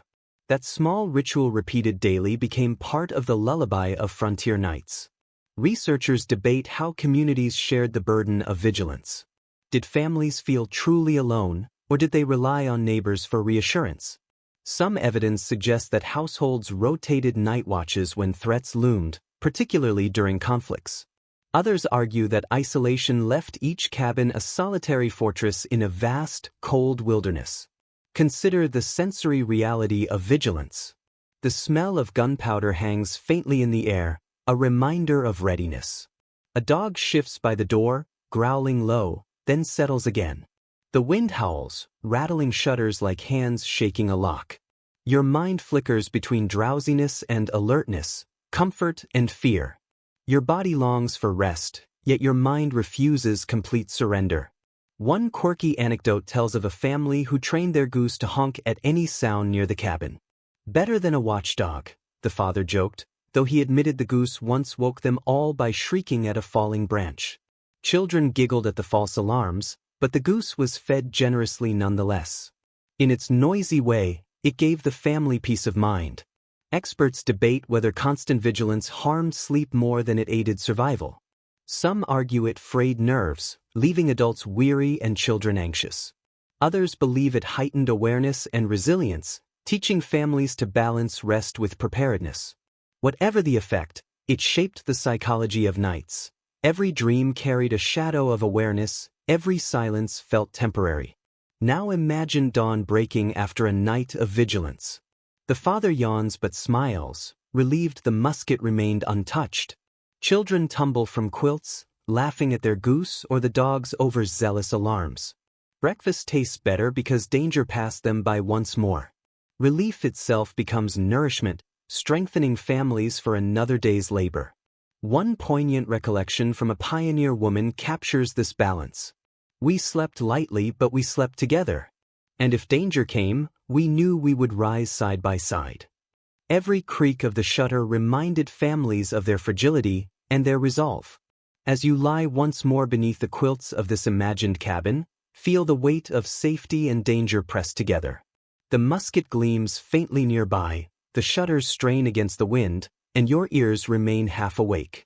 That small ritual repeated daily became part of the lullaby of frontier nights. Researchers debate how communities shared the burden of vigilance. Did families feel truly alone, or did they rely on neighbors for reassurance? Some evidence suggests that households rotated night watches when threats loomed, particularly during conflicts. Others argue that isolation left each cabin a solitary fortress in a vast, cold wilderness. Consider the sensory reality of vigilance. The smell of gunpowder hangs faintly in the air, a reminder of readiness. A dog shifts by the door, growling low, then settles again. The wind howls, rattling shutters like hands shaking a lock. Your mind flickers between drowsiness and alertness, comfort and fear. Your body longs for rest, yet your mind refuses complete surrender. One quirky anecdote tells of a family who trained their goose to honk at any sound near the cabin. "Better than a watchdog," the father joked, though he admitted the goose once woke them all by shrieking at a falling branch. Children giggled at the false alarms, but the goose was fed generously nonetheless. In its noisy way, it gave the family peace of mind. Experts debate whether constant vigilance harmed sleep more than it aided survival. Some argue it frayed nerves, leaving adults weary and children anxious. Others believe it heightened awareness and resilience, teaching families to balance rest with preparedness. Whatever the effect, it shaped the psychology of nights. Every dream carried a shadow of awareness, every silence felt temporary. Now imagine dawn breaking after a night of vigilance. The father yawns but smiles, relieved the musket remained untouched. Children tumble from quilts, laughing at their goose or the dog's overzealous alarms. Breakfast tastes better because danger passed them by once more. Relief itself becomes nourishment, strengthening families for another day's labor. One poignant recollection from a pioneer woman captures this balance. "We slept lightly, but we slept together. And if danger came, we knew we would rise side by side." Every creak of the shutter reminded families of their fragility and their resolve. As you lie once more beneath the quilts of this imagined cabin, feel the weight of safety and danger pressed together. The musket gleams faintly nearby, the shutters strain against the wind, and your ears remain half awake.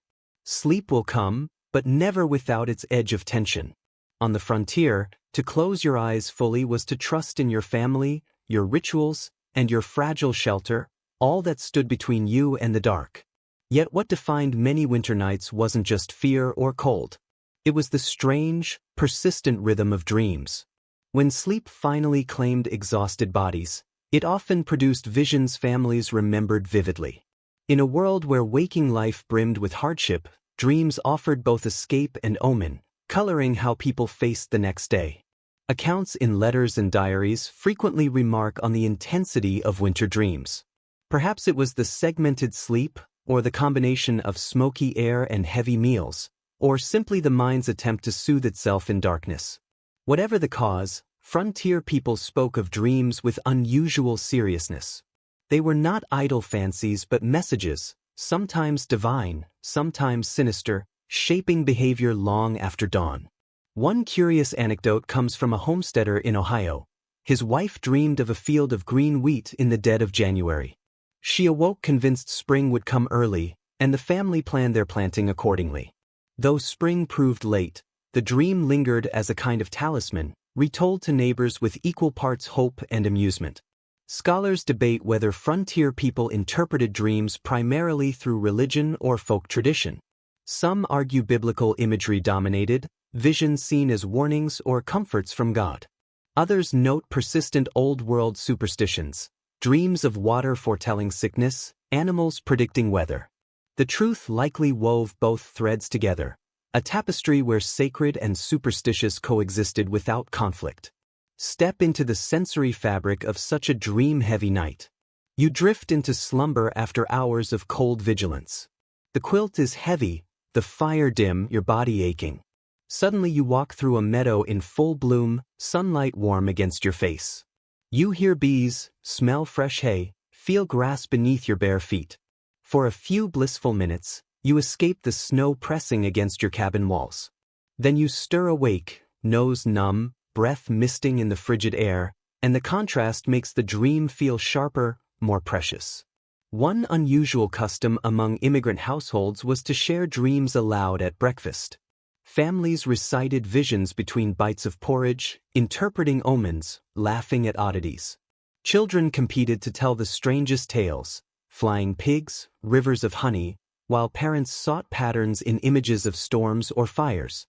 Sleep will come, but never without its edge of tension. On the frontier, to close your eyes fully was to trust in your family, your rituals, and your fragile shelter, all that stood between you and the dark. Yet what defined many winter nights wasn't just fear or cold. It was the strange, persistent rhythm of dreams. When sleep finally claimed exhausted bodies, it often produced visions families remembered vividly. In a world where waking life brimmed with hardship, dreams offered both escape and omen, coloring how people faced the next day. Accounts in letters and diaries frequently remark on the intensity of winter dreams. Perhaps it was the segmented sleep, or the combination of smoky air and heavy meals, or simply the mind's attempt to soothe itself in darkness. Whatever the cause, frontier people spoke of dreams with unusual seriousness. They were not idle fancies but messages, sometimes divine, sometimes sinister, shaping behavior long after dawn. One curious anecdote comes from a homesteader in Ohio. His wife dreamed of a field of green wheat in the dead of January. She awoke convinced spring would come early, and the family planned their planting accordingly. Though spring proved late, the dream lingered as a kind of talisman, retold to neighbors with equal parts hope and amusement. Scholars debate whether frontier people interpreted dreams primarily through religion or folk tradition. Some argue biblical imagery dominated, visions seen as warnings or comforts from God. Others note persistent old-world superstitions, dreams of water foretelling sickness, animals predicting weather. The truth likely wove both threads together, a tapestry where sacred and superstitious coexisted without conflict. Step into the sensory fabric of such a dream-heavy night. You drift into slumber after hours of cold vigilance. The quilt is heavy, the fire dim, your body aching. Suddenly you walk through a meadow in full bloom, sunlight warm against your face. You hear bees, smell fresh hay, feel grass beneath your bare feet. For a few blissful minutes, you escape the snow pressing against your cabin walls. Then you stir awake, nose numb, breath misting in the frigid air, and the contrast makes the dream feel sharper, more precious. One unusual custom among immigrant households was to share dreams aloud at breakfast. Families recited visions between bites of porridge, interpreting omens, laughing at oddities. Children competed to tell the strangest tales, flying pigs, rivers of honey, while parents sought patterns in images of storms or fires.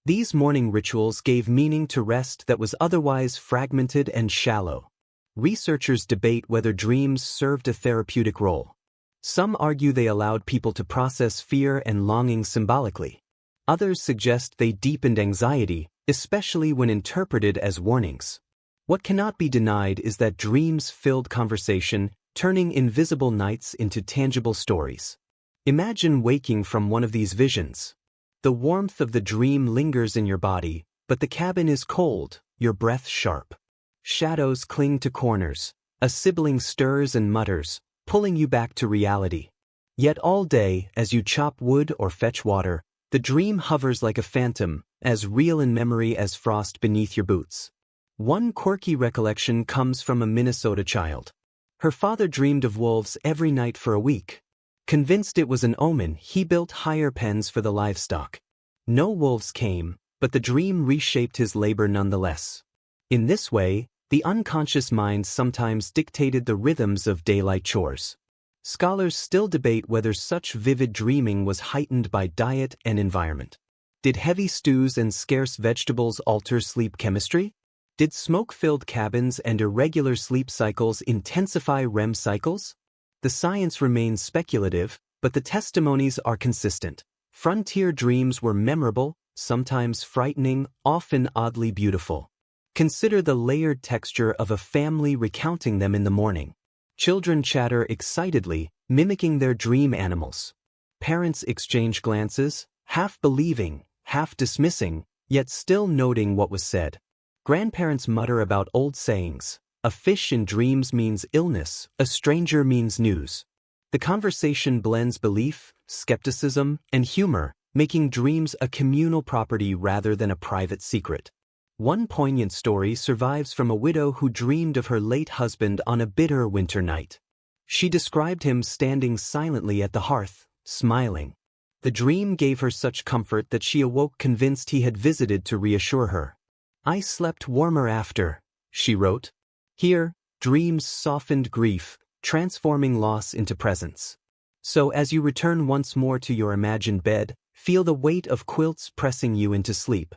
These morning rituals gave meaning to rest that was otherwise fragmented and shallow. Researchers debate whether dreams served a therapeutic role. Some argue they allowed people to process fear and longing symbolically. Others suggest they deepened anxiety, especially when interpreted as warnings. What cannot be denied is that dreams filled conversation, turning invisible nights into tangible stories. Imagine waking from one of these visions. The warmth of the dream lingers in your body, but the cabin is cold, your breath sharp. Shadows cling to corners, a sibling stirs and mutters, pulling you back to reality. Yet all day, as you chop wood or fetch water, the dream hovers like a phantom, as real in memory as frost beneath your boots. One quirky recollection comes from a Minnesota child. Her father dreamed of wolves every night for a week. Convinced it was an omen, he built higher pens for the livestock. No wolves came, but the dream reshaped his labor nonetheless. In this way, the unconscious mind sometimes dictated the rhythms of daylight chores. Scholars still debate whether such vivid dreaming was heightened by diet and environment. Did heavy stews and scarce vegetables alter sleep chemistry? Did smoke-filled cabins and irregular sleep cycles intensify REM cycles? The science remains speculative, but the testimonies are consistent. Frontier dreams were memorable, sometimes frightening, often oddly beautiful. Consider the layered texture of a family recounting them in the morning. Children chatter excitedly, mimicking their dream animals. Parents exchange glances, half believing, half dismissing, yet still noting what was said. Grandparents mutter about old sayings. A fish in dreams means illness, a stranger means news. The conversation blends belief, skepticism, and humor, making dreams a communal property rather than a private secret. One poignant story survives from a widow who dreamed of her late husband on a bitter winter night. She described him standing silently at the hearth, smiling. The dream gave her such comfort that she awoke convinced he had visited to reassure her. "I slept warmer after," she wrote. Here, dreams softened grief, transforming loss into presence. So as you return once more to your imagined bed, feel the weight of quilts pressing you into sleep.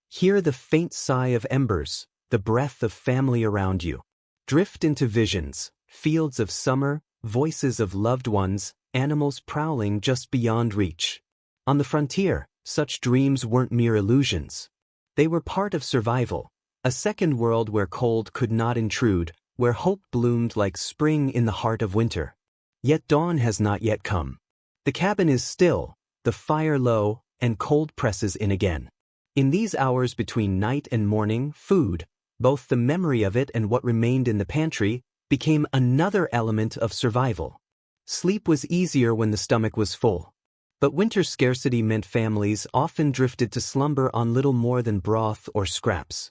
Hear the faint sigh of embers, the breath of family around you. Drift into visions, fields of summer, voices of loved ones, animals prowling just beyond reach. On the frontier, such dreams weren't mere illusions. They were part of survival, a second world where cold could not intrude, where hope bloomed like spring in the heart of winter. Yet dawn has not yet come. The cabin is still, the fire low, and cold presses in again. In these hours between night and morning, food, both the memory of it and what remained in the pantry, became another element of survival. Sleep was easier when the stomach was full. But winter scarcity meant families often drifted to slumber on little more than broth or scraps.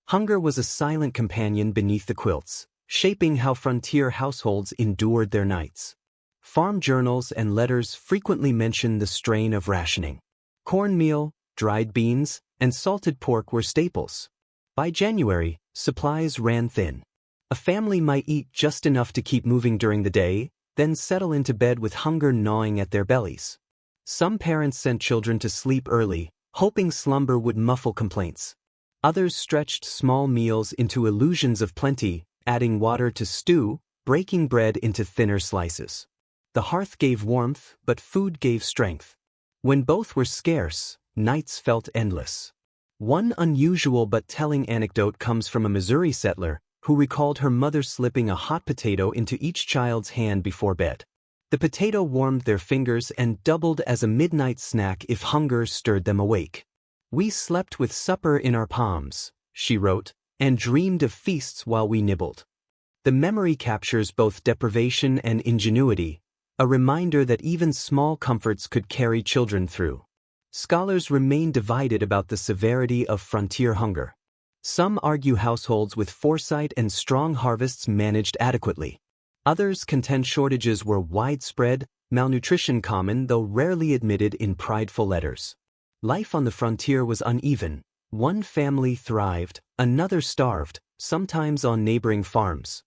Hunger was a silent companion beneath the quilts, shaping how frontier households endured their nights. Farm journals and letters frequently mention the strain of rationing. Cornmeal, dried beans, and salted pork were staples. By January, supplies ran thin. A family might eat just enough to keep moving during the day, then settle into bed with hunger gnawing at their bellies. Some parents sent children to sleep early, hoping slumber would muffle complaints. Others stretched small meals into illusions of plenty, adding water to stew, breaking bread into thinner slices. The hearth gave warmth, but food gave strength. When both were scarce, nights felt endless. One unusual but telling anecdote comes from a Missouri settler who recalled her mother slipping a hot potato into each child's hand before bed. The potato warmed their fingers and doubled as a midnight snack if hunger stirred them awake. "We slept with supper in our palms," she wrote, "and dreamed of feasts while we nibbled." The memory captures both deprivation and ingenuity, a reminder that even small comforts could carry children through. Scholars remain divided about the severity of frontier hunger. Some argue households with foresight and strong harvests managed adequately. Others contend shortages were widespread, malnutrition common though rarely admitted in prideful letters. Life on the frontier was uneven. One family thrived, another starved, sometimes on neighboring farms.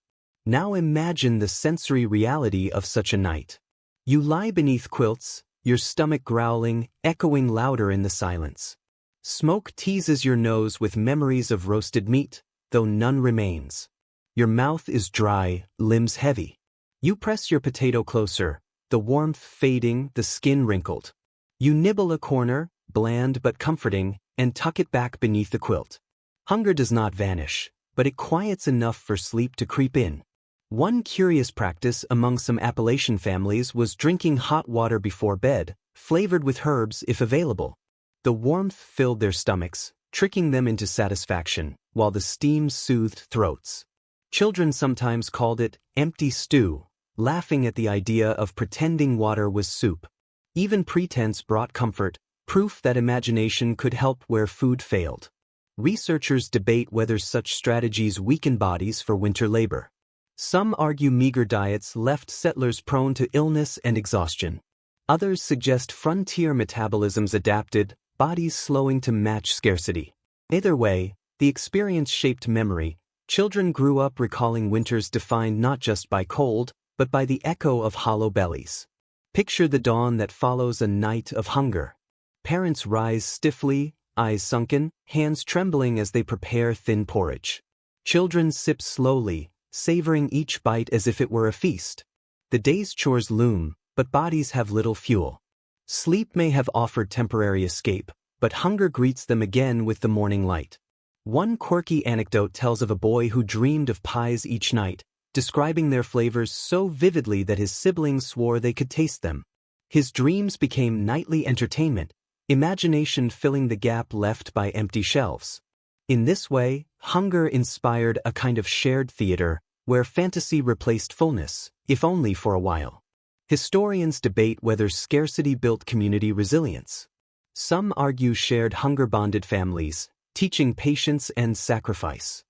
Now imagine the sensory reality of such a night. You lie beneath quilts, your stomach growling, echoing louder in the silence. Smoke teases your nose with memories of roasted meat, though none remains. Your mouth is dry, limbs heavy. You press your potato closer, the warmth fading, the skin wrinkled. You nibble a corner, bland but comforting, and tuck it back beneath the quilt. Hunger does not vanish, but it quiets enough for sleep to creep in. One curious practice among some Appalachian families was drinking hot water before bed, flavored with herbs if available. The warmth filled their stomachs, tricking them into satisfaction, while the steam soothed throats. Children sometimes called it empty stew, laughing at the idea of pretending water was soup. Even pretense brought comfort, proof that imagination could help where food failed. Researchers debate whether such strategies weaken bodies for winter labor. Some argue meager diets left settlers prone to illness and exhaustion. Others suggest frontier metabolisms adapted, bodies slowing to match scarcity. Either way, the experience shaped memory. Children grew up recalling winters defined not just by cold, but by the echo of hollow bellies. Picture the dawn that follows a night of hunger. Parents rise stiffly, eyes sunken, hands trembling as they prepare thin porridge. Children sip slowly, savoring each bite as if it were a feast. The day's chores loom, but bodies have little fuel. Sleep may have offered temporary escape, but hunger greets them again with the morning light. One quirky anecdote tells of a boy who dreamed of pies each night, describing their flavors so vividly that his siblings swore they could taste them. His dreams became nightly entertainment, imagination filling the gap left by empty shelves. In this way, hunger inspired a kind of shared theater, where fantasy replaced fullness, if only for a while. Historians debate whether scarcity built community resilience. Some argue shared hunger-bonded families, teaching patience and sacrifice.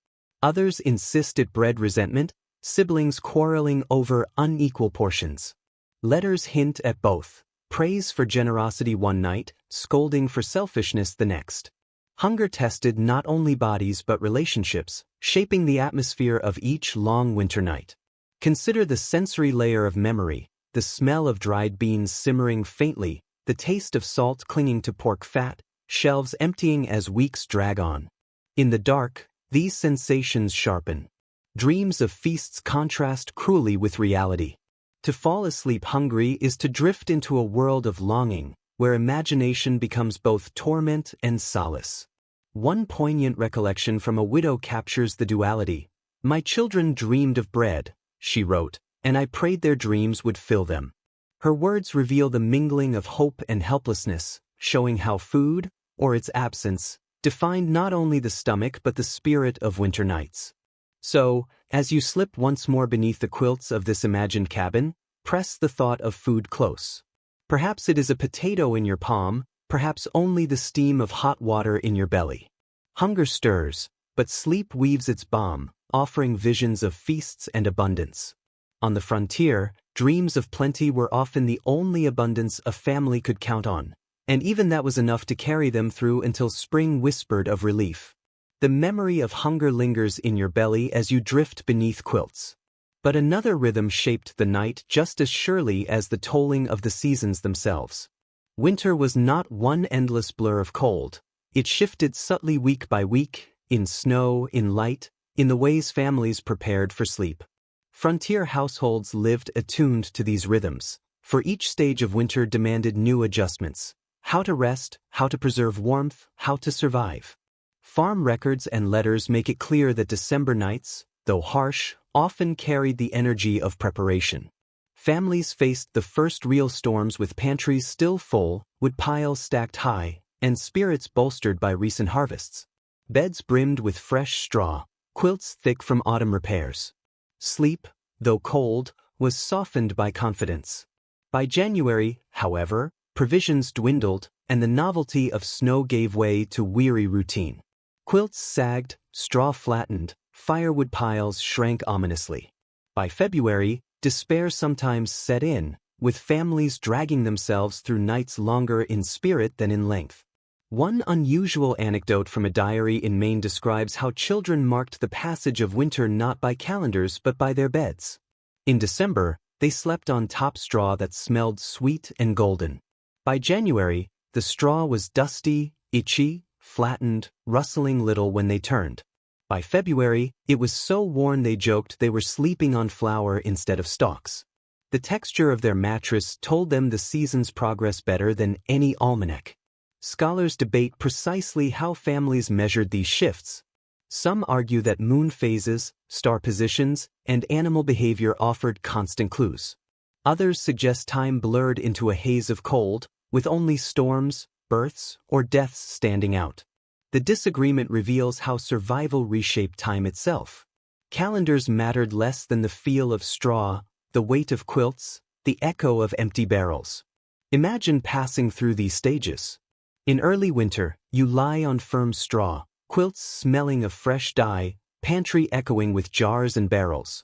Others insist it bred resentment, siblings quarreling over unequal portions. Letters hint at both. praise for generosity one night, scolding for selfishness the next. Hunger tested not only bodies but relationships, shaping the atmosphere of each long winter night. Consider the sensory layer of memory, the smell of dried beans simmering faintly, the taste of salt clinging to pork fat, shelves emptying as weeks drag on. In the dark, these sensations sharpen. Dreams of feasts contrast cruelly with reality. To fall asleep hungry is to drift into a world of longing, where imagination becomes both torment and solace. One poignant recollection from a widow captures the duality. "My children dreamed of bread," she wrote, "and I prayed their dreams would fill them." Her words reveal the mingling of hope and helplessness, showing how food, or its absence, defined not only the stomach but the spirit of winter nights. So, as you slip once more beneath the quilts of this imagined cabin, press the thought of food close. Perhaps it is a potato in your palm, perhaps only the steam of hot water in your belly. Hunger stirs, but sleep weaves its balm, offering visions of feasts and abundance. On the frontier, dreams of plenty were often the only abundance a family could count on, and even that was enough to carry them through until spring whispered of relief. The memory of hunger lingers in your belly as you drift beneath quilts. But another rhythm shaped the night just as surely as the tolling of the seasons themselves. Winter was not one endless blur of cold. It shifted subtly week by week, in snow, in light, in the ways families prepared for sleep. Frontier households lived attuned to these rhythms, for each stage of winter demanded new adjustments. How to rest, how to preserve warmth, how to survive. Farm records and letters make it clear that December nights, though harsh, often carried the energy of preparation. Families faced the first real storms with pantries still full, wood piles stacked high, and spirits bolstered by recent harvests. Beds brimmed with fresh straw, quilts thick from autumn repairs. Sleep, though cold, was softened by confidence. By January, however, provisions dwindled, and the novelty of snow gave way to weary routine. Quilts sagged, straw flattened, firewood piles shrank ominously. By February, despair sometimes set in, with families dragging themselves through nights longer in spirit than in length. One unusual anecdote from a diary in Maine describes how children marked the passage of winter not by calendars but by their beds. In December, they slept on top straw that smelled sweet and golden. By January, the straw was dusty, itchy, flattened, rustling little when they turned. By February, it was so worn they joked they were sleeping on flour instead of stalks. The texture of their mattress told them the season's progress better than any almanac. Scholars debate precisely how families measured these shifts. Some argue that moon phases, star positions, and animal behavior offered constant clues. Others suggest time blurred into a haze of cold, with only storms, births, or deaths standing out. The disagreement reveals how survival reshaped time itself. Calendars mattered less than the feel of straw, the weight of quilts, the echo of empty barrels. Imagine passing through these stages. In early winter, you lie on firm straw, quilts smelling of fresh dye, pantry echoing with jars and barrels.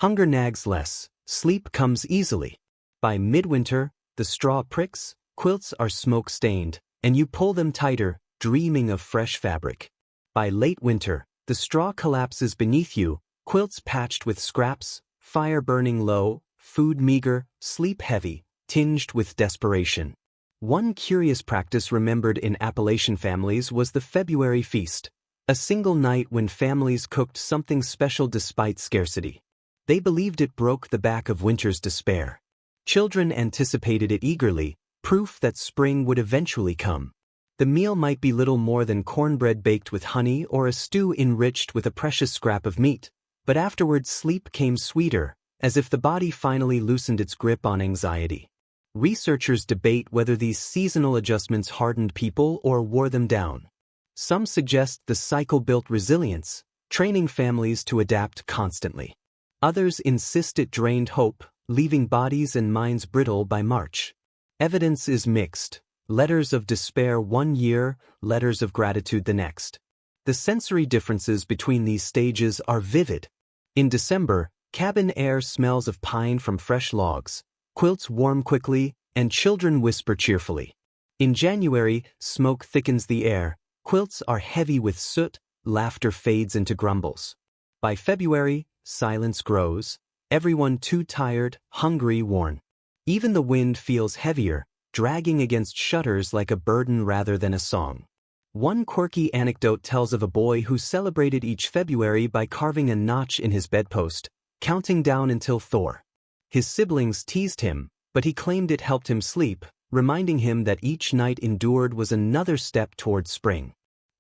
Hunger nags less, sleep comes easily. By midwinter, the straw pricks, quilts are smoke-stained, and you pull them tighter, dreaming of fresh fabric. By late winter, the straw collapses beneath you, quilts patched with scraps, fire burning low, food meager, sleep heavy, tinged with desperation. One curious practice remembered in Appalachian families was the February feast, a single night when families cooked something special despite scarcity. They believed it broke the back of winter's despair. Children anticipated it eagerly, proof that spring would eventually come. The meal might be little more than cornbread baked with honey or a stew enriched with a precious scrap of meat, but afterward sleep came sweeter, as if the body finally loosened its grip on anxiety. Researchers debate whether these seasonal adjustments hardened people or wore them down. Some suggest the cycle built resilience, training families to adapt constantly. Others insist it drained hope, leaving bodies and minds brittle by March. Evidence is mixed. Letters of despair one year, letters of gratitude the next. The sensory differences between these stages are vivid. In December, cabin air smells of pine from fresh logs, quilts warm quickly, and children whisper cheerfully. In January, smoke thickens the air, quilts are heavy with soot, laughter fades into grumbles. By February, silence grows, everyone too tired, hungry, worn. Even the wind feels heavier, dragging against shutters like a burden rather than a song. One quirky anecdote tells of a boy who celebrated each February by carving a notch in his bedpost, counting down until Thor. His siblings teased him, but he claimed it helped him sleep, reminding him that each night endured was another step toward spring.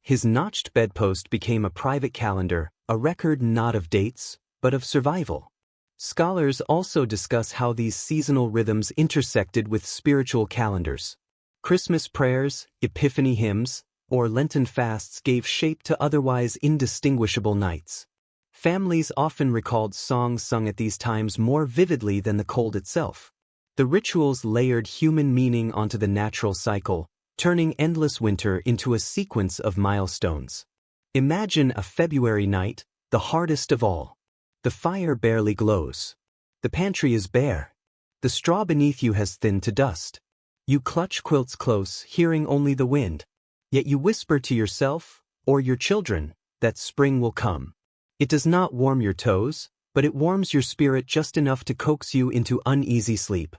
His notched bedpost became a private calendar, a record not of dates, but of survival. Scholars also discuss how these seasonal rhythms intersected with spiritual calendars. Christmas prayers, Epiphany hymns, or Lenten fasts gave shape to otherwise indistinguishable nights. Families often recalled songs sung at these times more vividly than the cold itself. The rituals layered human meaning onto the natural cycle, turning endless winter into a sequence of milestones. Imagine a February night, the hardest of all. The fire barely glows. The pantry is bare. The straw beneath you has thinned to dust. You clutch quilts close, hearing only the wind. Yet you whisper to yourself, or your children, that spring will come. It does not warm your toes, but it warms your spirit just enough to coax you into uneasy sleep.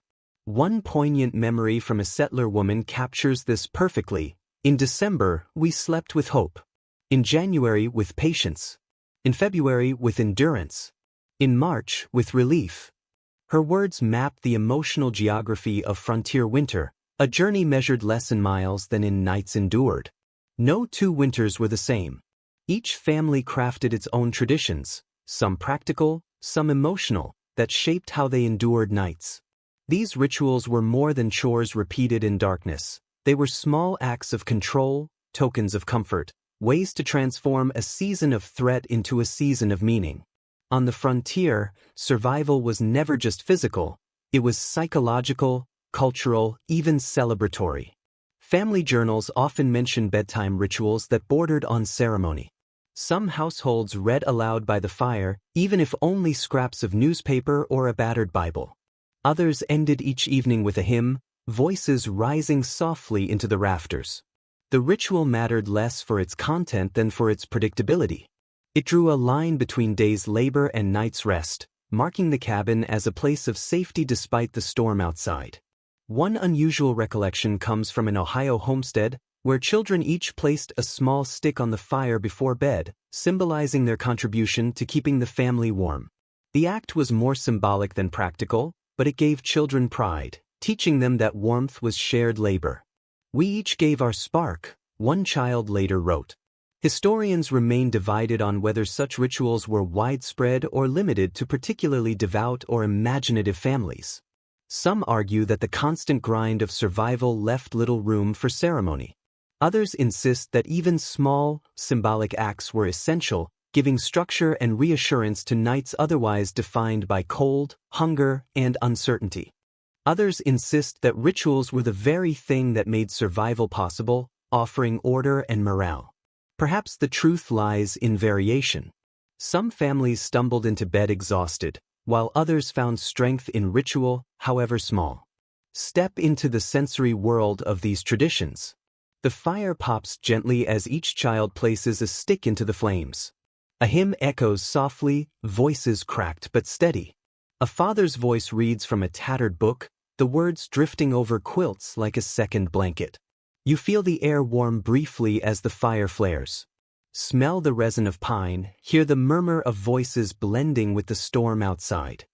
One poignant memory from a settler woman captures this perfectly. In December, we slept with hope. In January, with patience. In February, with endurance. In March, with relief. Her words map the emotional geography of frontier winter, a journey measured less in miles than in nights endured. No two winters were the same. Each family crafted its own traditions, some practical, some emotional, that shaped how they endured nights. These rituals were more than chores repeated in darkness. They were small acts of control, tokens of comfort, ways to transform a season of threat into a season of meaning. On the frontier, survival was never just physical, it was psychological, cultural, even celebratory. Family journals often mention bedtime rituals that bordered on ceremony. Some households read aloud by the fire, even if only scraps of newspaper or a battered Bible. Others ended each evening with a hymn, voices rising softly into the rafters. The ritual mattered less for its content than for its predictability. It drew a line between day's labor and night's rest, marking the cabin as a place of safety despite the storm outside. One unusual recollection comes from an Ohio homestead, where children each placed a small stick on the fire before bed, symbolizing their contribution to keeping the family warm. The act was more symbolic than practical, but it gave children pride, teaching them that warmth was shared labor. "We each gave our spark," one child later wrote. Historians remain divided on whether such rituals were widespread or limited to particularly devout or imaginative families. Some argue that the constant grind of survival left little room for ceremony. Others insist that even small, symbolic acts were essential, giving structure and reassurance to nights otherwise defined by cold, hunger, and uncertainty. Others insist that rituals were the very thing that made survival possible, offering order and morale. Perhaps the truth lies in variation. Some families stumbled into bed exhausted, while others found strength in ritual, however small. Step into the sensory world of these traditions. The fire pops gently as each child places a stick into the flames. A hymn echoes softly, voices cracked but steady. A father's voice reads from a tattered book, the words drifting over quilts like a second blanket. You feel the air warm briefly as the fire flares. Smell the resin of pine, hear the murmur of voices blending with the storm outside.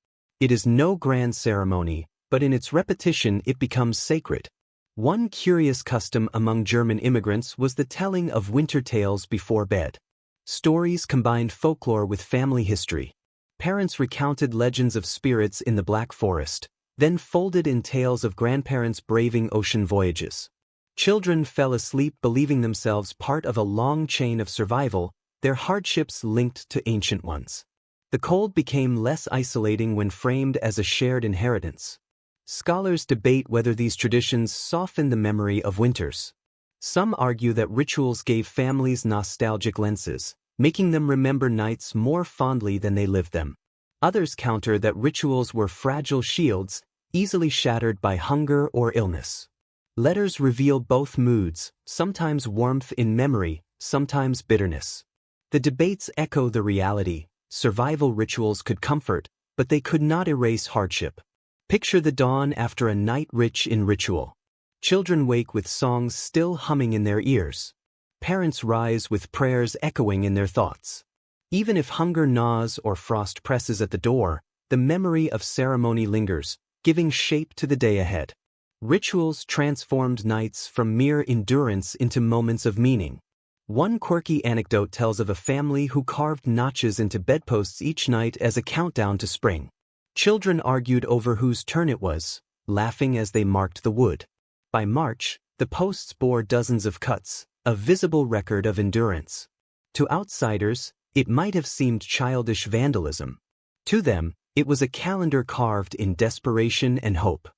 It is no grand ceremony, but in its repetition it becomes sacred. One curious custom among German immigrants was the telling of winter tales before bed. Stories combined folklore with family history. Parents recounted legends of spirits in the Black Forest, then folded in tales of grandparents braving ocean voyages. Children fell asleep believing themselves part of a long chain of survival, their hardships linked to ancient ones. The cold became less isolating when framed as a shared inheritance. Scholars debate whether these traditions soften the memory of winters. Some argue that rituals gave families nostalgic lenses, making them remember nights more fondly than they lived them. Others counter that rituals were fragile shields, easily shattered by hunger or illness. Letters reveal both moods, sometimes warmth in memory, sometimes bitterness. The debates echo the reality. Survival rituals could comfort, but they could not erase hardship. Picture the dawn after a night rich in ritual. Children wake with songs still humming in their ears. Parents rise with prayers echoing in their thoughts. Even if hunger gnaws or frost presses at the door, the memory of ceremony lingers, giving shape to the day ahead. Rituals transformed nights from mere endurance into moments of meaning. One quirky anecdote tells of a family who carved notches into bedposts each night as a countdown to spring. Children argued over whose turn it was, laughing as they marked the wood. By March, the posts bore dozens of cuts, a visible record of endurance. To outsiders, it might have seemed childish vandalism. To them, it was a calendar carved in desperation and hope.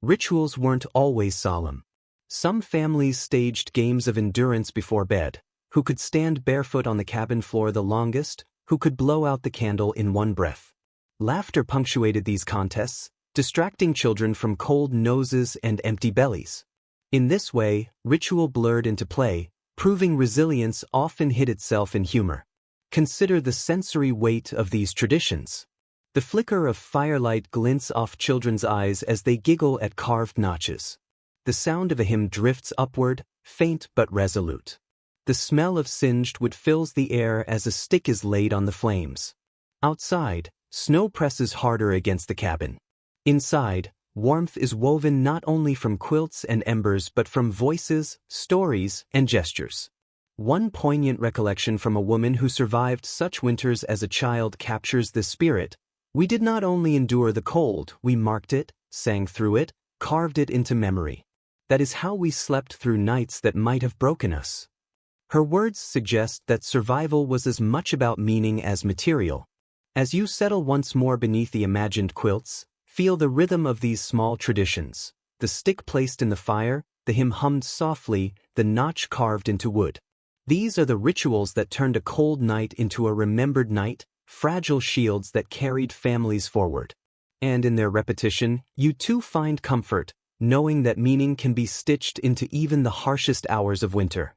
Rituals weren't always solemn. Some families staged games of endurance before bed. Who could stand barefoot on the cabin floor the longest? Who could blow out the candle in one breath? Laughter punctuated these contests, distracting children from cold noses and empty bellies. In this way, ritual blurred into play, proving resilience often hid itself in humor. Consider the sensory weight of these traditions. The flicker of firelight glints off children's eyes as they giggle at carved notches. The sound of a hymn drifts upward, faint but resolute. The smell of singed wood fills the air as a stick is laid on the flames. Outside, snow presses harder against the cabin. Inside, warmth is woven not only from quilts and embers but from voices, stories, and gestures. One poignant recollection from a woman who survived such winters as a child captures this spirit. We did not only endure the cold, we marked it, sang through it, carved it into memory. That is how we slept through nights that might have broken us. Her words suggest that survival was as much about meaning as material. As you settle once more beneath the imagined quilts, feel the rhythm of these small traditions. The stick placed in the fire, the hymn hummed softly, the notch carved into wood. These are the rituals that turned a cold night into a remembered night, fragile shields that carried families forward. And in their repetition, you too find comfort, knowing that meaning can be stitched into even the harshest hours of winter.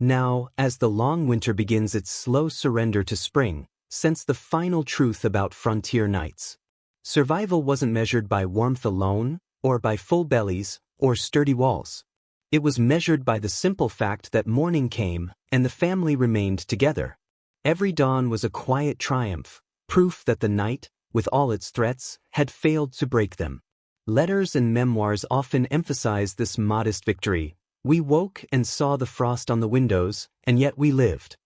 Now, as the long winter begins its slow surrender to spring, sense the final truth about frontier nights. Survival wasn't measured by warmth alone, or by full bellies, or sturdy walls. It was measured by the simple fact that morning came, and the family remained together. Every dawn was a quiet triumph, proof that the night, with all its threats, had failed to break them. Letters and memoirs often emphasize this modest victory. We woke and saw the frost on the windows, and yet we lived.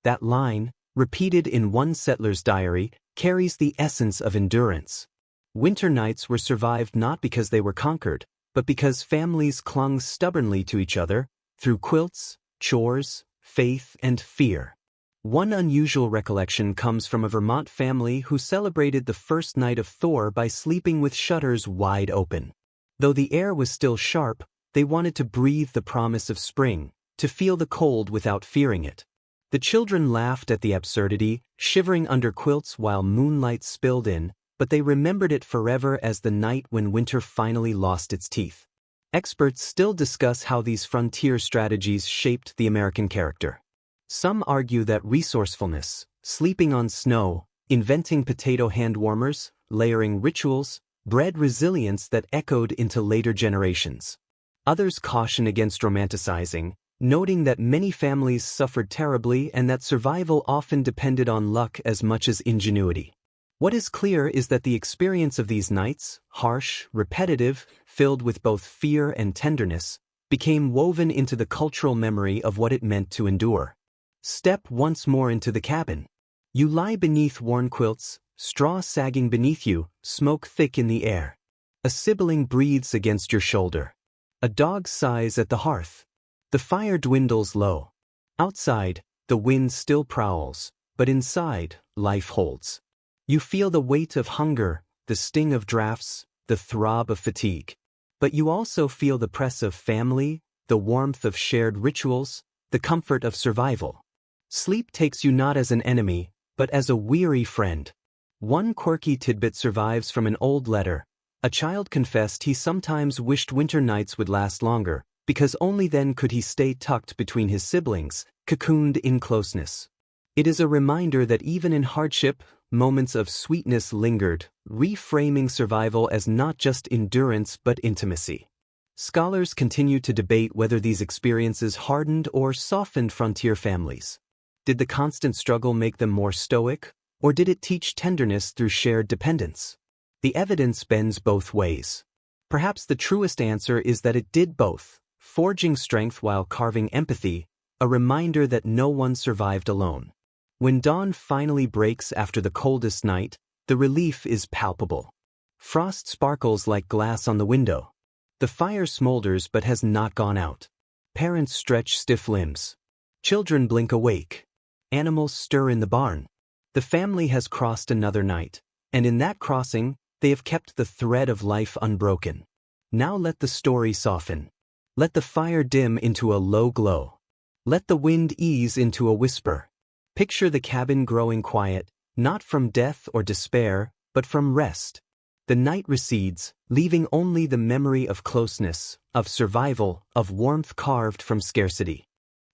That line, repeated in one settler's diary, carries the essence of endurance. Winter nights were survived not because they were conquered, but because families clung stubbornly to each other, through quilts, chores, faith, and fear. One unusual recollection comes from a Vermont family who celebrated the first night of Thor by sleeping with shutters wide open. Though the air was still sharp, they wanted to breathe the promise of spring, to feel the cold without fearing it. The children laughed at the absurdity, shivering under quilts while moonlight spilled in, but they remembered it forever as the night when winter finally lost its teeth. Experts still discuss how these frontier strategies shaped the American character. Some argue that resourcefulness, sleeping on snow, inventing potato hand warmers, layering rituals, bred resilience that echoed into later generations. Others caution against romanticizing, noting that many families suffered terribly and that survival often depended on luck as much as ingenuity. What is clear is that the experience of these nights, harsh, repetitive, filled with both fear and tenderness, became woven into the cultural memory of what it meant to endure. Step once more into the cabin. You lie beneath worn quilts, straw sagging beneath you, smoke thick in the air. A sibling breathes against your shoulder. A dog sighs at the hearth. The fire dwindles low. Outside, the wind still prowls, but inside, life holds. You feel the weight of hunger, the sting of drafts, the throb of fatigue. But you also feel the press of family, the warmth of shared rituals, the comfort of survival. Sleep takes you not as an enemy, but as a weary friend. One quirky tidbit survives from an old letter. A child confessed he sometimes wished winter nights would last longer, because only then could he stay tucked between his siblings, cocooned in closeness. It is a reminder that even in hardship, moments of sweetness lingered, reframing survival as not just endurance but intimacy. Scholars continue to debate whether these experiences hardened or softened frontier families. Did the constant struggle make them more stoic, or did it teach tenderness through shared dependence? The evidence bends both ways. Perhaps the truest answer is that it did both, forging strength while carving empathy, a reminder that no one survived alone. When dawn finally breaks after the coldest night, the relief is palpable. Frost sparkles like glass on the window. The fire smolders but has not gone out. Parents stretch stiff limbs. Children blink awake. Animals stir in the barn. The family has crossed another night, and in that crossing, they have kept the thread of life unbroken. Now let the story soften. Let the fire dim into a low glow. Let the wind ease into a whisper. Picture the cabin growing quiet, not from death or despair, but from rest. The night recedes, leaving only the memory of closeness, of survival, of warmth carved from scarcity.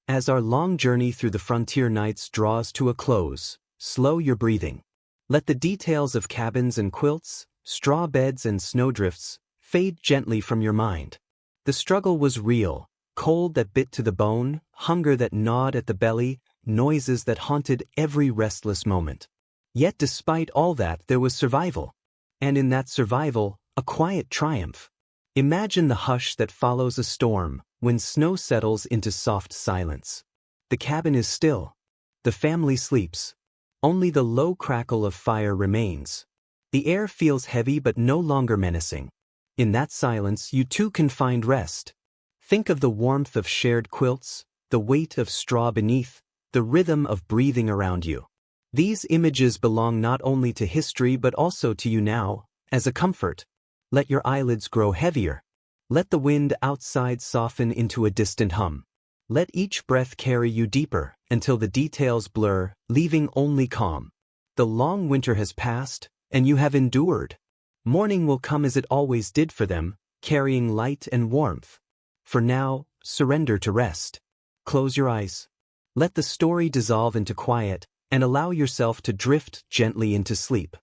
As our long journey through the frontier nights draws to a close, slow your breathing. Let the details of cabins and quilts, straw beds and snowdrifts, fade gently from your mind. The struggle was real, cold that bit to the bone, hunger that gnawed at the belly, noises that haunted every restless moment. Yet despite all that, there was survival. And in that survival, a quiet triumph. Imagine the hush that follows a storm, when snow settles into soft silence. The cabin is still. The family sleeps. Only the low crackle of fire remains. The air feels heavy but no longer menacing. In that silence, you too can find rest. Think of the warmth of shared quilts, the weight of straw beneath, the rhythm of breathing around you. These images belong not only to history but also to you now, as a comfort. Let your eyelids grow heavier. Let the wind outside soften into a distant hum. Let each breath carry you deeper, until the details blur, leaving only calm. The long winter has passed, and you have endured. Morning will come as it always did for them, carrying light and warmth. For now, surrender to rest. Close your eyes. Let the story dissolve into quiet, and allow yourself to drift gently into sleep.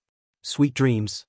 Sweet dreams.